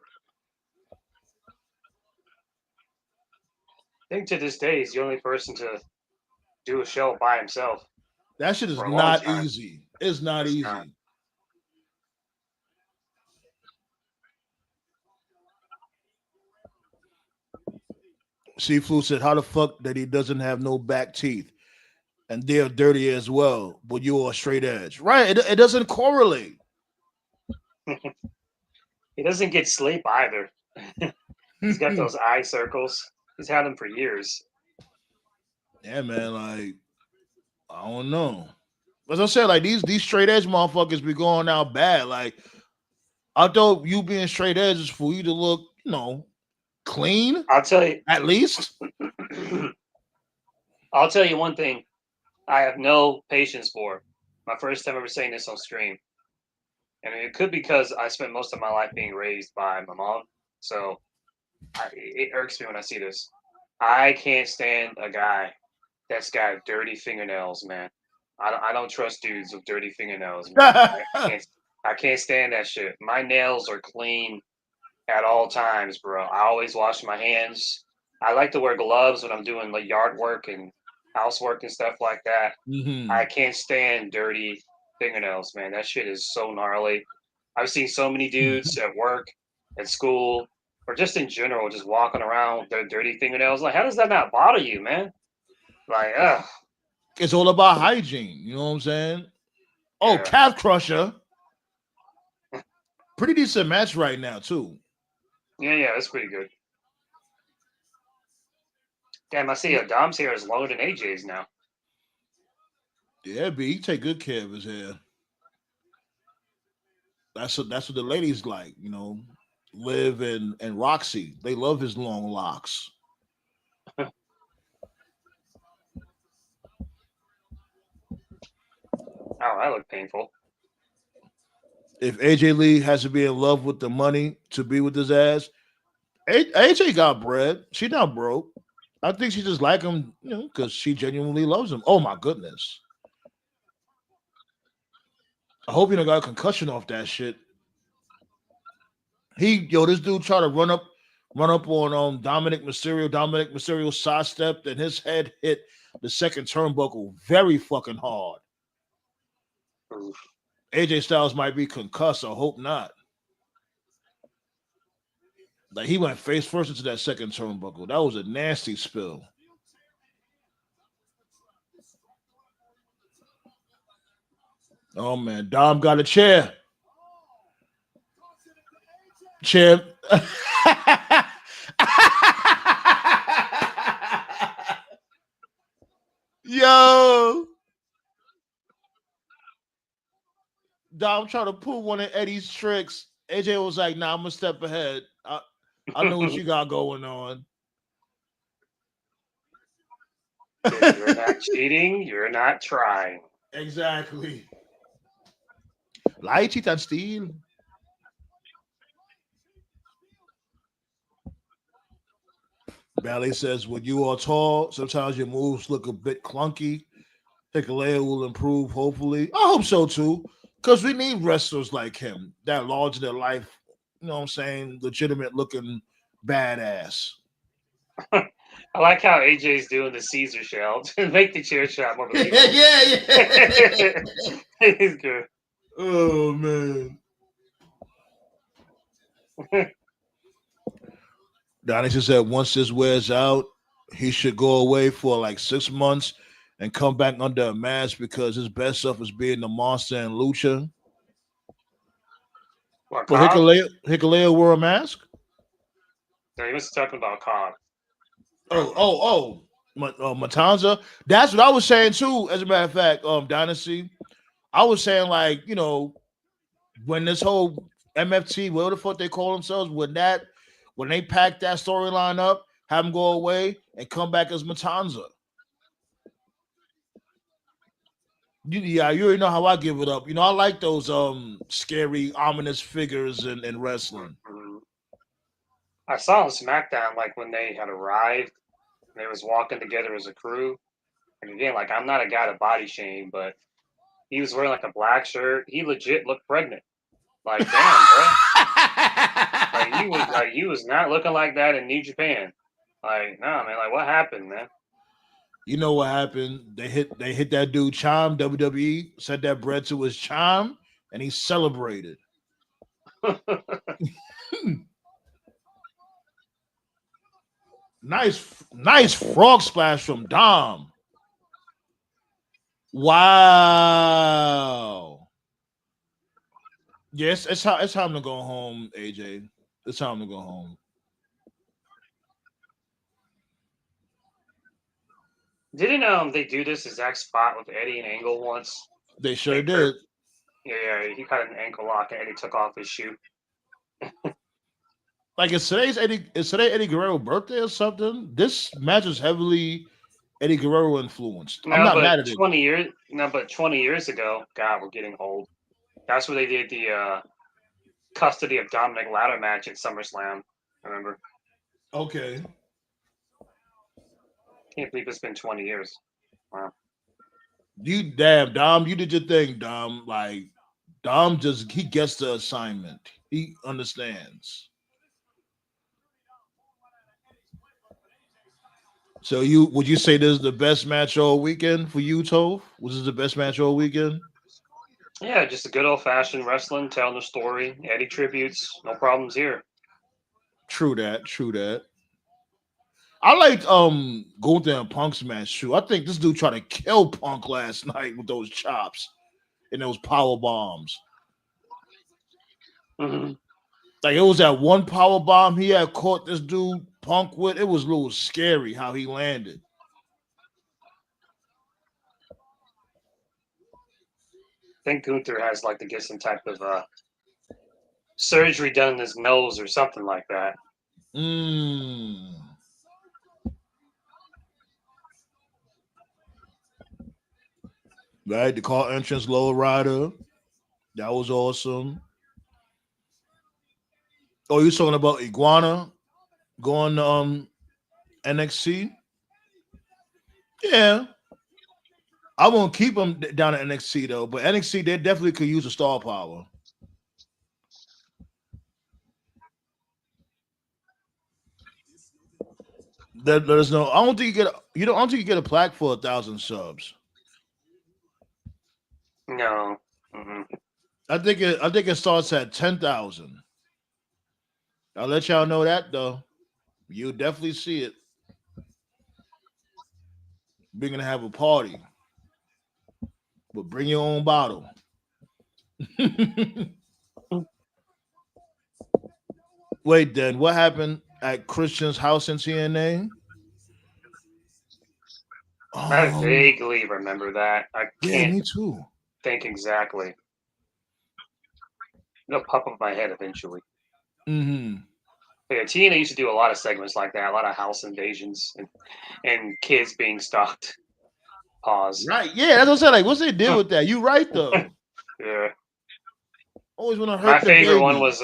I think to this day he's the only person to do a show by himself. That shit is not easy. It's not easy. Not. Flu said, how the fuck that he doesn't have no back teeth? And they're dirty as well, but you are straight edge. Right. It doesn't correlate. He doesn't get sleep either. He's got those eye circles. He's had them for years. Yeah, man. Like, I don't know. As I said, like these straight edge motherfuckers be going out bad. Like, I thought you being straight edge is for you to look, clean I'll tell you. at least. I'll tell you one thing. I have no patience for. My first time ever saying this on stream, and it could be because I spent most of my life being raised by my mom. So it irks me when I see this. I can't stand a guy that's got dirty fingernails, man. I don't trust dudes with dirty fingernails, man. I can't stand that shit. My nails are clean at all times, bro. I always wash my hands. I like to wear gloves when I'm doing like yard work and housework and stuff like that. Mhm. I can't stand dirty fingernails, man. That shit is so gnarly. I've seen so many dudes at work, at school, or just in general, just walking around with their dirty fingernails. Like, how does that not bother you, man? Like, ugh. It's all about hygiene. You know what I'm saying? Oh, Yeah. Calf Crusher. Pretty decent match right now, too. Yeah, that's pretty good. Damn, I see Dom's hair is longer than AJ's now. Yeah, B, he take good care of his hair. That's what the ladies like, Liv and Roxy. They love his long locks. Oh, that looked painful. If AJ Lee has to be in love with the money to be with his ass, AJ got bread. She not broke. I think she just like him, because she genuinely loves him. Oh my goodness. I hope you don't got a concussion off that shit. This dude tried to run up on Dominic Mysterio. Dominic Mysterio sidestepped and his head hit the second turnbuckle very fucking hard. Oof. AJ Styles might be concussed. I hope not. Like, he went face first into that second turnbuckle. That was a nasty spill. Oh man, Dom got a chair. Chair. Yo. Dom trying to pull one of Eddie's tricks. AJ was like, "Nah, I'm gonna step ahead. I know what you got going on." If you're not cheating, you're not trying. Exactly. Lie, cheat, and steal. Ballet says, when you are tall, sometimes your moves look a bit clunky. Hikalea will improve, hopefully. I hope so, too, because we need wrestlers like him, that larger-than-life, you know what I'm saying, legitimate-looking badass. I like how AJ's doing the Caesar shell to make the chair shot more believable. yeah. It's good. Oh, man. Donnie said once this wears out, he should go away for like 6 months and come back under a mask because his best stuff is being the monster and Lucha. What, But Cobb? Hikalea wore a mask? No, he was talking about Cobb. Matanza. That's what I was saying too. As a matter of fact, Dynasty, I was saying like, when this whole MFT, whatever the fuck they call themselves, when they pack that storyline up, have them go away and come back as Matanza. You already know how I give it up. I like those scary, ominous figures in wrestling. Mm-hmm. I saw on SmackDown like when they had arrived, and they was walking together as a crew. And again, like I'm not a guy to body shame, but he was wearing like a black shirt. He legit looked pregnant. Like damn, bro. Like he was not looking like that in New Japan. Like nah, man. Like what happened, man? You know what happened? They hit that dude Chime. WWE set that bread to his Chime, and he celebrated. Nice frog splash from Dom. Wow. Yes, it's time to go home, AJ. It's time to go home. Didn't they do this exact spot with Eddie and Angle once? They sure And Kurt, did. yeah, he caught an ankle lock and Eddie took off his shoe. Like is today Eddie Guerrero birthday or something? This match is heavily Eddie Guerrero influenced. I'm No, not but mad at it. 20 years ago, God, we're getting old. That's where they did the custody of Dominic ladder match at SummerSlam. Remember? Okay. Can't believe it's been 20 years. Wow. You damn Dom, you did your thing, Dom. Like Dom he gets the assignment. He understands. So would you say this is the best match all weekend for you, Tove? Was this the best match all weekend? Yeah, just a good old fashioned wrestling, telling the story. Eddie tributes, no problems here. True that. True that. I liked Gunther and Punk's match too. I think this dude tried to kill Punk last night with those chops and those power bombs. Mm-hmm. Like it was that one power bomb he had caught this dude Punk with. It was a little scary how he landed. I think Gunther has like to get some type of surgery done in his nose or something like that. Right, the car entrance low rider. That was awesome. Oh, you talking about Iguana going to NXT? Yeah. I won't keep him down at NXT though, but NXT they definitely could use a star power. There's no. I don't think you get. You don't. I don't think you get a plaque for 1,000 subs. No. Mm-hmm. I think it. I think it starts at 10,000. I'll let y'all know that though. You'll definitely see it. We're gonna have a party, but bring your own bottle. Wait, then what happened at Christian's house in TNA? I vaguely remember that. I Yeah, can't me too. think exactly. It'll pop up my head eventually. Mm-hmm. Yeah, TNA used to do a lot of segments like that, a lot of house invasions and kids being stalked. Pause. Right. Yeah, that's what I said. Like, what's the deal with that? You right though. Yeah. Always want to My hurt the favorite one baby. was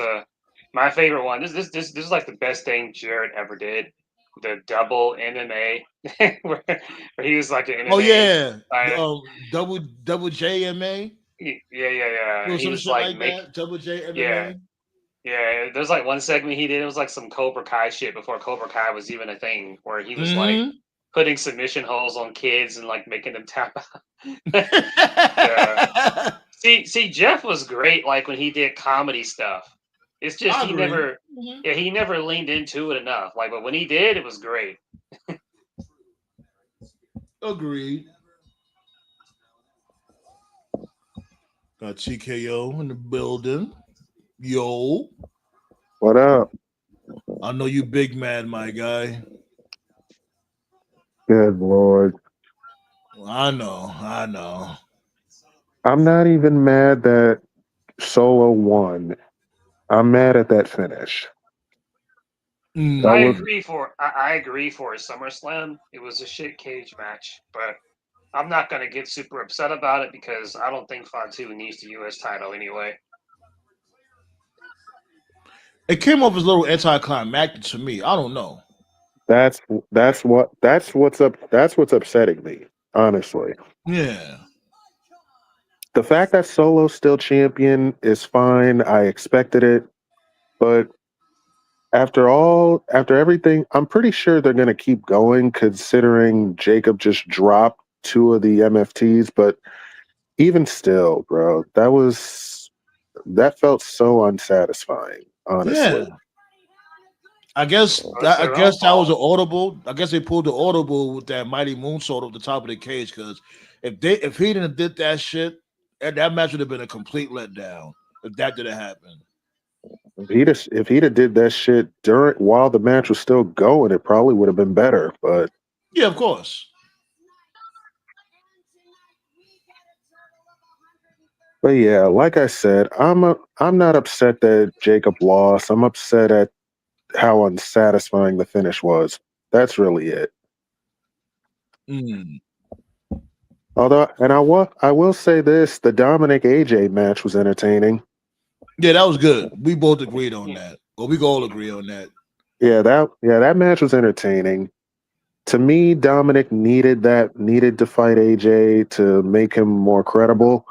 my favorite one. This is like the best thing Jarrett ever did. The double MMA where he was like an MMA Oh yeah, fighter. double JMA. Yeah. Or He some was shit like like that. Double yeah, JMA. yeah. There's like one segment he did. It was like some Cobra Kai shit before Cobra Kai was even a thing, where he was like Mm-hmm. putting submission holds on kids and like making them tap out. Yeah. See, Jeff was great. Like when he did comedy stuff, it's just I agree. Mm-hmm. he never leaned into it enough. Like, but when he did, it was great. Agreed. Got TKO in the building. Yo, What up? I know you big mad, my guy. Good Lord. I know. I'm not even mad that Solo won. I'm mad at that finish. That I was agree I agree for a SummerSlam. It was a shit cage match, but I'm not gonna get super upset about it because I don't think Fatu needs the U.S. title anyway. It came off as a little anticlimactic to me. I don't know. that's what's upsetting me, honestly. Yeah. The fact that Solo's still champion is fine. I expected it, but after everything, I'm pretty sure they're going to keep going considering Jacob just dropped two of the MFTs, but even still, bro, that felt so unsatisfying, honestly. Yeah. I guess So it's that their own was an fault. audible. I guess they pulled the audible with that mighty moonsault off the top of the cage because if he didn't have did that shit, that match would have been a complete letdown. if that didn't happen. If he'd have did that shit while the match was still going, it probably would have been better. But Yeah, of course. yeah, like I said, I'm not upset that Jacob lost. I'm upset at how unsatisfying the finish was. That's really it. Mm. Although, and I will say this: the Dominic AJ match was entertaining. Yeah, that was good. We both agreed on that. Well, we can all agree on that. Yeah, that match was entertaining. To me, Dominic needed to fight AJ to make him more credible,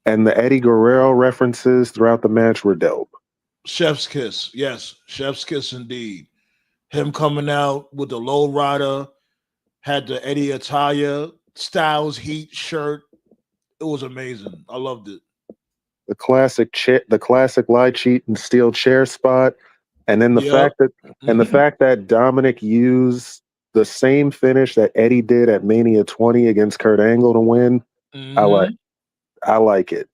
and the Eddie Guerrero references throughout the match were dope. Chef's kiss. Yes, chef's kiss indeed. Him coming out with the low rider, had the Eddie Italia Styles Heat shirt. It was amazing. I loved it. The classic lie, cheat, and steal chair spot, and then Yep. the fact that Dominic used the same finish that Eddie did at Mania 20 against Kurt Angle to win. Mm-hmm. I like it.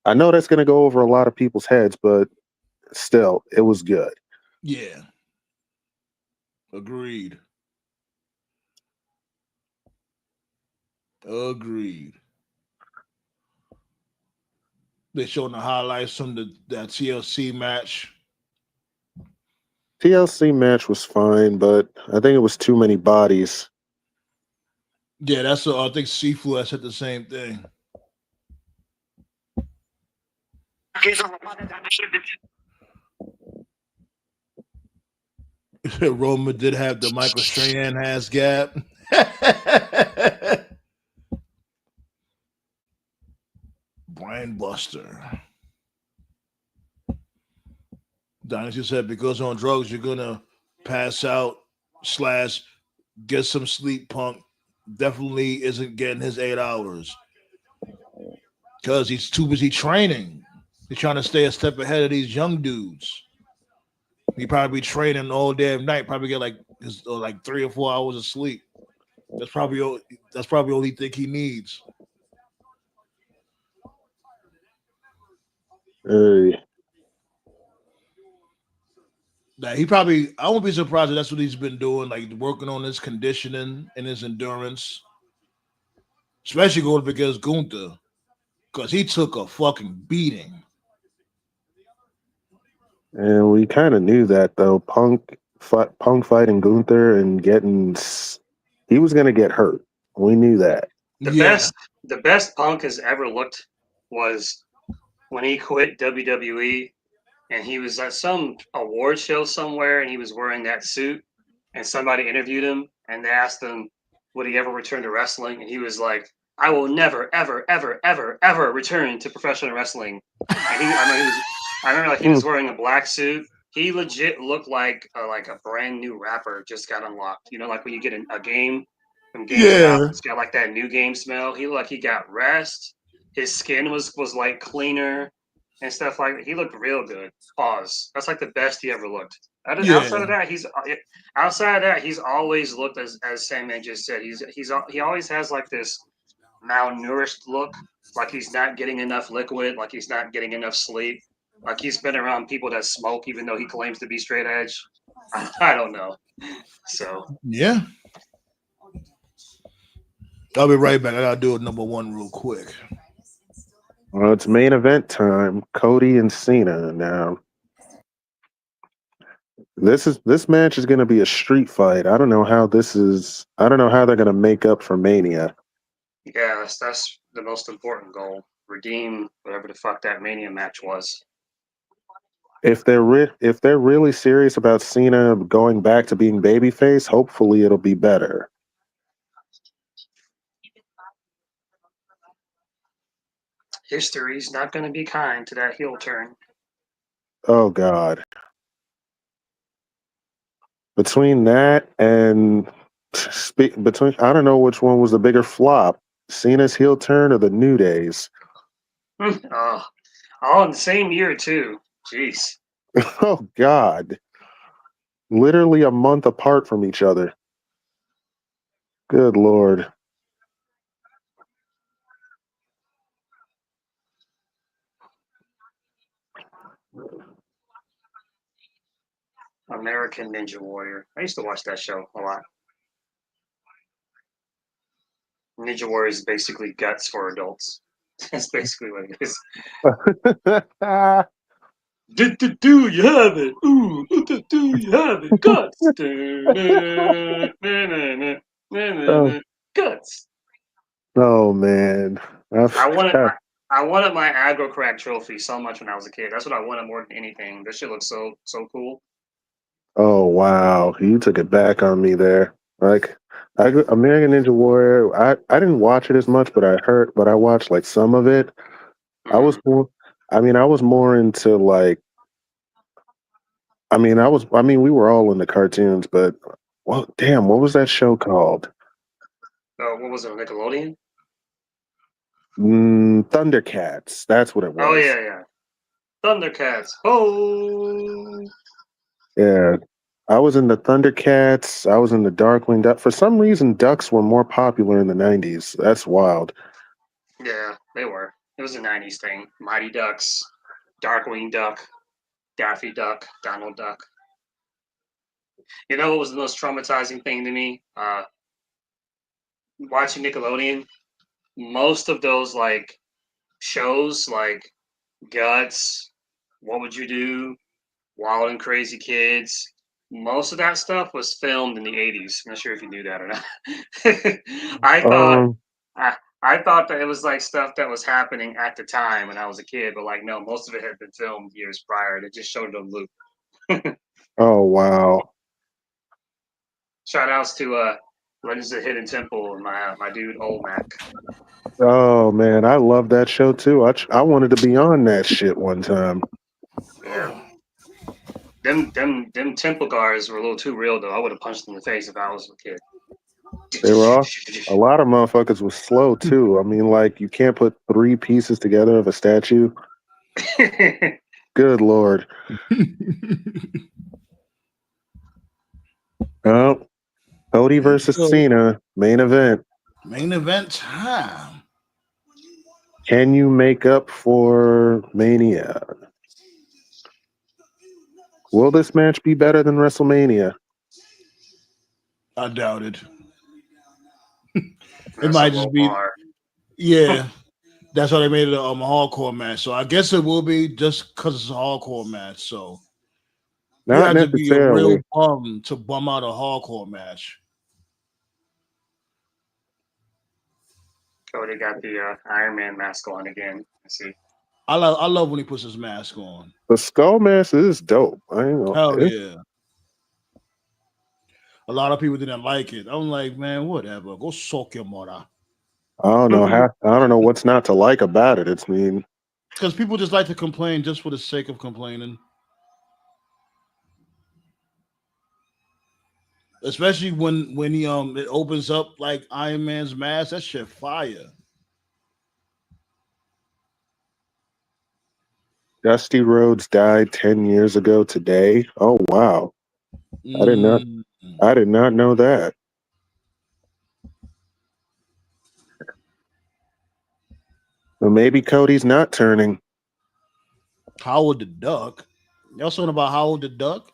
I know that's going to go over a lot of people's heads, but still, it was good. Yeah. Agreed. Agreed. They showing the highlights from that TLC match. TLC match was fine, but I think it was too many bodies. Yeah, that's I think Seafood has said the same thing. Roman did have the Michael Strahan ass gap. Brain Buster. Dynasty said because on drugs you're gonna pass out / get some sleep. Punk definitely isn't getting his 8 hours because he's too busy training. He's trying to stay a step ahead of these young dudes. He probably be training all damn night. Probably get like 3 or 4 hours of sleep. That's probably all he think he needs. Like he probably, I won't be surprised if that's what he's been doing, like working on his conditioning and his endurance, especially going up against Gunther, because he took a fucking beating. And we kind of knew that though. Punk fighting Gunther and he was going to get hurt. We knew that. Yeah, The best Punk has ever looked was when he quit WWE and he was at some award show somewhere and he was wearing that suit and somebody interviewed him and they asked him would he ever return to wrestling and he was like, I will never ever ever ever ever return to professional wrestling. And I remember like he was wearing a black suit. He legit looked like a brand new rapper just got unlocked. You know, like when you get a game from GameStop, yeah, it's got like that new game smell. He looked like he got rest. His skin was like cleaner and stuff like that. He looked real good. Pause. That's like the best he ever looked. Outside of yeah, that, he's always looked as Sandman just said. He always has like this malnourished look, like he's not getting enough liquid, like he's not getting enough sleep, like he's been around people that smoke, even though he claims to be straight edge. I don't know. So yeah. I'll be right back. I gotta do a number one real quick. Well, it's main event time. Cody and Cena now. This match is going to be a street fight. I don't know how they're going to make up for Mania. yeah, that's the most important goal. Redeem whatever the fuck that Mania match was. If they're really serious about Cena going back to being babyface, hopefully it'll be better. History's not going to be kind to that heel turn. Oh God. Between that and I don't know which one was the bigger flop, Cena's heel turn or the New Days. All in the same year too. Jeez. Oh God. Literally a month apart from each other. Good Lord. American Ninja Warrior. I used to watch that show a lot. Ninja Warrior is basically guts for adults. That's basically what it is. Do you have it? Ooh, do you have it? Guts. oh, Guts. oh man. I wanted I wanted my aggro crack trophy so much when I was a kid. That's what I wanted more than anything. This shit looks so cool. Oh wow, you took it back on me there. Like, American Ninja Warrior. I didn't watch it as much, but I watched like some of it. I was Mm. more. I was more into like. We were all in the cartoons, but well, damn, what was that show called? Oh, what was it? Nickelodeon? Thundercats. That's what it Oh was. yeah. Thundercats. Oh. Yeah. I was in the Thundercats. I was in the Darkwing Duck. For some reason, ducks were more popular in the 90s. That's wild. Yeah, they were. It was a '90s thing. Mighty Ducks, Darkwing Duck, Daffy Duck, Donald Duck. You know what was the most traumatizing thing to me? Watching Nickelodeon. Most of those like shows, like Guts, What Would You Do, Wild and Crazy Kids. Most of that stuff was filmed in the '80s. I'm not sure if you knew that or not. I thought Um, I thought that it was like stuff that was happening at the time when I was a kid, but like no, most of it had been filmed years prior. They just showed it on loop. oh wow. Shout outs to Legends of the Hidden Temple and my dude Old Mac. Oh man, I love that show too. I wanted to be on that shit one time. Yeah. Them temple guards were a little too real though. I would have punched them in the face if I was a kid. They were all, a lot of motherfuckers was slow too. I mean, like you can't put three pieces together of a statue. Good lord. Oh, Cody versus So, Cena, main event. main event time. Can you make up for Mania? Will this match be better than WrestleMania? I doubt it. It That's a might low just be, bar. yeah. That's why they made it a hardcore match. So I guess it will be just because it's a hardcore match. So you Not have to be a real necessarily. bum to bum out a hardcore match. Cody got the Iron Man mask on again. I see. I love when he puts his mask on. The Skull Mask is dope. I ain't know. Hell yeah. A lot of people didn't like it. I'm like, man, whatever. Go soak your mother. I don't know how. I don't know what's not to like about it. It's mean. Because people just like to complain just for the sake of complaining. Especially when he it opens up like Iron Man's mask. That shit fire. Dusty Rhodes died 10 years ago today. Oh wow. I did not Mm. I did not know that. Well, maybe Cody's not turning. Howard the Duck. Y'all talking about Howard the Duck?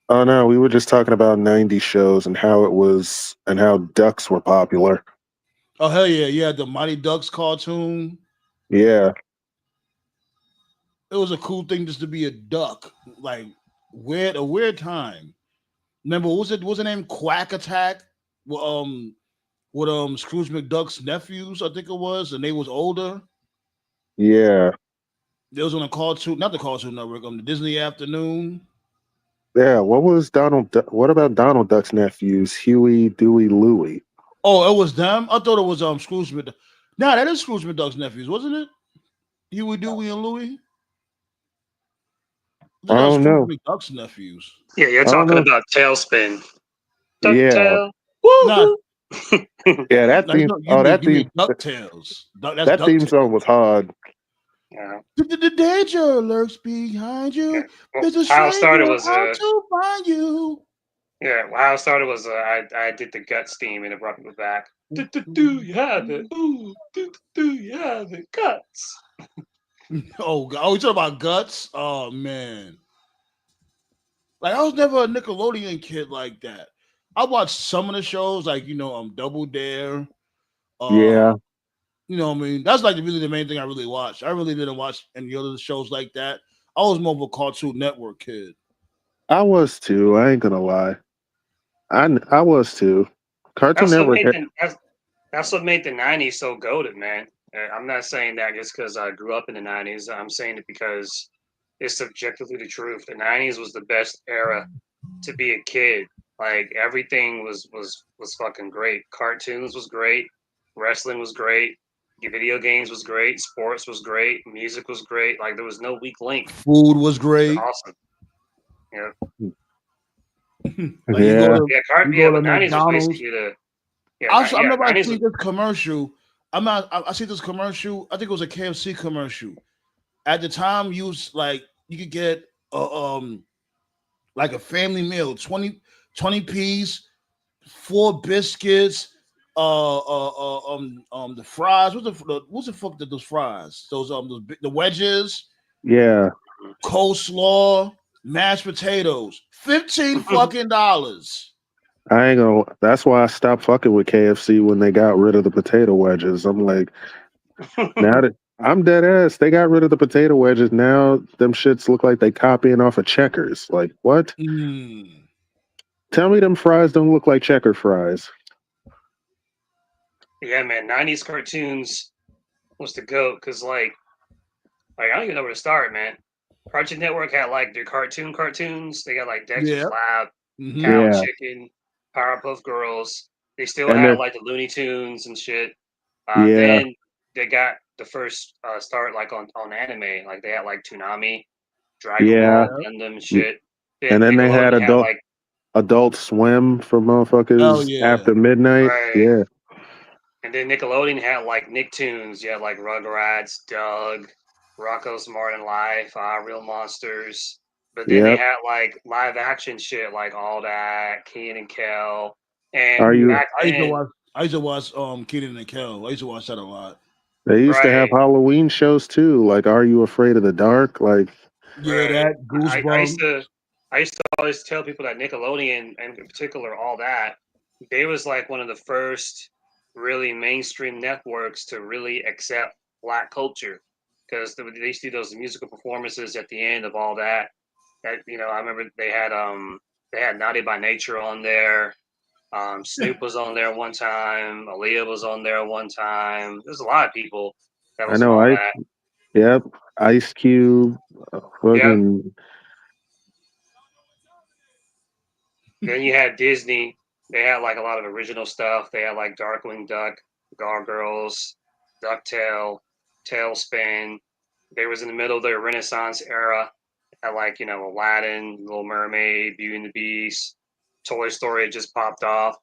Oh no, we were just talking about 90 shows and how it was and how ducks were popular. Oh hell yeah, yeah. The Mighty Ducks cartoon. Yeah. It was a cool thing just to be a duck. Like a weird time. Remember, what was the name? Quack Attack? Well, with Scrooge McDuck's nephews, I think it was, and they was older. Yeah. They was on a cartoon, not the Cartoon Network, on the Disney Afternoon. Yeah. What about Donald Duck's nephews, Huey, Dewey, Louie? Oh, it was them. I thought it was Scrooge McDuck. Nah, that is Scrooge McDuck's nephews, wasn't it? Huey, Dewey, and Louie. I I think that was don't Scrooge know. McDuck's nephews. Yeah, you're I don't talking know. about Tailspin. Yeah. Ducktail. Nah, Woohoo! Yeah, that nah, theme you mean DuckTales. That's that theme DuckTales. song was hard. Yeah. The danger lurks behind Yeah. you. Well, There's a how it started stranger was out to find you. how it started was I did the Guts theme and it brought people back. Do you have it? Ooh, do you have it? Guts. Oh, God. Oh, you talking about Guts? Oh, man. Like I was never a Nickelodeon kid like that. I watched some of the shows, like Double Dare. Yeah, You know what I mean? That's like really the main thing I really watched. I really didn't watch any other shows like that. I was more of a Cartoon Network kid. I was too. I ain't gonna lie. I was too. Cartoon That's what Network. made that's what made the '90s so goated, man. I'm not saying that just because I grew up in the '90s. I'm saying it because it's subjectively the truth. The '90s was the best era to be a kid. Like everything was fucking great. Cartoons was great. Wrestling was great. Video games was great. Sports was great. Music was great. Like there was no weak link. Food was It was great. awesome. Yeah, Like Yeah, you yeah. go to But '90s was McDonald's. basically the I yeah. remember I '90s was seen this commercial. I see this commercial. I think it was a KFC commercial. At the time, you could get like a family meal, 20 piece, 4 biscuits, the fries. What's the fuck that those fries? The wedges, yeah. coleslaw, mashed potatoes, 15 fucking dollars. I ain't gonna. That's why I stopped fucking with KFC when they got rid of the potato wedges. I'm like, now that I'm dead ass, they got rid of the potato wedges. Now them shits look like they copying off of Checkers. Like what? Mm. Tell me them fries don't look like Checker fries. yeah, man. '90s cartoons was the goat because like I don't even know where to start, man. Cartoon Network had like their cartoons. They got like Dexter's Yeah. Lab, Mm-hmm. Cow and Yeah, Chicken, Powerpuff Girls. They still and had then like the Looney Tunes and shit. yeah, Then they got the first start like on anime. Like they had like Toonami, Dragon yeah, Ball, Yeah. Gundam, and shit. and Then then they had Nickelodeon had like Adult Swim for Hell motherfuckers yeah. after midnight. right, Yeah, and then Nickelodeon had like Nicktoons. You had like Rugrats, Doug, Rocco's Modern Life, Real Monsters. But then they yep. had like live action shit like All That, Keen and Kel. And Are you? back then, I used to watch Kenan and Kel. I used to watch that a lot. They used to have right, Halloween shows too. Like, Are You Afraid of the Dark? Like, Yeah, right. that I used Goosebumps. to always tell people that Nickelodeon and in particular All That, they was like one of the first really mainstream networks to really accept black culture because they used to do those musical performances at the end of All That. That I remember they had Naughty by Nature on there. Snoop was on there one time. Aaliyah was on there one time. There's a lot of people that I was in know All I. That. Yep, Ice Cube, Yep. fucking Then you had Disney. They had like a lot of original stuff. They had like Darkwing Duck, Gargoyles, Ducktail, Tailspin. They was in the middle of their Renaissance era. Had like Aladdin, Little Mermaid, Beauty and the Beast, Toy Story had just popped off,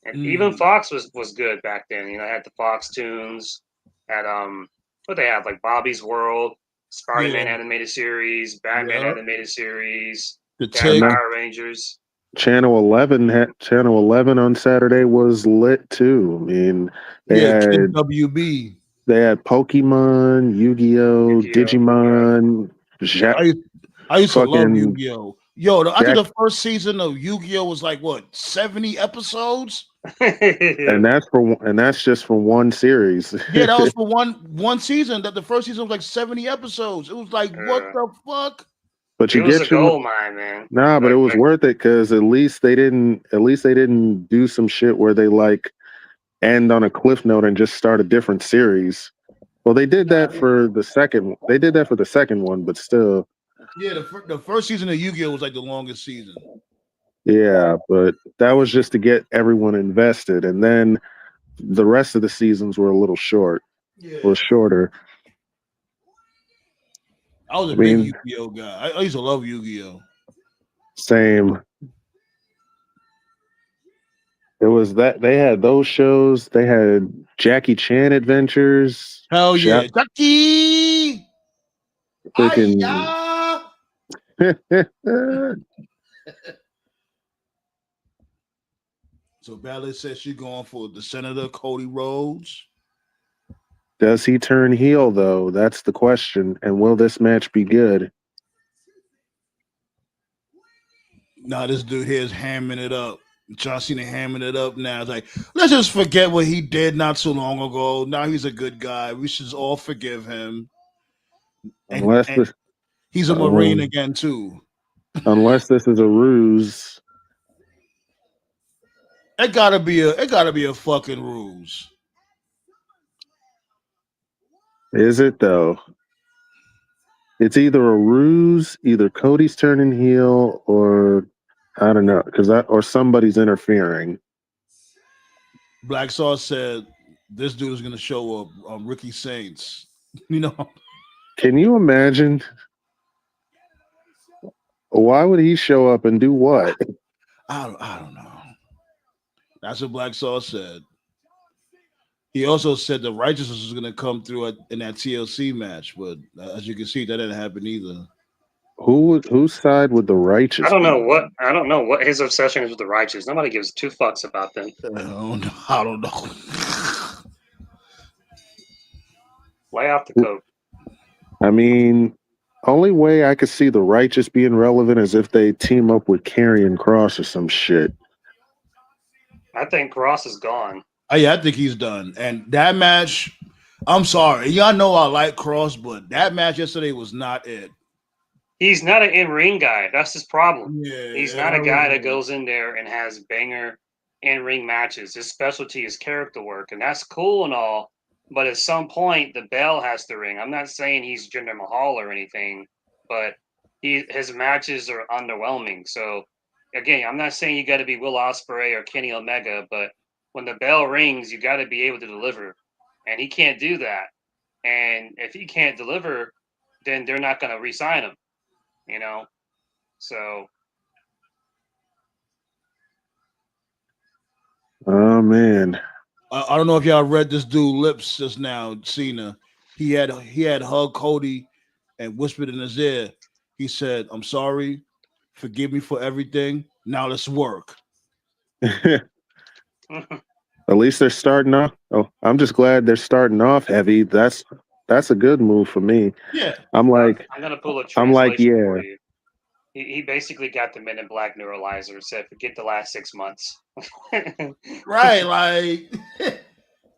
and even Mm. Fox was good back then. Had the Fox tunes. Had what they have like Bobby's World, Spider Man Yeah. animated series, Batman Yeah. animated series. The They had and Tick. then Power Rangers. Channel 11 on Saturday was lit too. I mean, they Yeah, Kid had WB. they had Pokemon, Yu-Gi-Oh, Yu-Gi-Oh. Yeah. Digimon, I used, I used to love fucking Yu-Gi-Oh. Yo, I think Jack, the first season of Yu-Gi-Oh was like what 70 episodes. and that's just for one series. Yeah, that was for one season. That the first season was like 70 episodes. It was like what uh, the fuck? But it you was a get your gold mine, man. nah, but it Like, was like worth it because at least they didn't do some shit where they like end on a cliff note and just start a different series. Well, they did Nah, that for the second. They did that for the second one, but still, yeah, the first season of Yu-Gi-Oh was like the longest season. yeah. But that was just to get everyone invested, and then the rest of the seasons were a little Yeah, shorter. I was a I big mean, Yu-Gi-Oh guy. I used to love Yu-Gi-Oh. same. It was that they had those shows. They had Jackie Chan Adventures. Hell Shop, yeah, Ducky! freaking. Hiya! So Ballet says she's going for the Senator Cody Rhodes. Does he turn heel though? That's the question. And will this match be good? Nah, this dude here is hamming it up. John Cena hamming it up now. It's like, let's just forget what he did not so long ago. Now he's a good guy. We should all forgive him. Unless And this, he's a Marine again too. unless this is a ruse. It gotta be a fucking ruse. Is it though? It's either a ruse, either Cody's turning heel, or I don't know, or somebody's interfering. Black Sauce said this dude is gonna show up on Ricky Saints. You know, Can you imagine? Why would he show up and do what? I don't know. That's what Black Sauce said. He also said the righteousness was gonna come through in that TLC match, but as you can see, that didn't happen either. Whose side would the righteous? I don't know what his obsession is with the righteous. Nobody gives two fucks about them. I don't know. Lay off the coat. I mean, only way I could see the righteous being relevant is if they team up with Karrion Kross or some shit. I think Cross is gone. Yeah, I think he's done. And that match, I'm sorry, y'all know I like Kross, but that match yesterday was not it. He's not an in-ring guy. That's his problem. Yeah, he's not a guy that goes in there and has banger in-ring matches. His specialty is character work, and that's cool and all. But at some point, the bell has to ring. I'm not saying he's Jinder Mahal or anything, but his matches are underwhelming. So, again, I'm not saying you got to be Will Ospreay or Kenny Omega, but when the bell rings, you got to be able to deliver. And he can't do that. And if he can't deliver, then they're not going to re-sign him. You know, so. Oh man, I don't know if y'all read this dude lips just now. Cena, he had hugged Cody and whispered in his ear. He said, "I'm sorry, forgive me for everything. Now let's work." At least they're starting off. Oh, I'm just glad they're starting off heavy. That's a good move for me. Yeah, I'm gonna pull a translation for you. He basically got the Men in Black neuralizer. Said, forget the last 6 months. Right, like,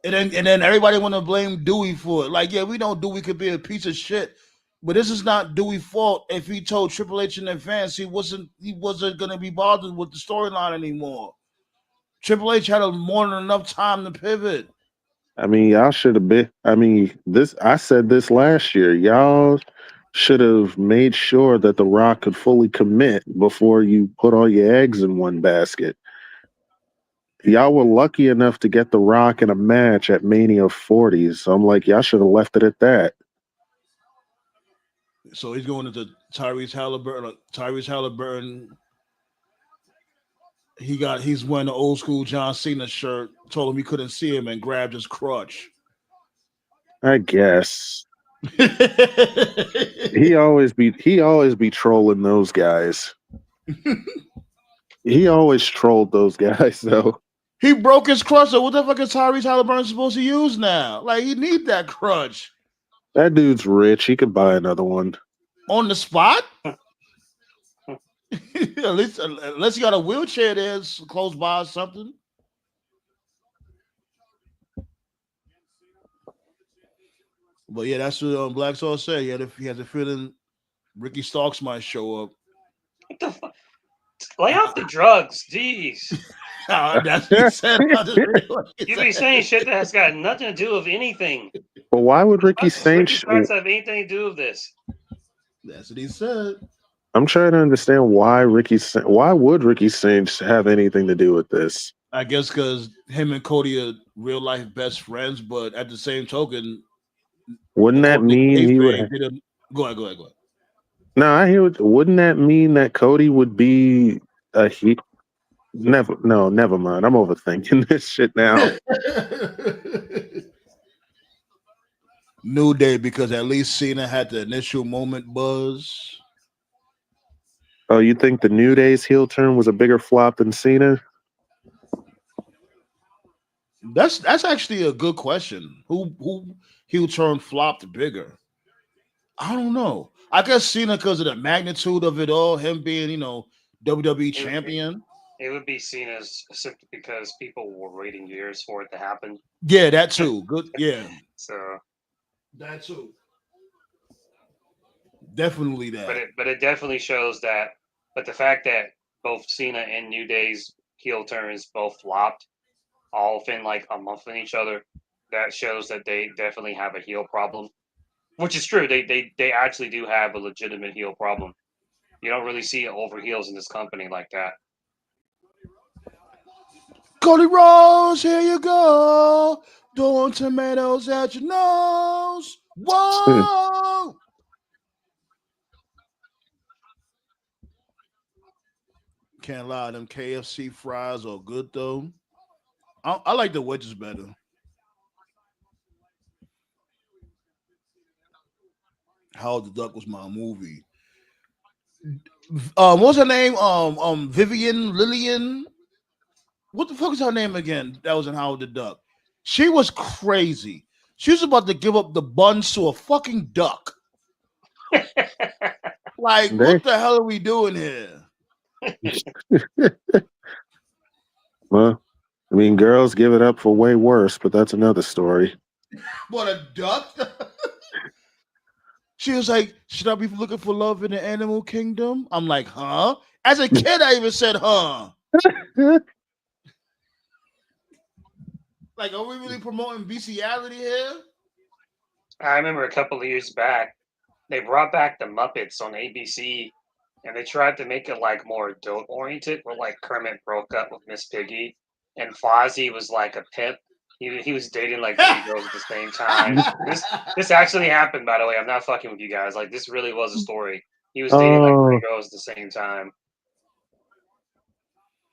and then everybody want to blame Dewey for it. Like, yeah, we know Dewey could be a piece of shit, but this is not Dewey's fault. If he told Triple H in advance, he wasn't gonna be bothered with the storyline anymore. Triple H had more than enough time to pivot. I mean, y'all should have been. I mean, I said this last year. Y'all should have made sure that The Rock could fully commit before you put all your eggs in one basket. Y'all were lucky enough to get The Rock in a match at Mania 40. So I'm like, y'all should have left it at that. So he's going into Tyrese Halliburton. He's wearing the old school John Cena shirt. Told him he couldn't see him and grabbed his crutch. I guess. he always be trolling those guys. He always trolled those guys though. He broke his crutch. So what the fuck is Tyrese Halliburton supposed to use now? Like, he need that crutch. That dude's rich. He could buy another one on the spot. At least unless you got a wheelchair there close by or something. But yeah, that's what Black Sauce said. He has a feeling Ricky Starks might show up. What the fuck? Lay off the drugs, jeez. That's what he said. You be saying shit that has got nothing to do with anything. But why would Ricky Saints have anything to do with this? That's what he said. I'm trying to understand why would Ricky Saints have anything to do with this? I guess because him and Cody are real life best friends, but at the same token, wouldn't that mean he would? Go ahead. No, I hear. Wouldn't that mean that Cody would be a he? Never mind. I'm overthinking this shit now. New Day, because at least Cena had the initial moment buzz. Oh, you think the New Day's heel turn was a bigger flop than Cena? That's actually a good question. Who heel turn flopped bigger? I don't know. I guess Cena because of the magnitude of it all, him being, WWE champion. It would be seen as simply because people were waiting years for it to happen. Yeah, that too. Good. Yeah, So, that too. Definitely that. but it definitely shows that. But the fact that both Cena and New Day's heel turns both flopped, all within like a month of each other, that shows that they definitely have a heel problem. Which is true. They actually do have a legitimate heel problem. You don't really see over heels in this company like that. Cody Rhodes, here you go. Throwing tomatoes at your nose. Whoa. Can't lie, them KFC fries are good though. I like the wedges better. Howard the Duck was my movie. What's her name? Vivian Lillian. What the fuck is her name again? That was in Howard the Duck. She was crazy. She was about to give up the buns to a fucking duck. Like, what the hell are we doing here? Well, I mean, girls give it up for way worse, but that's another story. What, a duck? She was like, should I be looking for love in the animal kingdom? I'm like, huh? As a kid, I even said, huh? Like, are we really promoting bestiality here? I remember a couple of years back, they brought back the Muppets on ABC, and they tried to make it like more adult oriented, where like Kermit broke up with Miss Piggy, and Fozzie was like a pimp. He was dating like 3 girls at the same time. This actually happened, by the way. I'm not fucking with you guys. Like this really was a story. He was dating like 3 girls at the same time.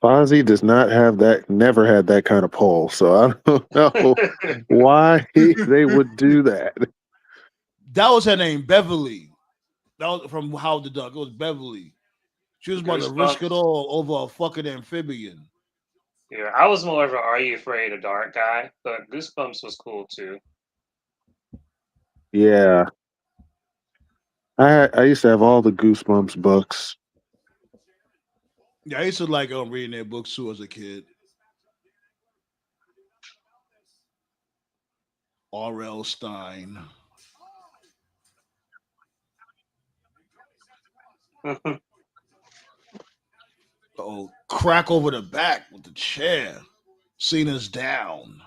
Fozzie does not have that, never had that kind of pull, so I don't know why they would do that. That was her name, Beverly. That was from Howard the Duck. It was Beverly. She was about to risk it all over a fucking amphibian. Yeah, I was more of a Are You Afraid of Dark guy, but Goosebumps was cool too. Yeah. I used to have all the Goosebumps books. Yeah, I used to like reading their books too as a kid. R.L. Stein. Oh, crack over the back with the chair. Cena's down.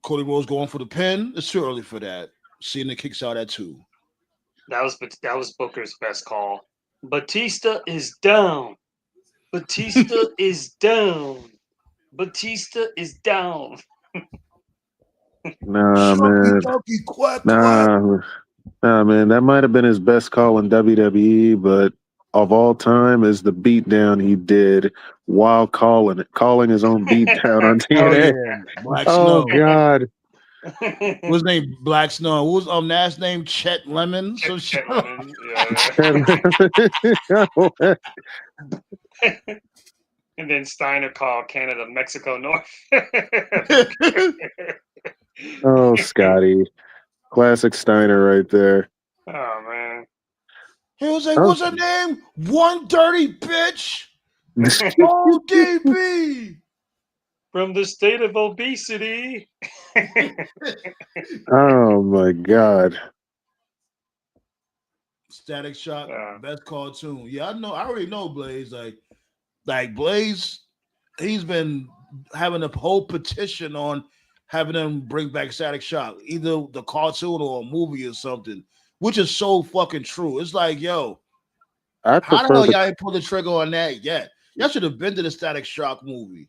Cody Rhodes going for the pin. It's too early for that. Cena kicks out at 2. That was Booker's best call. Batista is down. Batista is down. Batista is down. Nah, man. Quack, nah, man. That might have been his best call in WWE, but of all time is the beatdown he did while calling his own beatdown on TNA. Oh, yeah. Black Oh Snow. God. What's his name? Black Snow. What was last name? Chet Lemon. Chet Lemon, yeah. And then Steiner called Canada Mexico North. Oh, Scotty. Classic Steiner right there. Oh man. He was like, what's her name? One dirty bitch. ODB. From the state of obesity. Oh my God. Static Shock, best cartoon. Yeah, I know. I already know Blaze. Like Blaze, he's been having a whole petition on having them bring back Static Shock, either the cartoon or a movie or something, which is so fucking true. It's like, yo, how the hell y'all ain't pulled the trigger on that yet? Y'all should have been to the Static Shock movie.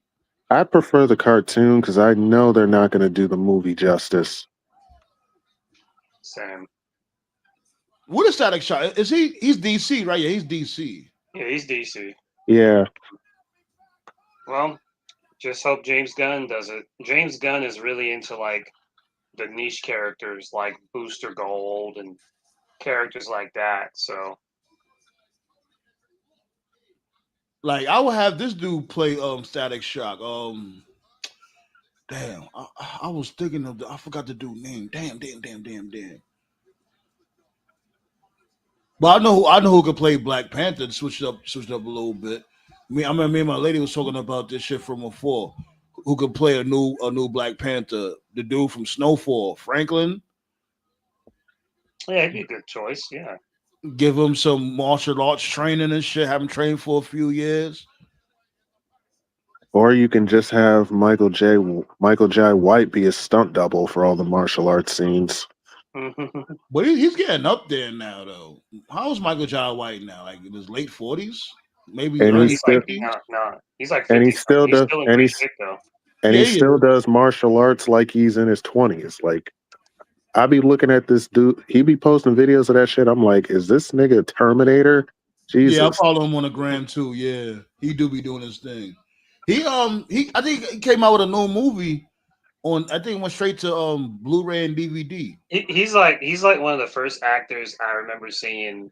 I prefer the cartoon because I know they're not going to do the movie justice. Same. What is Static Shock? Is he's DC, right? Yeah, he's DC. Yeah, he's DC. Yeah. Well, just hope James Gunn does it. James Gunn is really into like the niche characters like Booster Gold and characters like that. So like I would have this dude play Static Shock. Damn, I was thinking of I forgot the dude name. Damn. But I know who could play Black Panther and switch it up a little bit. I remember me and my lady was talking about this shit from before. Who could play a new Black Panther? The dude from Snowfall, Franklin. Yeah, it'd be a good choice. Yeah. Give him some martial arts training and shit. Have him train for a few years. Or you can just have Michael J. White be a stunt double for all the martial arts scenes. But he's getting up there now, though. How is Michael J. White now? Like in his late 40s, maybe And early he's still, 50s. No, he's like 50. and he still He's does, still in and great he's shape though. and Yeah, he he still is. does martial arts like he's in his 20s. Like I be looking at this dude, he be posting videos of that shit. I'm like, is this nigga Terminator? Yeah, I Jesus. follow him on the gram too. Yeah, he do be doing his thing. I think he came out with a new movie on. I think it went straight to Blu-ray and DVD. He's like one of the first actors I remember seeing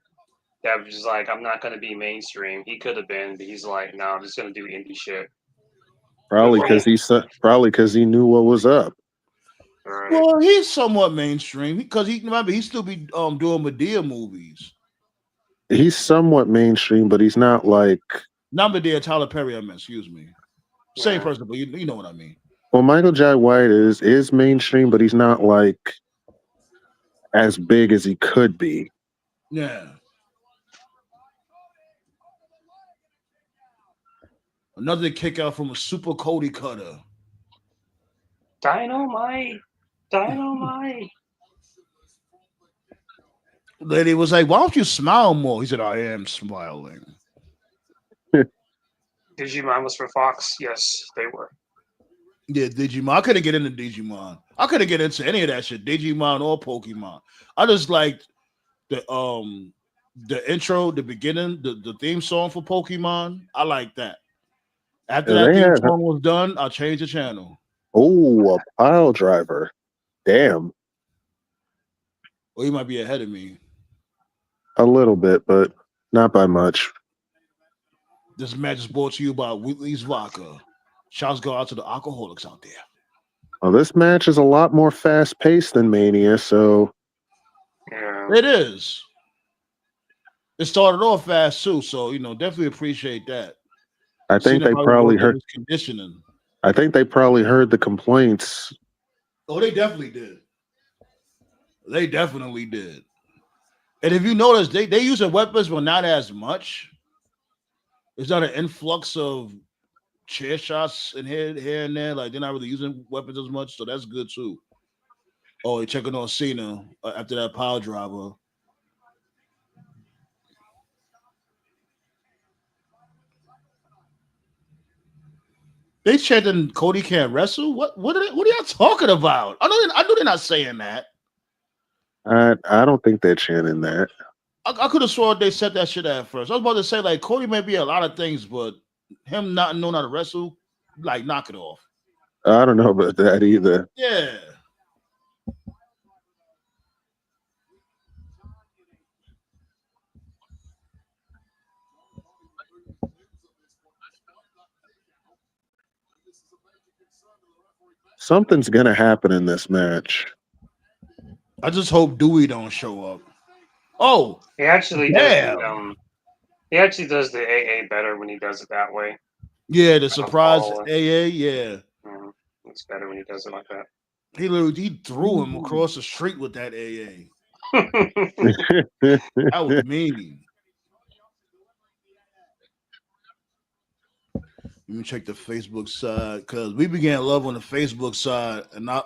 that was just like, I'm not gonna be mainstream. He could have been, but he's like, no, I'm just gonna do indie shit. Probably Before because he knew what was up. Right. Well, he's somewhat mainstream because he still be doing Medea movies. He's somewhat mainstream, but he's not like. Not Medea, Tyler Perry. I mean, excuse me. Same Yeah. person, but you know what I mean. Well, Michael J. White is mainstream, but he's not like as big as he could be. Yeah. Another kick out from a super Cody cutter. Dynamite. Lady was like, "Why don't you smile more?" He said, "I am smiling." Digimon was for Fox. Yes, they were. Yeah, Digimon. I couldn't get into Digimon. I couldn't get into any of that shit, Digimon or Pokemon. I just liked the intro, the beginning, the theme song for Pokemon. I like that. After that theme song was done, I'll change the channel. Oh, a pile driver. Damn. Well, he might be ahead of me. A little bit, but not by much. This match is brought to you by Wheatley's Vodka. Shouts go out to the alcoholics out there. Well, this match is a lot more fast paced than Mania, so Yeah. It is. It started off fast too, so definitely appreciate that. I think they probably heard conditioning. I think they probably heard the complaints. Oh, they definitely did. They definitely did. And if you notice, they using weapons, but not as much. There's not an influx of chair shots in here and there. Like they're not really using weapons as much, so that's good too. Oh, they're checking on Cena after that pile driver. They chanting Cody can't wrestle. What are y'all talking about? I know they're not saying that. I don't think they're chanting that. I could have sworn they said that shit at first. I was about to say like Cody may be a lot of things, but him not knowing how to wrestle, like knock it off. I don't know about that either. Yeah. Something's gonna happen in this match. I just hope Dewey don't show up. Oh, He actually damn. does. He actually does the AA better when he does it that way. Yeah, the surprise AA. Yeah, it's better when he does it like that. He threw him across the street with that AA. That was mean. Let me check the Facebook side because we began love on the Facebook side, and I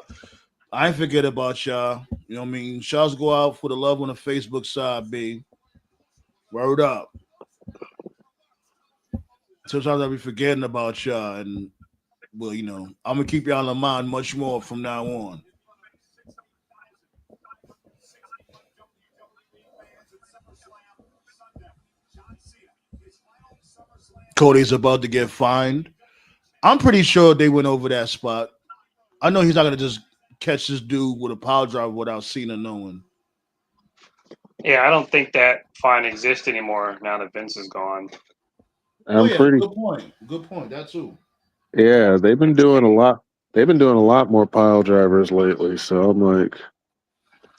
ain't forget about y'all. You know what I mean? Shouts go out for the love on the Facebook side, B. Word up. Sometimes I be forgetting about y'all, and well, I'm gonna keep y'all in mind much more from now on. Cody's about to get fined. I'm pretty sure they went over that spot. I know he's not gonna just catch this dude with a pile driver without Cena knowing. Yeah, I don't think that fine exists anymore now that Vince is gone. Good point. Good point. That too. Yeah, they've been doing a lot. They've been doing a lot more pile drivers lately. So I'm like,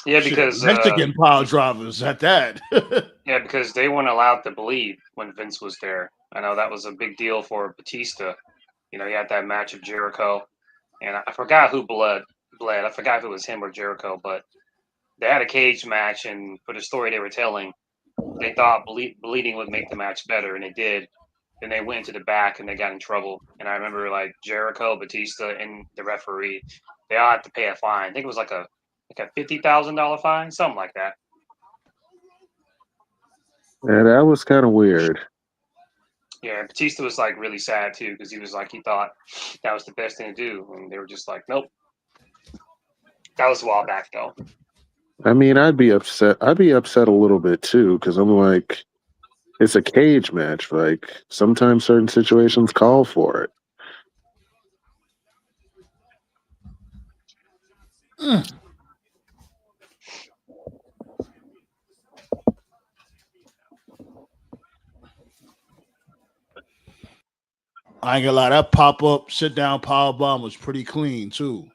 yeah, because Mexican pile drivers at that. Yeah, because they weren't allowed to bleed when Vince was there. I know that was a big deal for Batista. You know, he had that match of Jericho, and I forgot who bled. I forgot if it was him or Jericho, but they had a cage match, and for the story they were telling, they thought bleeding would make the match better, and it did. Then they went into the back and they got in trouble. And I remember like Jericho, Batista, and the referee, they all had to pay a fine. I think it was like a $50,000 fine, something like that. Yeah, that was kind of weird. Yeah, Batista was like really sad too because he was like he thought that was the best thing to do, and they were just like, nope. That was a while back though. I mean, I'd be upset. I'd be upset a little bit too because I'm like, it's a cage match. Like sometimes certain situations call for it. I ain't gonna lie, that pop up, sit down power bomb was pretty clean too.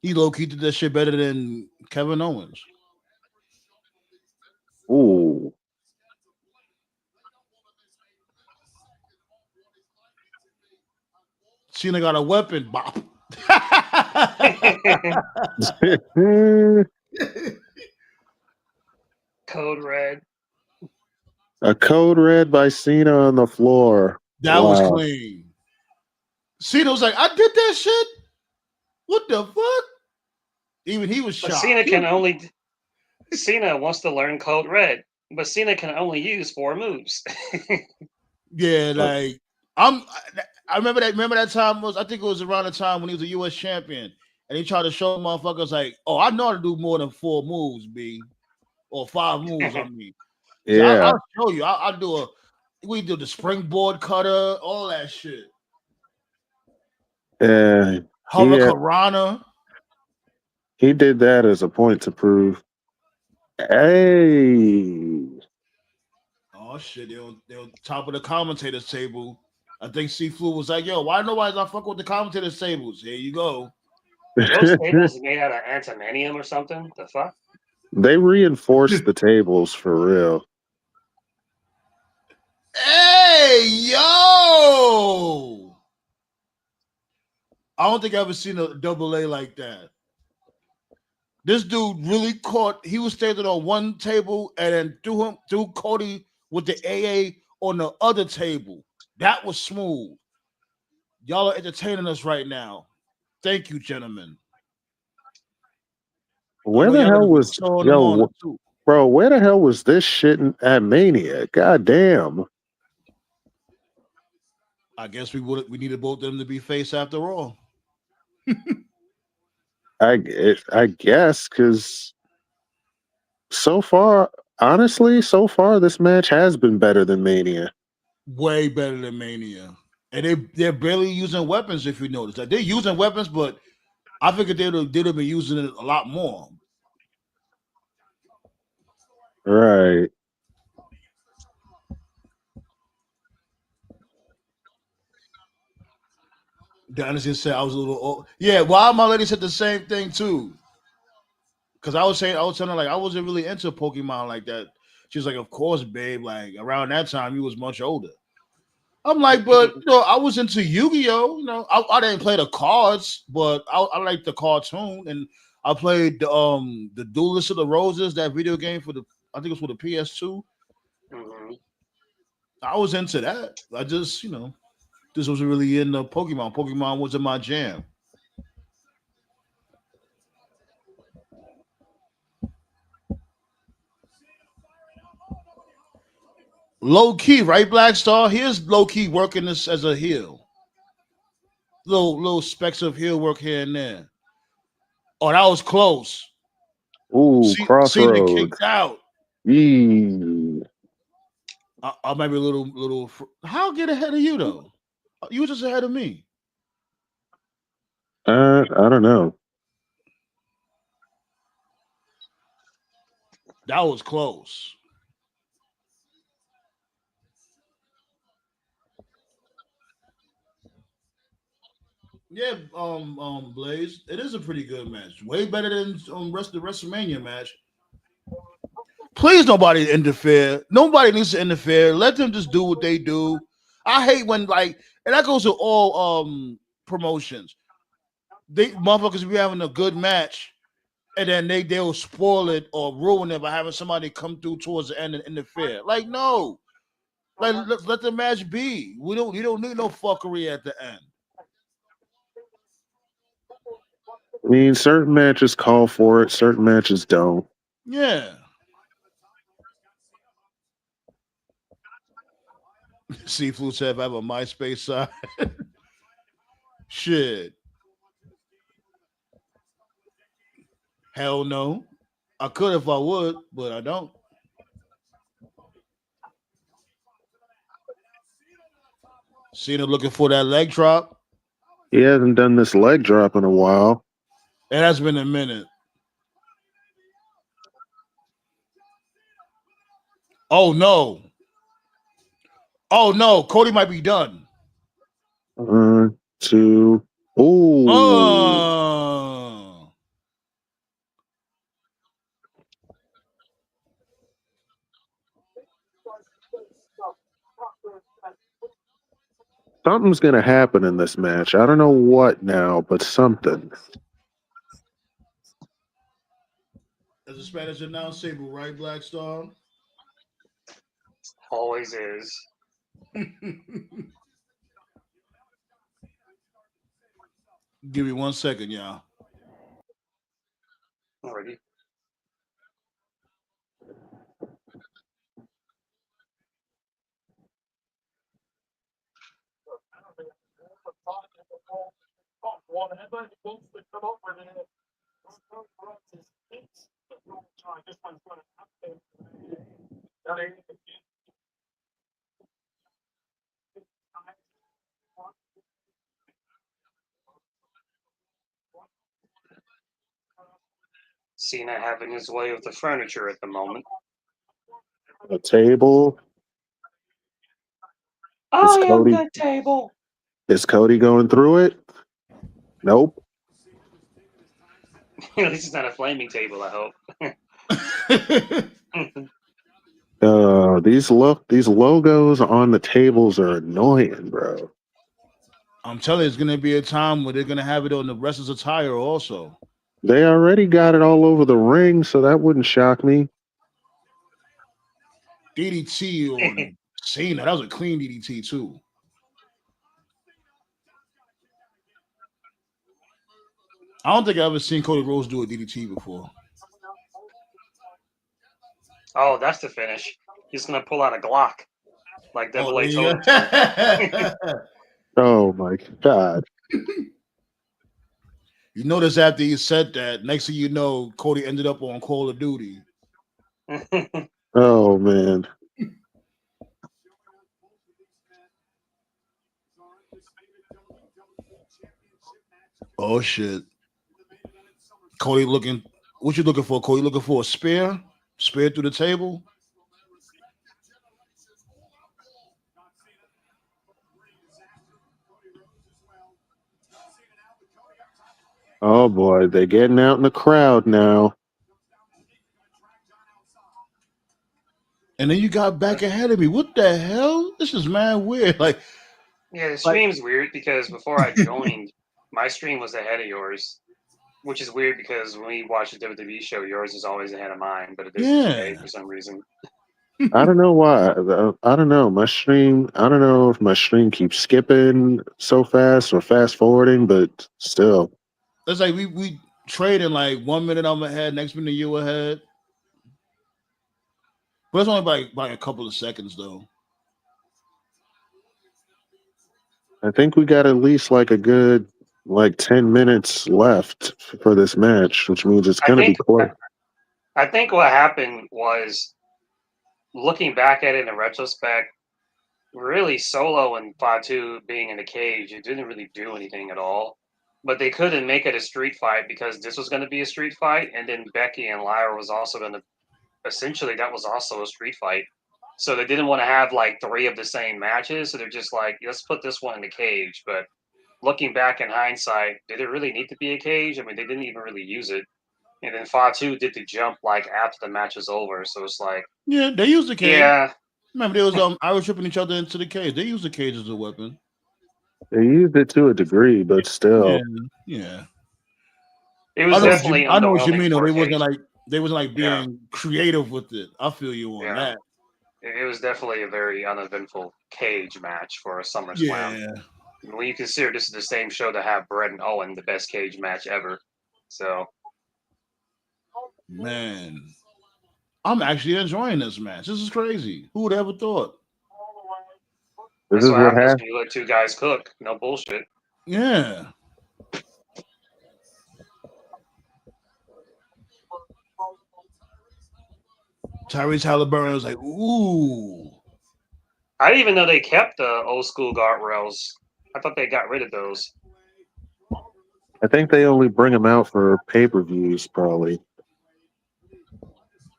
He low key did that shit better than Kevin Owens. Ooh, Cena got a weapon, bop. Code Red. a code red by Cena on the floor. That was Wow. clean. Cena was like, I did that shit. What the fuck? Even he was But shocked. Cena wants to learn Code Red, but Cena can only use 4 moves. Yeah, like I remember that. Remember that time was I think it was around the time when he was a U.S. champion, and he tried to show motherfuckers like, oh, I know how to do more than 4 moves, B, or 5 moves. I mean, so Yeah. I'll show you. I'll do a. We do the springboard cutter, all that shit. Uh, he Hurricanrana. he did that as a point to prove. Hey, Oh shit! They were top of the commentators table. I think C Flu was like, "Yo, why nobody's not fucking with the commentators tables?" Here you go. Are those tables made out of antimonium or something? The fuck? they reinforced the tables for real. Hey yo! I don't think I've ever seen a double A like that. This dude really caught. He was standing on one table and then threw Cody with the AA on the other table. That was smooth. Y'all are entertaining us right now. Thank you, gentlemen. I Where know the y'all hell gonna be was so in the morning too. bro? Where the hell was this shit at Mania? God damn. I guess we needed both of them to be face after all. I guess because so far, honestly, so far this match has been better than Mania. Way better than Mania. And they're barely using weapons if you notice. Like they're using weapons, but I figured they'd have been using it a lot more. Right. Dynasty said I was a little old. Yeah, why my lady said the same thing too. Cause I was telling her like I wasn't really into Pokemon like that. She was like, "Of course, babe. Like around that time, you was much older." I'm like, but I was into Yu-Gi-Oh. I didn't play the cards, but I liked the cartoon, and I played the Duelist of the Roses, that video game for the I think it was for the PS2. Mm-hmm. I was into that. I just this was really in the Pokemon. Pokemon wasn't my jam. Low key, right, Black Star? Here's low key working this as a heel. Little specks of heel work here and there. Oh, that was close. Ooh, Cena Crossroads. kicked out. Yee. I might be a little. How get ahead of you though? You were just ahead of me. I don't know. That was close. Yeah, Blaze. It is a pretty good match. Way better than the WrestleMania match. Please, nobody interfere. Nobody needs to interfere. Let them just do what they do. I hate when and that goes to all promotions. They motherfuckers be having a good match, and then they'll spoil it or ruin it by having somebody come through towards the end and interfere. Like, no. Like, let the match be. You don't need no fuckery at the end. I mean, certain matches call for it, certain matches don't. Yeah. Seafood said if I have a MySpace side. Shit. Hell no. I could if I would, but I don't. Cena looking for that leg drop. He hasn't done this leg drop in a while. It has been a minute. Oh no. Oh no. Cody might be done. 1, 2. Ooh. Oh. Something's going to happen in this match. I don't know what now, but something. As a Spanish announce table, right, Black Star? Always is. Give me 1 second, y'all. Already. Cena having his way with the furniture at the moment. A table. I am the table. Is Cody going through it? Nope. At least it's not a flaming table, I hope. These logos on the tables are annoying, bro. I'm telling you, it's gonna be a time where they're gonna have it on the wrestler's attire also. They already got it all over the ring, so that wouldn't shock me. DDT on Cena. That was a clean DDT too. I don't think I've ever seen Cody Rhodes do a DDT before. Oh, that's the finish. He's gonna pull out a Glock, like Oh, Double A there told him you to. go. Oh my god. You notice after he said that, next thing you know, Cody ended up on Call of Duty. Oh man. Oh shit. Cody looking. What you looking for, Cody? Looking for a spear? Spear through the table? Oh boy, they're getting out in the crowd now. And then you got back ahead of me. What the hell? This is mad weird. Like, Yeah, the stream's weird because before I joined, my stream was ahead of yours, which is weird because when we watch a WWE show, yours is always ahead of mine, but it isn't today yeah. for some reason. I don't know why. I don't know. My stream, I don't know if my stream keeps skipping so fast or fast forwarding, but still. It's like we trading like 1 minute I'm ahead, next minute you ahead. But it's only by a couple of seconds though. I think we got at least like a good 10 minutes left for this match, which means it's I going to be think close. I think what happened was, looking back at it in retrospect, really Solo and Fatu being in the cage, it didn't really do anything at all. But they couldn't make it a street fight because this was going to be a street fight, and then Becky and Lyra was also going to, essentially that was also a street fight. So they didn't want to have like 3 of the same matches, so they're just like, let's put this one in the cage. But looking back in hindsight, did it really need to be a cage? I mean, they didn't even really use it. And then Fatu did the jump like after the match was over. So it's like, Yeah, they used the cage. yeah, Remember, they was I was tripping each other into the cage. They used the cage as a weapon. They used it to a degree, but Yeah, still. yeah. it was definitely I know what you underwhelming mean. Though for they a wasn't cage. like Yeah, being creative with it. I feel you on yeah. that. It was definitely a very uneventful cage match for a SummerSlam. Yeah, When you consider this is the same show to have Brett and Owen, the best cage match ever. So man. I'm actually enjoying this match. This is crazy. Who would ever thought? This that's is what what happens happened. when you let two guys cook. No bullshit. Yeah. Tyrese Halliburton was like, ooh. I didn't even know they kept the old school guardrails. I thought they got rid of those. I think they only bring them out for pay-per-views, probably.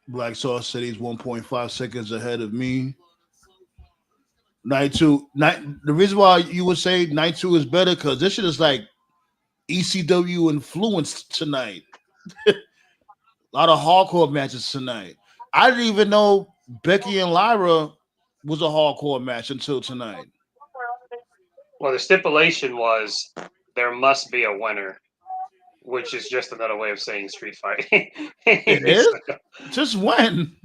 Black Sauce said he's 1.5 seconds ahead of me. Night two. The reason why you would say night two is better because this shit is like ECW influenced tonight. A lot of hardcore matches tonight. I didn't even know Becky and Lyra was a hardcore match until tonight. Well, the stipulation was there must be a winner, which is just another way of saying street fight. It is? Just when?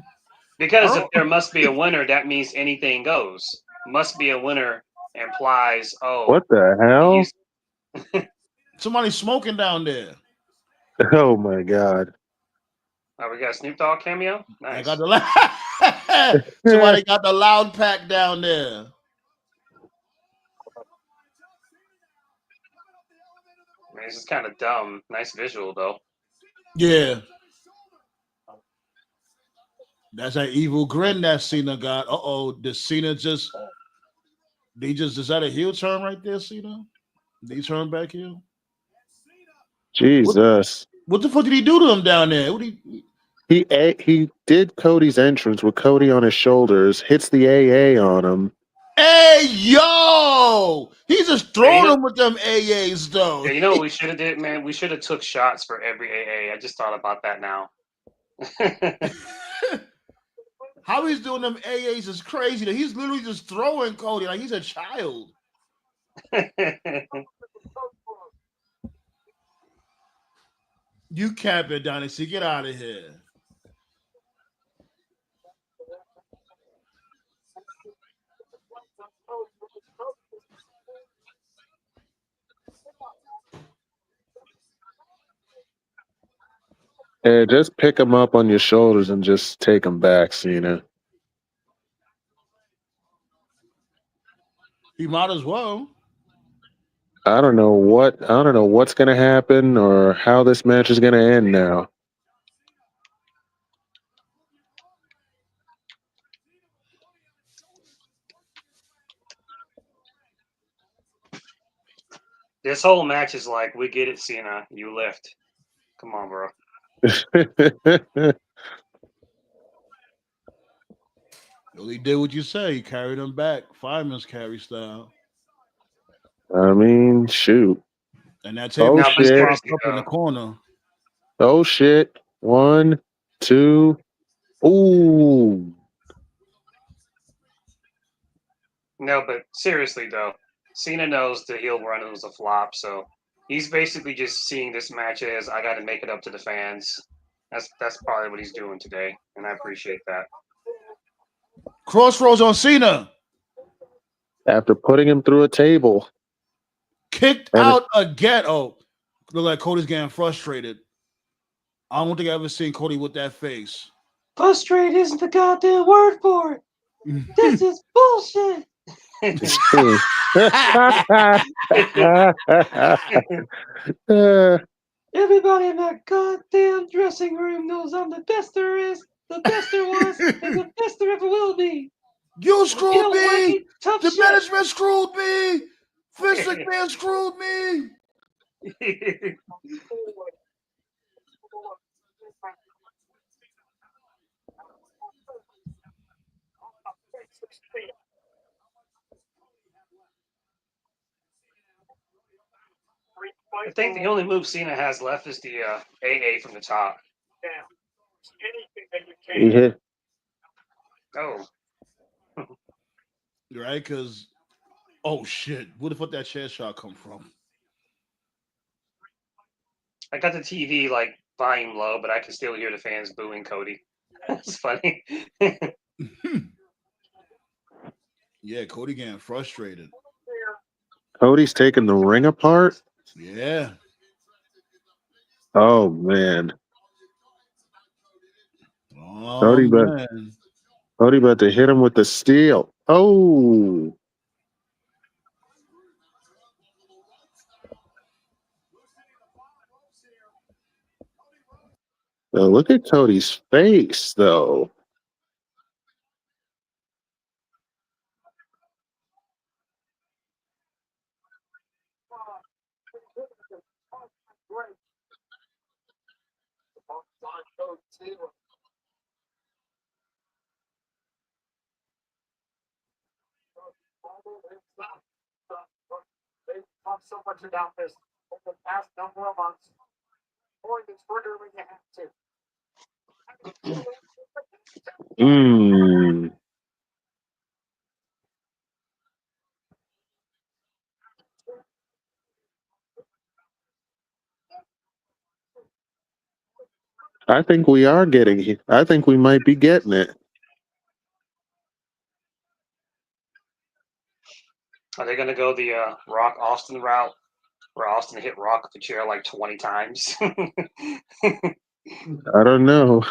Because if there must be a winner, that means anything goes. Must be a winner implies, What the hell? Somebody's smoking down there. Oh my god. We got a Snoop Dogg cameo? Nice. I got somebody got the loud pack down there. Man, this is kind of dumb. Nice visual, though. Yeah. That's that evil grin that Cena got. Uh-oh. Did Cena is that a heel turn right there, Cena? Did he turn back heel? Jesus. What the fuck did he do to him down there? He did Cody's entrance with Cody on his shoulders, hits the AA on him. Hey, yo! He's just throwing them with them AAs, though. Yeah, you know what we should have did, man? We should have took shots for every AA. I just thought about that now. How he's doing them AAs is crazy. He's literally just throwing Cody like he's a child. You cap it, Dynasty. Get out of here. Yeah, just pick him up on your shoulders and just take him back, Cena. He might as well. I don't know what's gonna happen or how this match is gonna end now. This whole match is like, we get it, Cena. You lift. Come on, bro. Well, he did what you say. He carried him back. Fireman's carry style. I mean, shoot. And that table propped up in the corner. Oh shit. 1, 2. Ooh. No, but seriously though, Cena knows the heel run was a flop, so he's basically just seeing this match as I got to make it up to the fans. That's probably what he's doing today, and I appreciate that. Crossroads on Cena. After putting him through a table. Kicked out again. Oh, look like Cody's getting frustrated. I don't think I've ever seen Cody with that face. Frustrated isn't the goddamn word for it. This is bullshit. Everybody in that goddamn dressing room knows I'm the best there is, the best there was, and the best there ever will be. You screwed me. The management screwed me. Vince McMahon screwed me. I think the only move Cena has left is the AA from the top. He hit. Oh, Right? Because, oh shit, where the fuck that chair shot come from? I got the TV like volume low, but I can still hear the fans booing Cody. It's funny. Yeah, Cody getting frustrated. Cody's taking the ring apart. Yeah. Oh man, Oh Cody, but man. Cody about to hit him with the steel. Oh, look at Cody's face, though. Mm. I think we are getting. I think we might be getting it. Are they gonna go the Rock Austin route, where Austin hit Rock with the chair like 20 times? I don't know.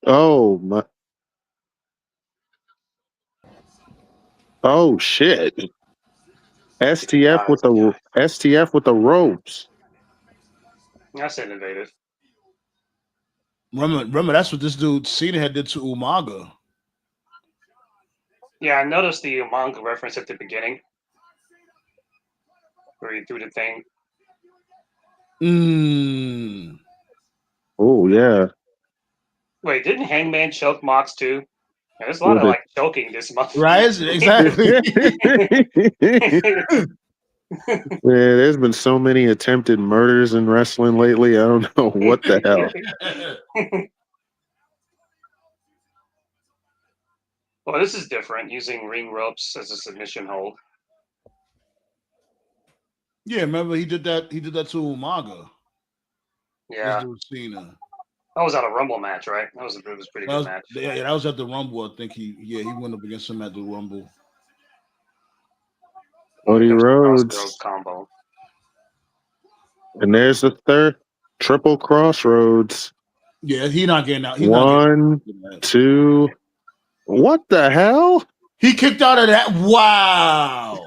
Oh my! Oh shit! STF with the STF with the ropes. That's innovative. Remember, that's what this dude Cena had did to Umaga. Yeah, I noticed the manga reference at the beginning, where he threw the thing. Oh yeah. Wait, didn't Hangman choke Mox too? Yeah, there's a lot With of it. like choking this month. Right? Exactly. Man, there's been so many attempted murders in wrestling lately. I don't know what the hell. Well, this is different, using ring ropes as a submission hold. Yeah, remember he did that. He did that to Umaga. This Yeah, dude Cena. that was at a Rumble match, right? That was a pretty That good was match. yeah, that was at the Rumble. I think he went up against him at the Rumble. Here Cody comes the Crossroads Rhodes. combo. And there's the third triple crossroads. Yeah, he not getting out. He's not One, getting out. two. What the hell? He kicked out of that. Wow.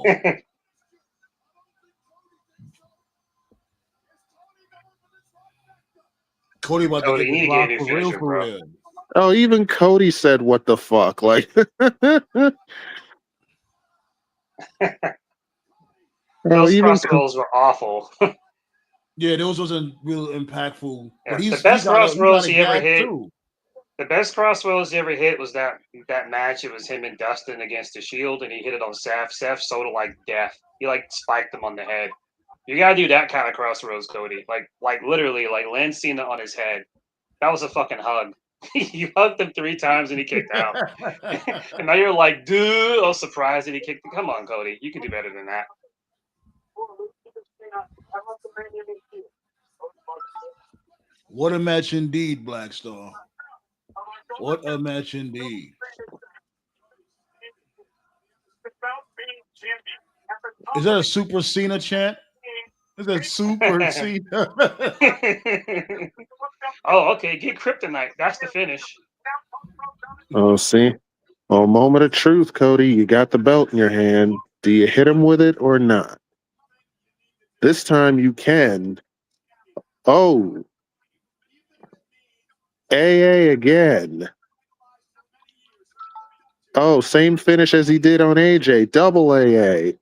Cody about to Cody, get you the need to get a block new for real, finisher, for bro. real. Oh, even Cody said, "What the fuck?" Like, Those even crossroads were awful. Yeah, those wasn't real impactful. Yeah, But the he best got crossroads a he ever gag hit. too. The best crossroads he ever hit was that match. It was him and Dustin against the Shield, and he hit it on Seth. Seth sold it like death. He like spiked him on the head. You gotta do that kind of crossroads, Cody. Like literally, like land Cena on his head. That was a fucking hug. You hugged him 3 times and he kicked out. And now you're like, dude, I was surprised that he kicked. Come on, Cody, you can do better than that. What a match indeed, Black Star. What a match indeed. Is that a Super Cena chant? Is that Super Cena? Oh, okay. Get Kryptonite. That's the finish. oh, see, oh, moment of truth, Cody. You got the belt in your hand. Do you hit him with it or not? This time you can. Oh, AA again. Oh, same finish as he did on AJ. Double AA.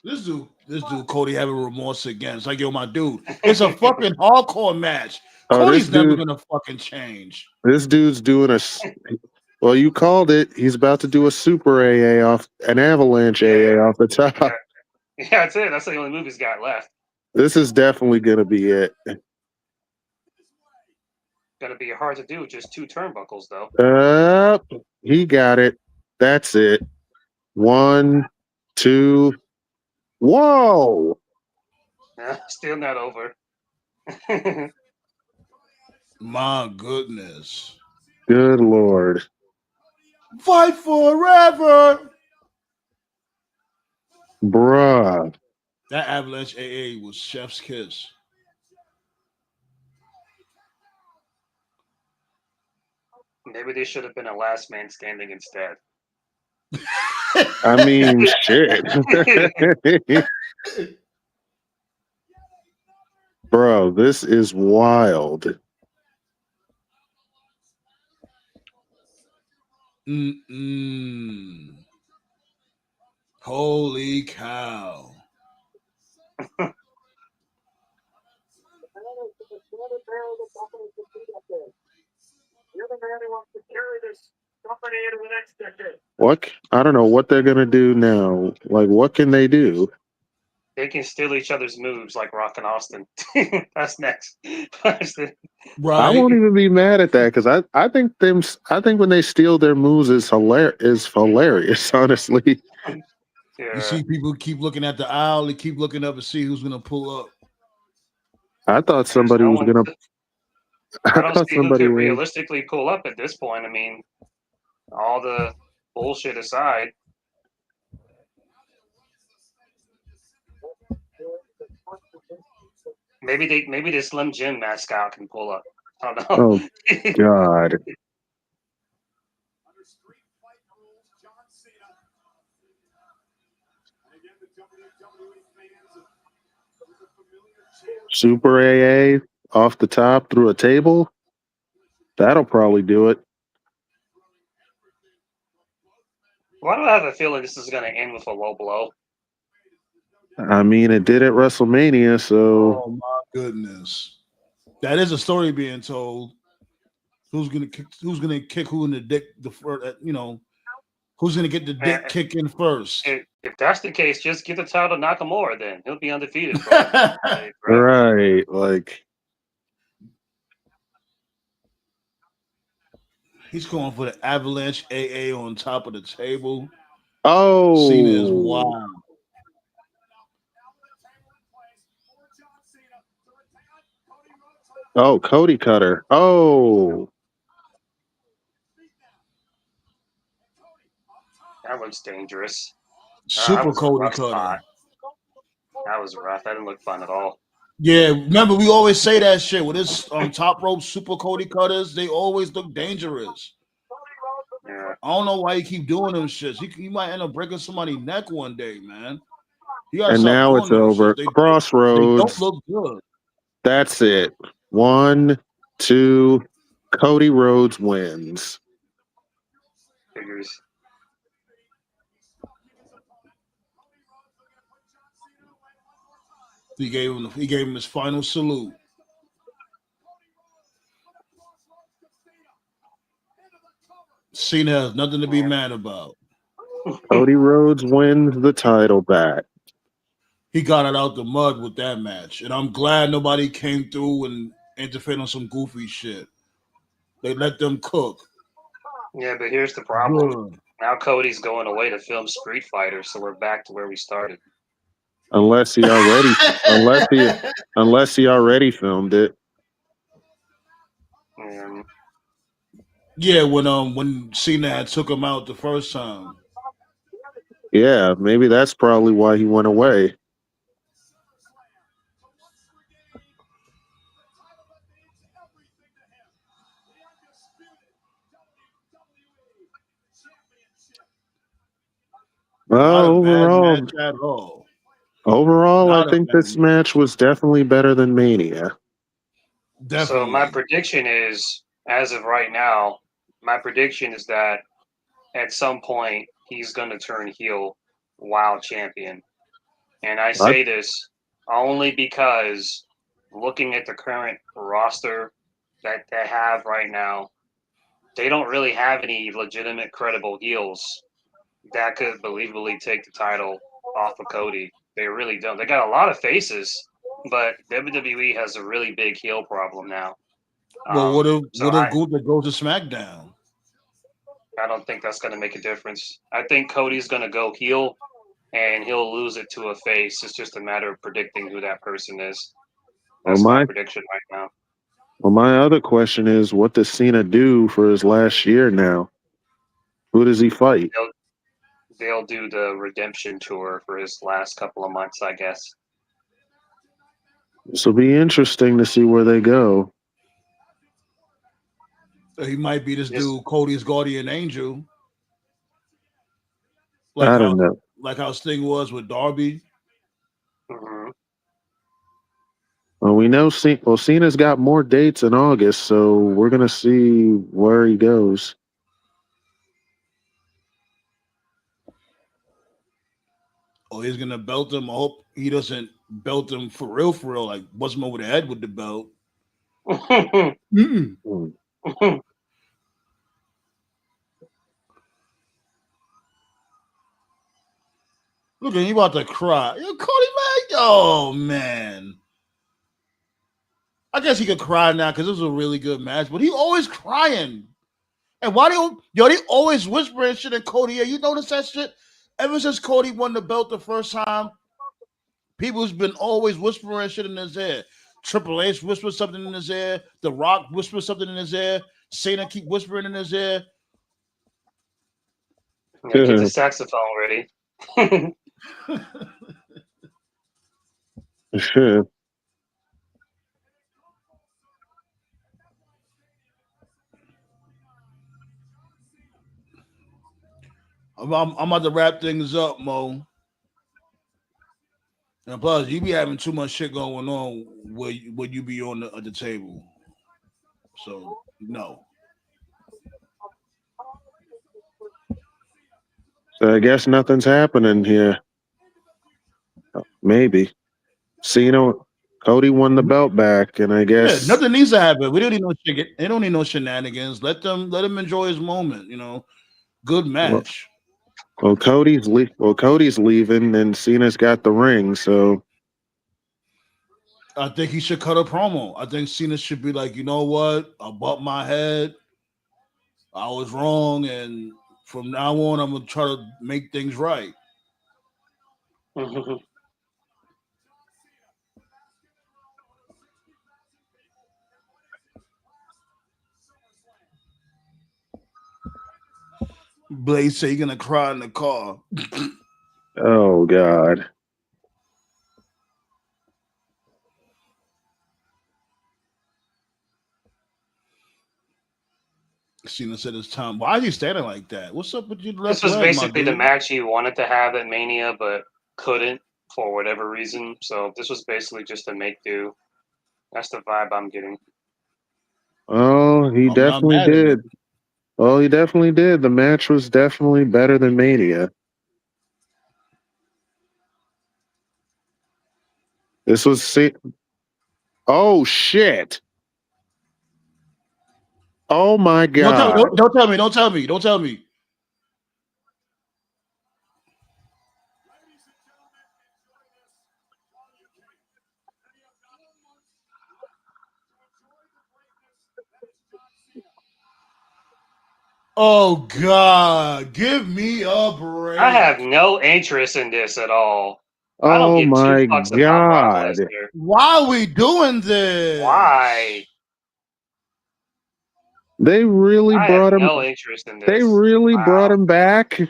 This dude, Cody having remorse again. It's like, yo, my dude, it's a fucking hardcore match. Oh, Cody's never gonna fucking change. this dude's doing well, you called it. He's about to do a super AA off an avalanche AA off the top. Yeah. Yeah, that's it. That's the only move he's got left. This is definitely gonna be it. Gonna be hard to do with just 2 turnbuckles, though. He got it. That's it. 1, 2. Whoa! Still not over. My goodness. Good Lord. Fight forever. Bruh. That Avalanche AA was chef's kiss. Maybe they should have been a last man standing instead. I mean, shit. Bro, this is wild. Holy cow. What? I don't know what they're gonna do now. Like, what can they do? They can steal each other's moves like Rock and Austin. That's next. Right. I won't even be mad at that because I think when they steal their moves is hilarious. Honestly, Yeah. You see people keep looking at the aisle. They keep looking up and see who's gonna pull up. I thought somebody was gonna. I don't see who somebody could was. realistically pull up at this point. I mean, all the bullshit aside. Maybe the Slim Jim mascot can pull up. I don't know. Oh God. Super AA off the top through a table. That'll probably do it. Why do I have a feeling this is going to end with a low blow? I mean, it did at WrestleMania, so. Oh my goodness, that is a story being told. Who's gonna kick who in the dick? Who's gonna get the dick kick in first? If that's the case, just give the title to Nakamura. Then he'll be undefeated. Right, like. He's going for the Avalanche AA on top of the table. Oh, Cena is wild. Oh, Cody Cutter. Oh. That looks dangerous. Super Cody Cutter. Spot. That was rough. That didn't look fun at all. Yeah, remember we always say that shit with this top rope Super Cody Cutters. They always look dangerous. Yeah. I don't know why you keep doing them shits. He might end up breaking somebody's neck one day, man. And now it's over. Crossroads. They don't look good. That's it. 1, 2. Cody Rhodes wins. Figures. He gave him his final salute. Cena has nothing to be mad about. Cody Rhodes wins the title back. He got it out the mud with that match, and I'm glad nobody came through and interfered on some goofy shit. They let them cook. Yeah, but here's the problem. Good. Now Cody's going away to film Street Fighter, so we're back to where we started. Unless he already filmed it. Yeah, when Cena took him out the first time. Yeah, maybe that's probably why he went away. Well, overall, I think this match was definitely better than Mania. Definitely. So my prediction is, as of right now, my prediction is that at some point he's going to turn heel while champion. And I say this only because looking at the current roster that they have right now, they don't really have any legitimate, credible heels that could believably take the title off of Cody. They really don't. They got a lot of faces, but WWE has a really big heel problem now. Well, what if So Gunther goes to SmackDown? I don't think that's going to make a difference. I think Cody's going to go heel, and he'll lose it to a face. It's just a matter of predicting who that person is. That's my prediction right now. Well, my other question is, what does Cena do for his last year now? Who does he fight? They'll do the redemption tour for his last couple of months, I guess. This will be interesting to see where they go. He might be this dude, Cody's guardian angel. I don't know. Like how Sting was with Darby. Mm-hmm. Well, we know Cena's got more dates in August, so we're going to see where he goes. Oh, he's going to belt him. I hope he doesn't belt him for real, like bust him over the head with the belt. Look at him, he about to cry. Yo, Cody, man. Oh, man. I guess he could cry now because it was a really good match, but he always crying. And why they always whispering shit in Cody? Yeah, you notice that shit? Ever since Cody won the belt the first time, people's been always whispering shit in his ear. Triple H whispered something in his ear. The Rock whispered something in his ear. Cena keep whispering in his ear. Yeah, get the saxophone ready. Sure. I'm about to wrap things up, Mo. And plus, you be having too much shit going on where you be on the table. So no. So I guess nothing's happening here. Maybe. Cody won the belt back, and I guess nothing needs to happen. We don't need no shit. They don't need no shenanigans. Let him enjoy his moment. Good match. Well, Cody's leaving, and Cena's got the ring. So I think he should cut a promo. I think Cena should be like, you know what? I bumped my head. I was wrong, and from now on, I'm gonna try to make things right. Blaze say you're gonna cry in the car. Oh God. Cena said it's time. Why is he standing like that? What's up with your left This was leg, basically the match he wanted to have at Mania, but couldn't for whatever reason. So this was basically just to make do. That's the vibe I'm getting. Oh, he definitely did. Oh, he definitely did. The match was definitely better than Mania. This was Oh shit! Oh my God! Don't tell me! Don't tell me! Don't tell me! Oh God! Give me a break! I have no interest in this at all. Oh I don't give my two fucks about Brock Lesnar. Why are we doing this? Why? They really brought him. No interest in this. They really brought him back.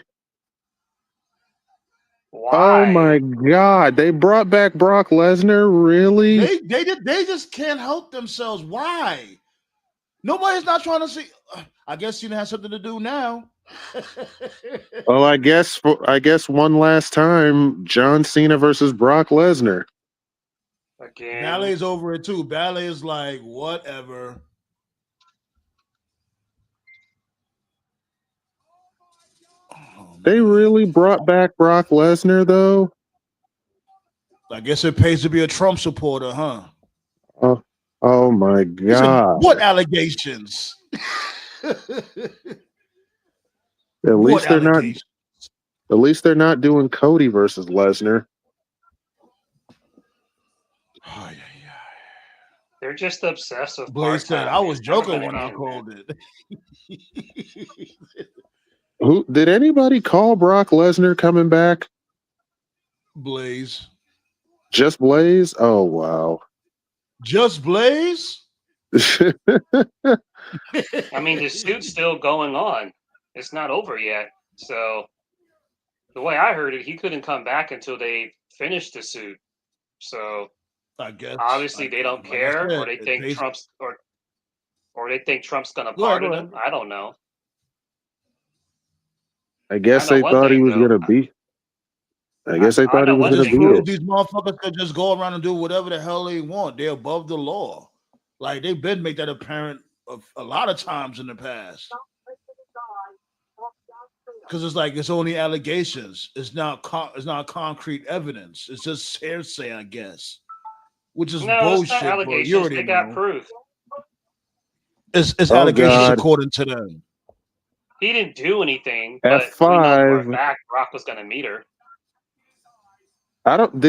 Why? Oh my God! They brought back Brock Lesnar. Really? They just can't help themselves. Why? Nobody's not trying to see. I guess Cena has something to do now. Well, I guess one last time, John Cena versus Brock Lesnar. Again. Ballet's over it too. Ballet is like whatever. They really brought back Brock Lesnar, though. I guess it pays to be a Trump supporter, huh? Oh my He said, God. what allegations? At What least they're not. allegations? At least they're not doing Cody versus Lesnar. Oh, yeah. They're just obsessed with Blaze said, part-time. I was It's never joking gonna when I end, man. called it. Who did anybody call Brock Lesnar coming back? Blaze. Just Blaze? Oh wow. Just Blaze? I mean, the suit's still going on. It's not over yet. So the way I heard it, he couldn't come back until they finished the suit. So I guess. obviously they don't Like I care, said, or they think Trump's gonna Go ahead, pardon go him. ahead. I don't know. I guess I know they one thought he thing was though. gonna be. I guess they I thought he know was one gonna Just thing beat prove it. though. these motherfuckers could just go around and do whatever the hell they want. They're above the law. Like they've been make that apparent a lot of times in the past. Because it's like it's only allegations. It's not concrete evidence. It's just hearsay, I guess. Which is No, it's not bullshit, but you allegations. already They got know. proof. It's Oh allegations God. according to them. He didn't do anything, but we know for a F5. fact Brock was gonna meet her. I don't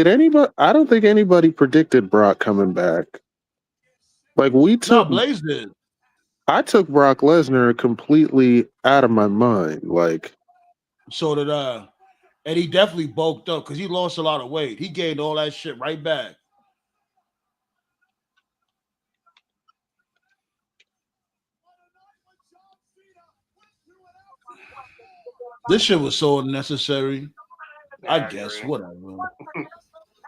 think anybody predicted Brock coming back. Like No, Blaze did. I took Brock Lesnar completely out of my mind. Like So did and he definitely bulked up because he lost a lot of weight. He gained all that shit right back. This shit was so unnecessary. Yeah, I I guess agree. whatever.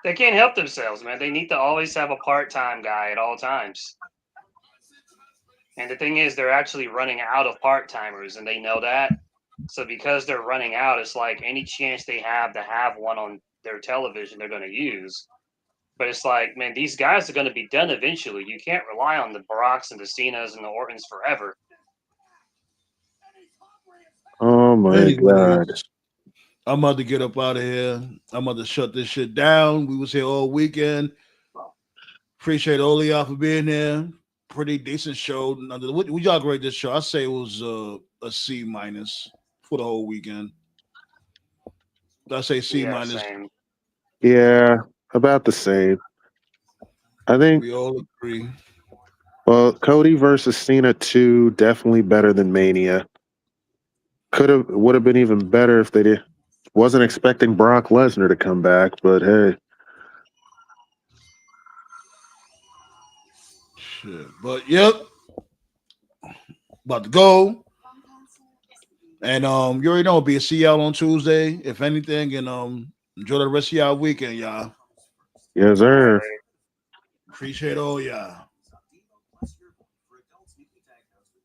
They can't help themselves, man. They need to always have a part-time guy at all times. And the thing is, they're actually running out of part-timers, and they know that. So because they're running out, it's like any chance they have to have one on their television, they're going to use. But it's like, man, these guys are going to be done eventually. You can't rely on the Baracks and the Cenas and the Ortons forever. oh my God. Anyways, I'm about to get up out of here. I'm about to shut this shit down. We was here all weekend. Appreciate all of y'all for being here. Pretty decent show. What y'all grade this show? I say it was a C minus for the whole weekend. I say C Yeah, minus. same. Yeah, about the same. I think We all agree. well, Cody versus Cena 2 definitely better than Mania. Would have been even better if they wasn't expecting Brock Lesnar to come back, but hey. Shit. But yep. About to go. And you already know it'll be a CL on Tuesday, if anything, and enjoy the rest of y'all weekend, y'all. Yes, sir. Right. Appreciate all y'all.